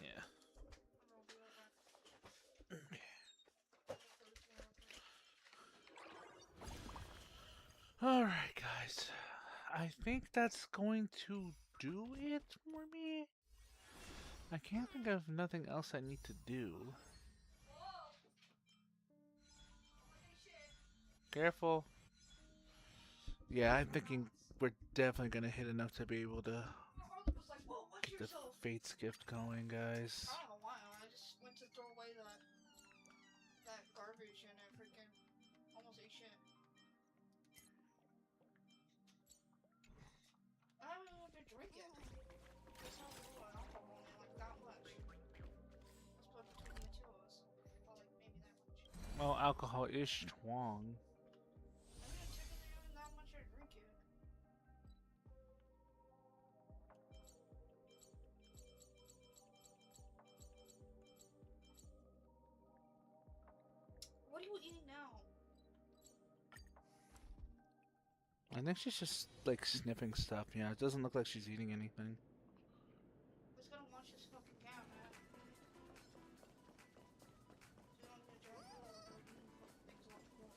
S1: Yeah.
S11: I'll be right back.
S1: Alright, guys. I think that's going to do it for me. I can't think of nothing else I need to do. Careful. Yeah, I'm thinking we're definitely gonna hit enough to be able to
S11: was like, whoa, watch
S1: get the
S11: yourself.
S1: Fates gift going, guys.
S11: I don't know why. I just went to throw away that garbage and I freaking almost ate shit. I haven't even been drinking. It's not a little alcohol in it, like that much. Let's put between the two of us. Or like maybe that much.
S1: Well, alcohol is strong.
S11: I mean, technically even that much I drink it. What are you eating now?
S1: I think she's just like sniffing stuff. Yeah, it doesn't look like she's eating anything.
S11: Who's gonna watch this fucking cat, man? She's not gonna drive you over there eating fucking things off the floor.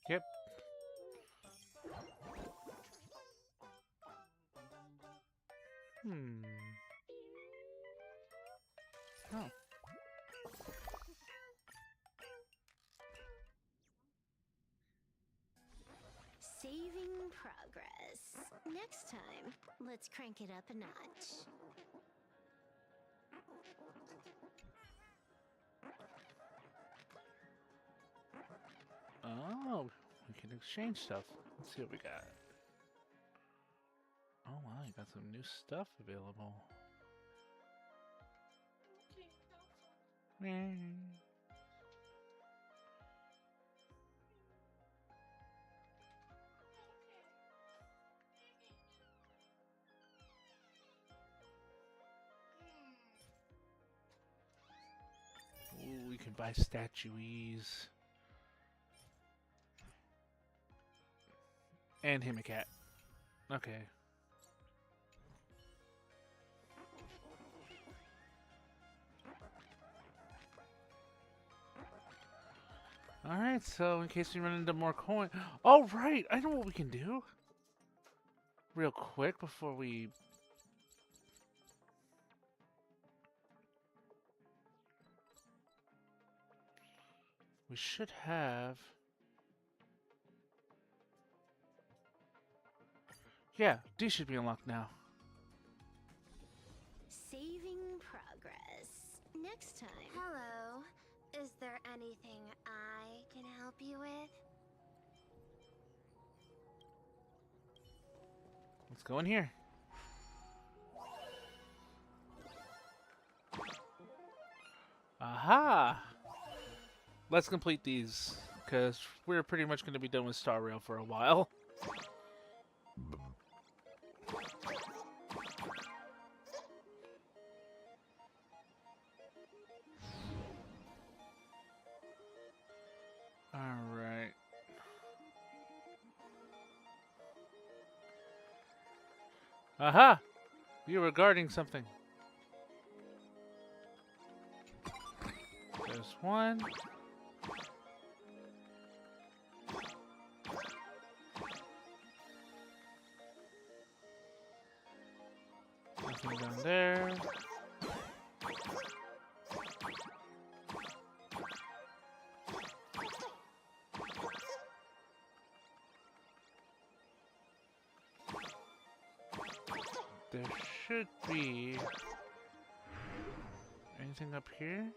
S1: Yep. Oh.
S6: Saving progress. Next time, let's crank it up a notch.
S1: Oh, we can exchange stuff. Let's see what we got. Oh wow, you got some new stuff available. Ooh, we can buy statues. And him a cat. Okay. Alright, so in case we run into more coin. Oh, right! I know what we can do! Real quick before we. We should have. Yeah, these should be unlocked now.
S6: Saving progress. Next time. Hello. Is there anything I can help you with?
S1: Let's go in here. Aha! Let's complete these because we're pretty much going to be done with Star Rail for a while. Alright. Aha! You were guarding something. There's one. Nothing down there. There should be anything up here.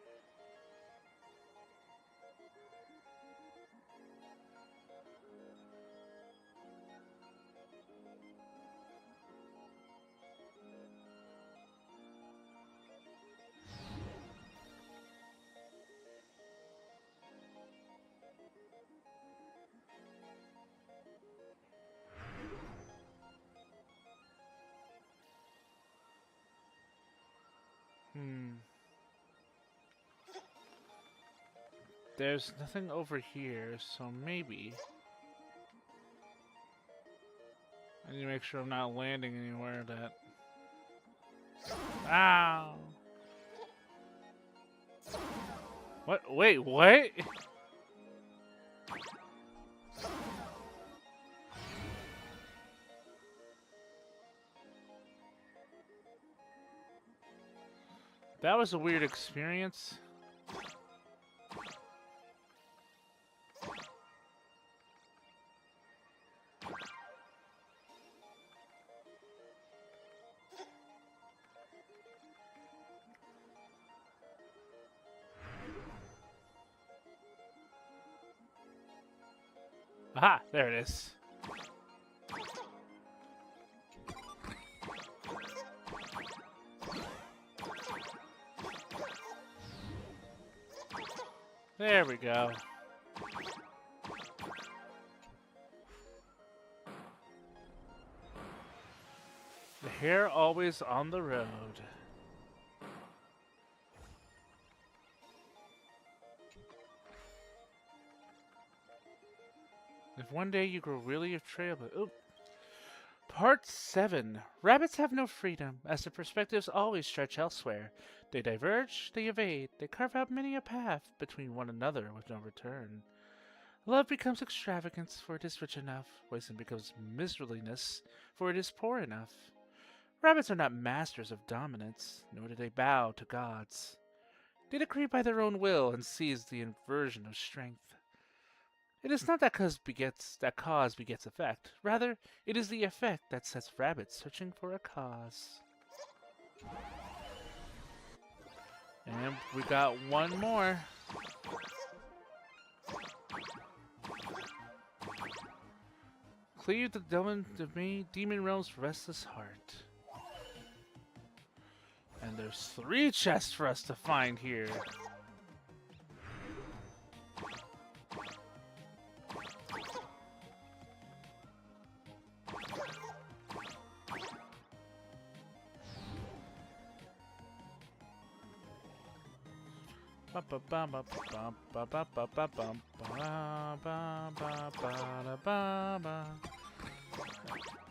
S1: There's nothing over here, so maybe I need to make sure I'm not landing anywhere that... Ow! What? Wait, what? That was a weird experience. Aha! There it is. There we go. The hare always on the road. If one day you grow weary of trail, but oh. Part 7. Rabbits have no freedom, as their perspectives always stretch elsewhere. They diverge, they evade, they carve out many a path between one another with no return. Love becomes extravagance, for it is rich enough. Wisdom becomes miserliness, for it is poor enough. Rabbits are not masters of dominance, nor do they bow to gods. They decree by their own will and seize the inversion of strength. It is not that cause begets effect. Rather, it is the effect that sets rabbits searching for a cause. And we got one more. Clear the demon realm's restless heart. And there's 3 chests for us to find here.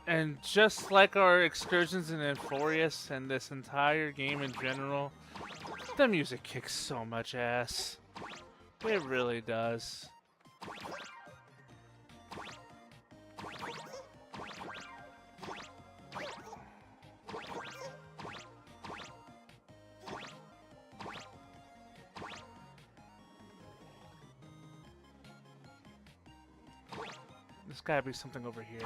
S1: And just like our excursions in Euphorius and this entire game in general, the music kicks so much ass. It really does. There's gotta be something over here.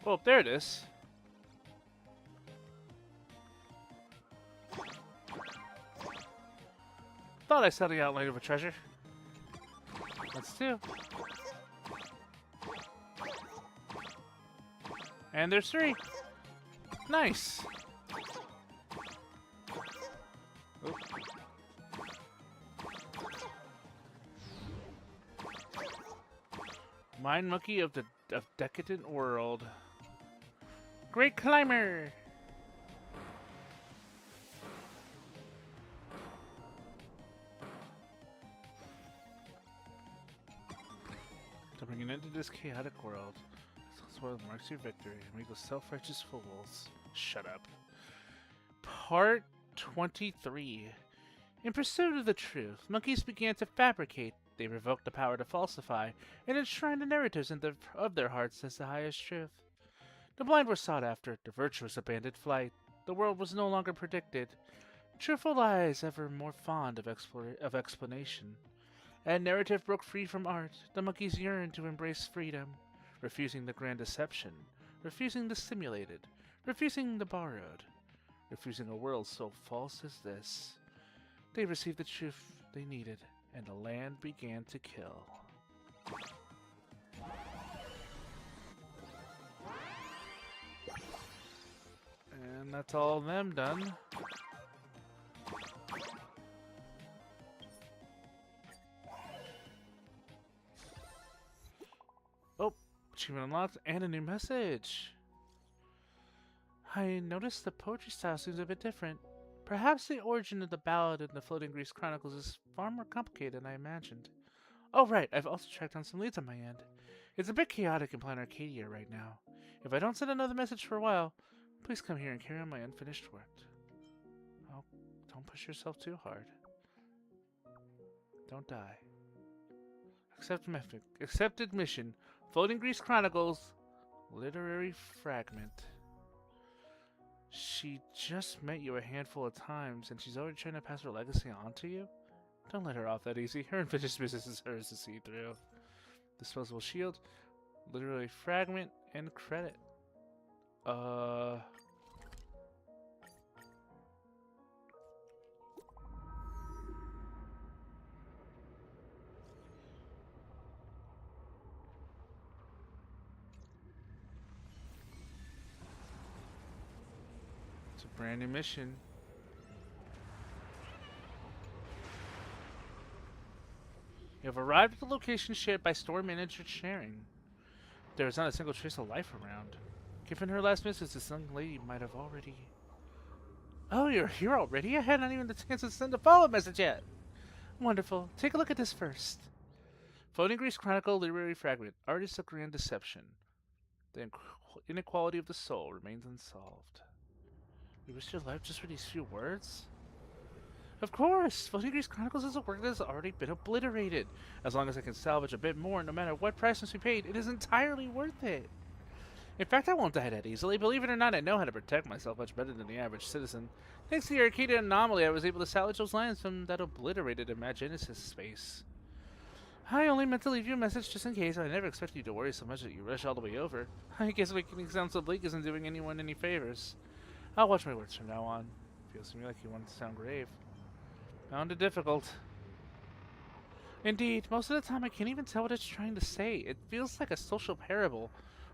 S1: Oh, there it is. Thought thought I saw the outline of a treasure. Let's do. And there's 3. Nice. Oop. Mind monkey of the decadent world. Great climber. To bring an end to this chaotic world. This world marks your victory. Make those self-righteous fools. Shut up. Part 23. In pursuit of the truth, monkeys began to fabricate. They revoked the power to falsify, and enshrined the narratives of their hearts as the highest truth. The blind were sought after, the virtuous abandoned flight. The world was no longer predicted. Truthful lies ever more fond of explanation. And narrative broke free from art. The monkeys yearned to embrace freedom, refusing the grand deception, refusing the simulated, refusing the borrowed, refusing a world so false as this. They received the truth they needed, and the land began to kill. And that's all of them done. Oh, achievement unlocked and a new message. I noticed the poetry style seems a bit different. Perhaps the origin of the ballad in the Floating Grease Chronicles is far more complicated than I imagined. Oh right, I've also tracked down some leads on my end. It's a bit chaotic in Planet Arcadia right now. If I don't send another message for a while, please come here and carry on my unfinished work. Oh, don't push yourself too hard. Don't die. Accepted mission. Floating Grease Chronicles. Literary fragment. She just met you a handful of times, and she's already trying to pass her legacy on to you? Don't let her off that easy. Her unfinished business is hers to see through. Disposable shield, literary fragment, and credit. It's a brand new mission. You have arrived at the location shared by store manager Sharing. There is not a single trace of life around. Given her last message, this young lady might have already... Oh, you're here already? I hadn't even the chance to send a follow-up message yet. Wonderful. Take a look at this first. Floating Grease Chronicle Literary Fragment. Artist of Grand Deception. The inequality of the soul remains unsolved. You risked your life just for these few words? Of course! Floating Grease Chronicles is a work that has already been obliterated. As long as I can salvage a bit more, no matter what price must be paid, it is entirely worth it. In fact, I won't die that easily. Believe it or not, I know how to protect myself much better than the average citizen. Thanks to the Arcadia anomaly, I was able to salvage those lines from that obliterated Imagenesis space. I only meant to leave you a message just in case. I never expected you to worry so much that you rush all the way over. I guess making it sound so bleak isn't doing anyone any favors. I'll watch my words from now on. Feels to me like you want to sound grave. Found it difficult. Indeed, most of the time I can't even tell what it's trying to say. It feels like a social parable,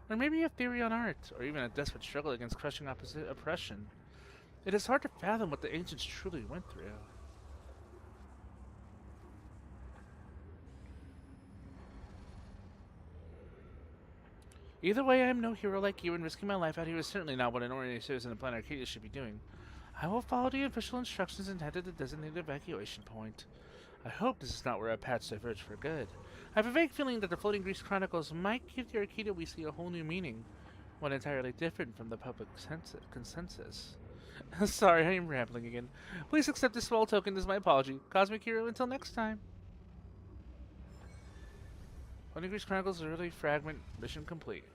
S1: or maybe a theory on art, or even a desperate struggle against crushing oppression. It is hard to fathom what the ancients truly went through. Either way, I am no hero like you, and risking my life out here is certainly not what an ordinary citizen of Planet Arcadia should be doing. I will follow the official instructions and head to the designated evacuation point. I hope this is not where our paths diverge for good. I have a vague feeling that the Floating Grease Chronicles might give the Arcadia we see a whole new meaning, one entirely different from the public consensus. Sorry, I am rambling again. Please accept this small token as my apology. Cosmic Hero, until next time. Floating Grease Chronicles Early Fragment, mission complete.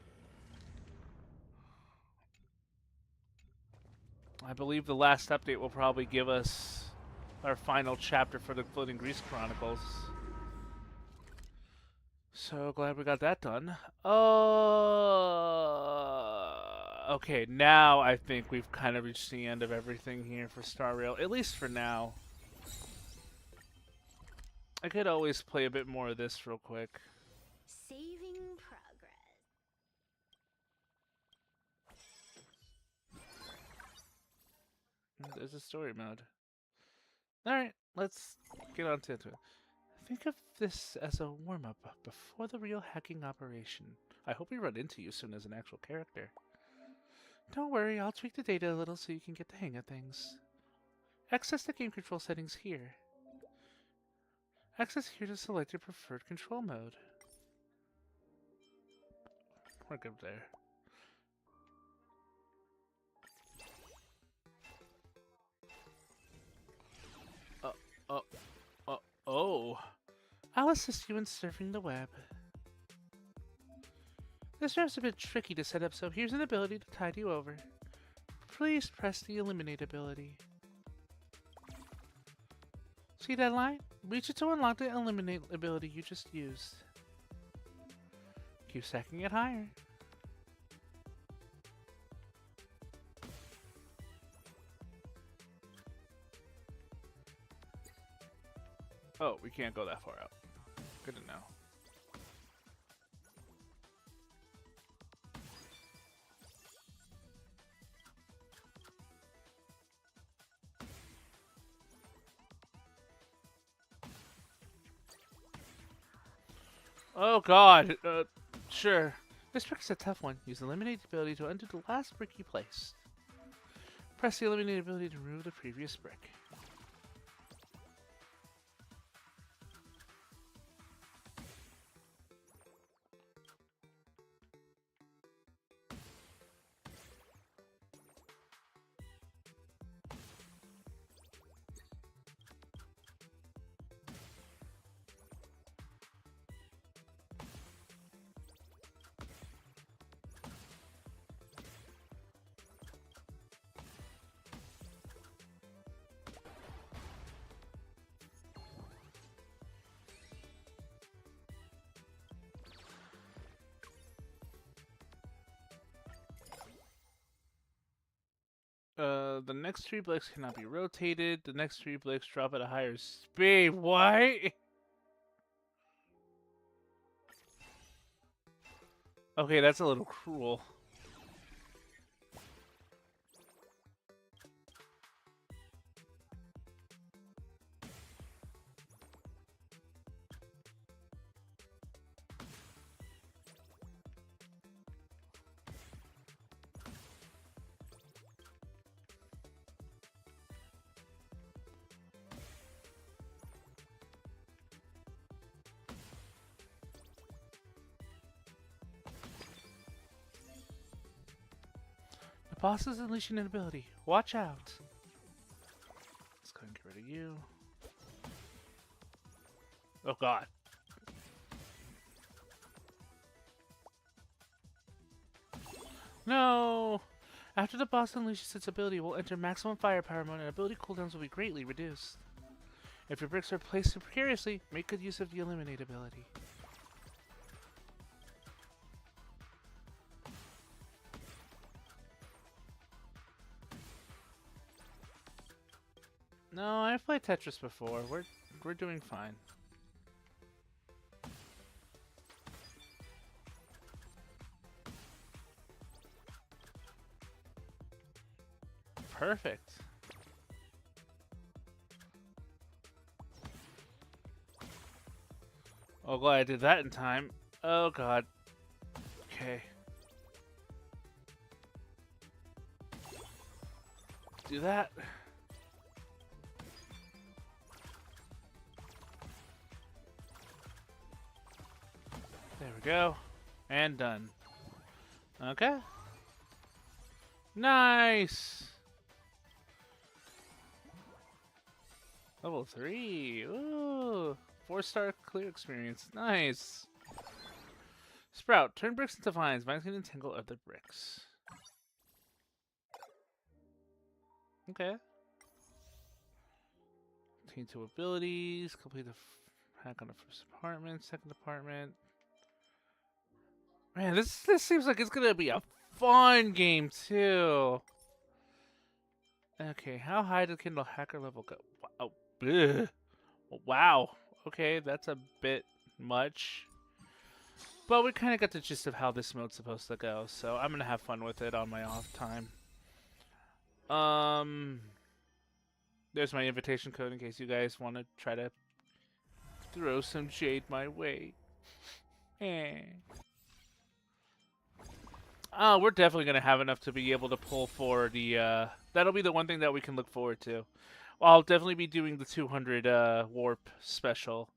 S1: I believe the last update will probably give us our final chapter for the Floating Grease Chronicles. So glad we got that done. Okay, now I think we've kind of reached the end of everything here for Star Rail, at least for now. I could always play a bit more of this real quick.
S6: Saving progress.
S1: There's a story mode. Alright, let's get on to it. Think of this as a warm-up before the real hacking operation. I hope we run into you soon as an actual character. Don't worry, I'll tweak the data a little so you can get the hang of things. Access the game control settings here. Access here to select your preferred control mode. We're good there. Oh. I'll assist you in surfing the web. This room's a bit tricky to set up, so here's an ability to tide you over. Please press the eliminate ability. See that line? Reach it to unlock the eliminate ability you just used. Keep stacking it higher. Oh, we can't go that far out. Good to know. Oh god, sure. This trick is a tough one. Use the eliminate ability to undo the last brick you placed. Press the eliminate ability to remove the previous brick. The next 3 bricks cannot be rotated. The next 3 bricks drop at a higher speed. What? Okay, that's a little cruel. The boss is unleashing an ability. Watch out. Let's go and get rid of you. Oh god. No! After the boss unleashes its ability, we'll enter maximum firepower mode and ability cooldowns will be greatly reduced. If your bricks are placed precariously, make good use of the eliminate ability. No, I've played Tetris before. We're doing fine. Perfect. Oh, glad I did that in time. Oh god. Okay. Do that. There we go. And done. Okay. Nice! Level 3. Ooh. 4-star clear experience. Nice. Sprout. Turn bricks into vines. Vines can entangle other bricks. Okay. Obtain 2 abilities. Complete the hack on the first apartment, second apartment. Man, this seems like it's gonna be a fun game too. Okay, how high can the hacker level go? Oh, bleh. Wow. okay, that's a bit much. But we kind of got the gist of how this mode's supposed to go, so I'm gonna have fun with it on my off time. There's my invitation code in case you guys want to try to throw some shade my way. Eh. We're definitely gonna have enough to be able to pull for the. That'll be the one thing that we can look forward to. I'll definitely be doing the 200 warp special.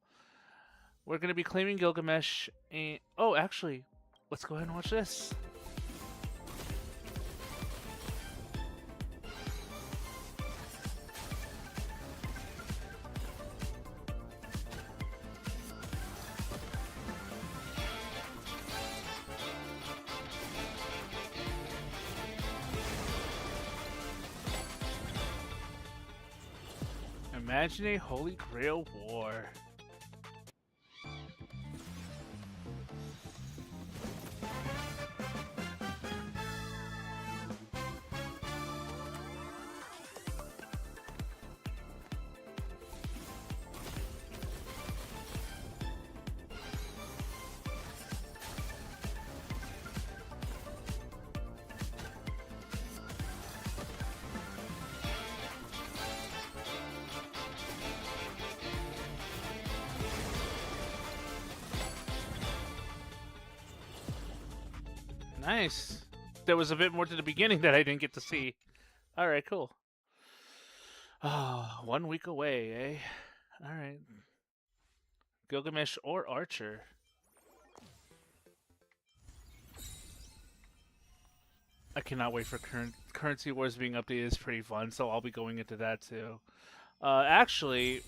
S1: We're gonna be claiming Gilgamesh, and oh, actually, let's go ahead and watch this. Imagine a Holy Grail war. Nice. There was a bit more to the beginning that I didn't get to see. Alright, cool. Ah, 1 week away, eh? Alright. Gilgamesh or Archer. I cannot wait for Currency Wars being updated. It's pretty fun, so I'll be going into that too. Actually,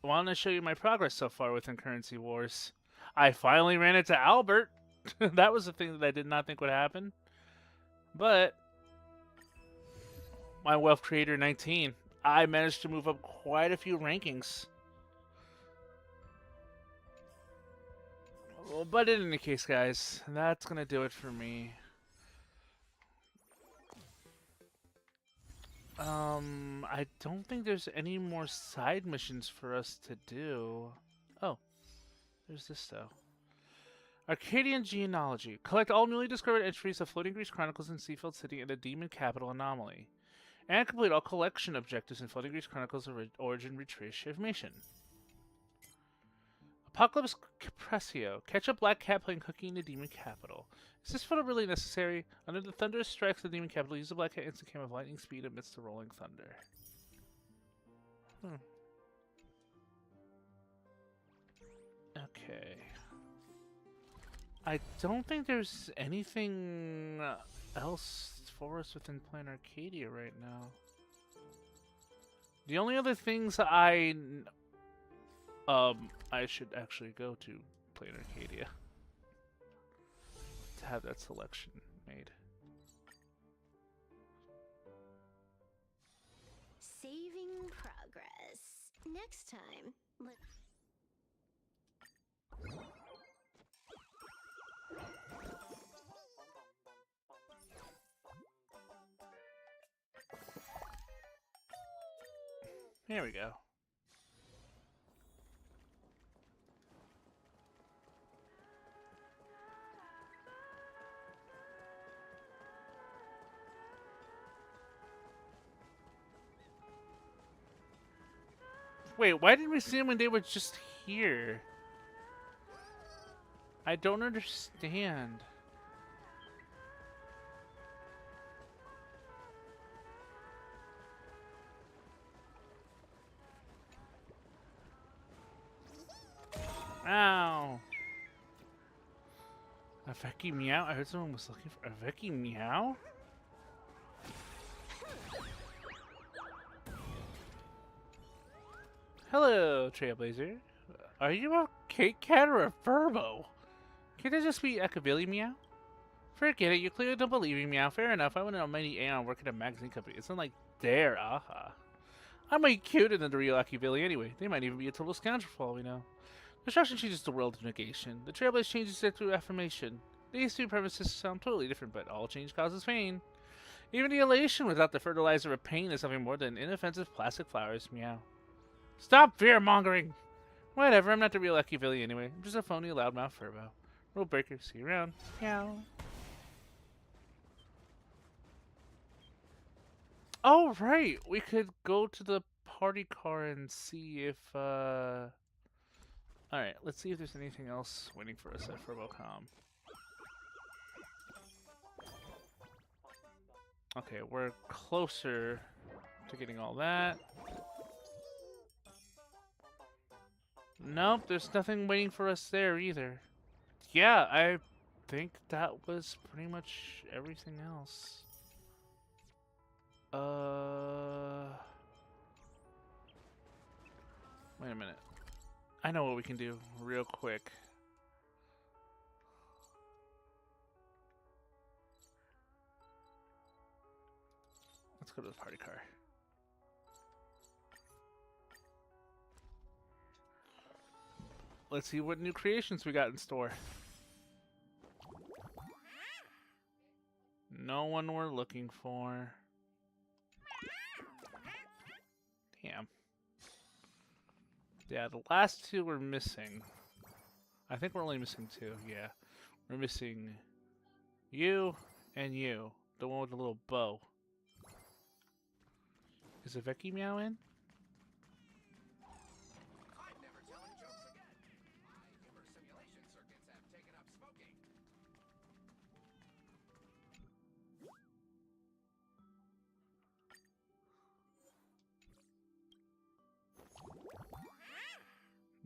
S1: I want to show you my progress so far within Currency Wars. I finally ran into Albert. That was the thing that I did not think would happen. But my Wealth Creator 19, I managed to move up quite a few rankings. But in any case, guys, that's going to do it for me. I don't think there's any more side missions for us to do. Oh, there's this though. Arcadian Genealogy. Collect all newly discovered entries of Floating Greece Chronicles in Seafield City and the Demon Capital Anomaly. And complete all collection objectives in Floating Greece Chronicles Origin Retrievation. Apocalypse Capressio. Catch a black cat playing hooky in the Demon Capital. Is this photo really necessary? Under the thunderous strikes of the Demon Capital, use the black cat instant cam of lightning speed amidst the rolling thunder. Okay. I don't think there's anything else for us within Plan Arcadia right now. The only other things I should actually go to Plan Arcadia to have that selection made.
S6: Saving progress. Next time,
S1: Here we go. Wait, why didn't we see them when they were just here? I don't understand. Ow! A Veki Meow? I heard someone was looking for a Veki Meow? Hello, Trailblazer. Are you a Cake Cat or a Furbo? Can't it just be Ekabilly Meow? Forget it, you clearly don't believe me, Meow. Fair enough, I went on many Aeon work at a magazine company. It's not like they're aha. I'm way cuter than the real Ekabilly anyway. They might even be a total scoundrel for all we know. Destruction changes the world to negation. The Trailblaze changes it through affirmation. These two premises sound totally different, but all change causes pain. Even the elation without the fertilizer of pain is nothing more than inoffensive plastic flowers, Meow. Stop fear-mongering! Whatever, I'm not the real Lucky Billy anyway. I'm just a phony loudmouth furbo. Rule breaker, see you around. Meow. Oh, right! We could go to the party car and see if, Alright, let's see if there's anything else waiting for us at Furbocom. Okay, we're closer to getting all that. Nope, there's nothing waiting for us there either. Yeah, I think that was pretty much everything else. Wait a minute. I know what we can do real quick. Let's go to the party car. Let's see what new creations we got in store. No one we're looking for. Damn. Yeah, the last two we're missing. I think we're only missing two, yeah. We're missing you and you. The one with the little bow. Is a Vecchi Meow in?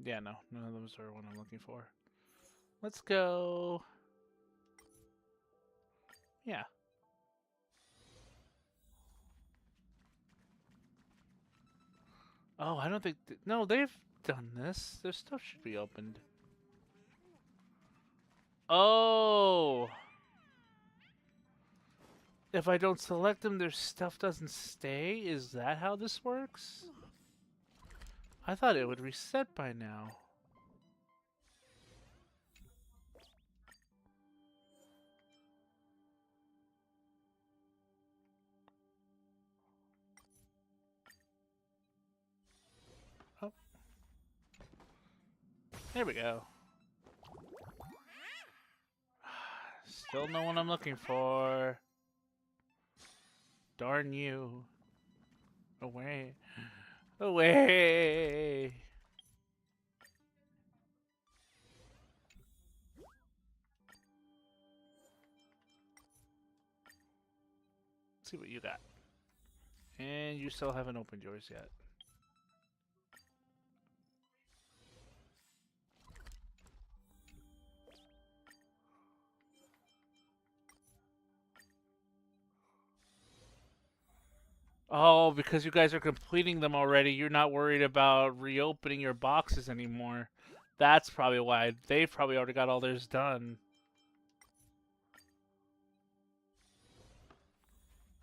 S1: Yeah, no. None of those are what I'm looking for. Let's go. Yeah. Oh, I don't think... no, they've done this. Their stuff should be opened. Oh! If I don't select them, their stuff doesn't stay? Is that how this works? I thought it would reset by now. Oh. There we go. Still no one I'm looking for. Darn you. Away. Away! Let's see what you got. And you still haven't opened yours yet. Oh, because you guys are completing them already, you're not worried about reopening your boxes anymore. That's probably why. They've probably already got all theirs done.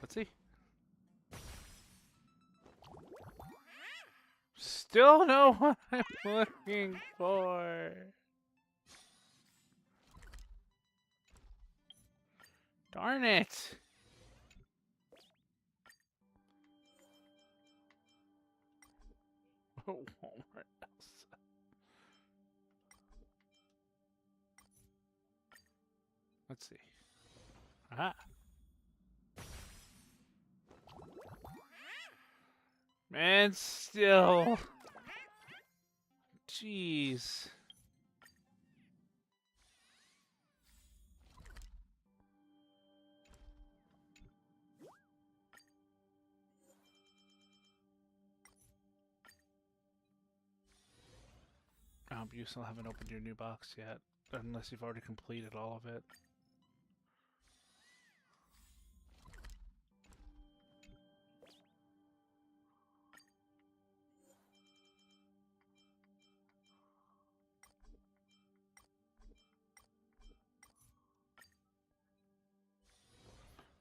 S1: Let's see. Still know what I'm looking for. Darn it. Walmart Elsa. Let's see. Aha. Man, still. Jeez. You still haven't opened your new box yet, unless you've already completed all of it.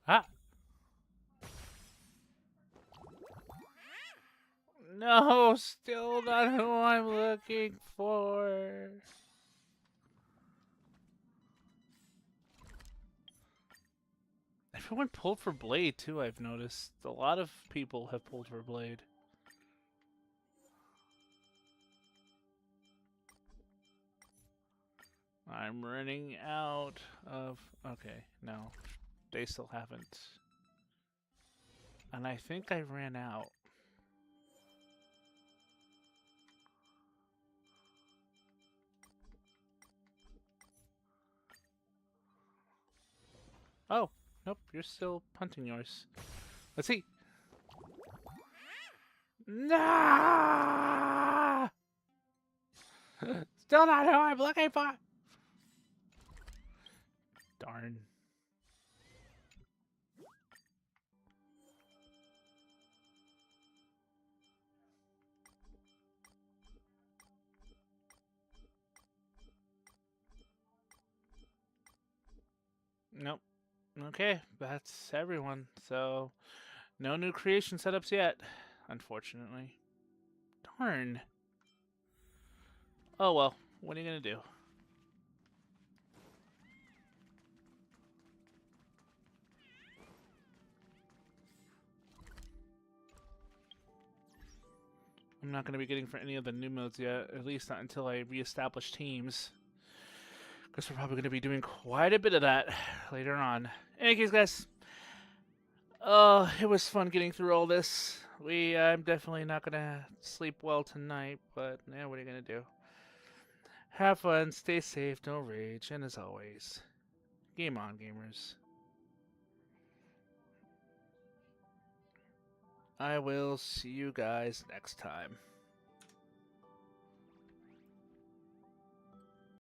S1: Ah! No, still not who I'm looking for. Everyone pulled for Blade too, I've noticed. A lot of people have pulled for Blade. I'm running out of... Okay, no. They still haven't. And I think I ran out. Oh, nope, you're still punting yours. Let's see. Nah! Still not who I'm looking for! Darn. Nope. Okay, that's everyone. So, no new creation setups yet, unfortunately. Darn. Oh well, what are you gonna do? I'm not gonna be getting for any of the new modes yet, at least not until I reestablish teams. Because we're probably gonna be doing quite a bit of that later on. In any case, guys, it was fun getting through all this. I'm definitely not gonna sleep well tonight, but yeah, what are you gonna do? Have fun, stay safe, don't rage, and as always, game on, gamers. I will see you guys next time.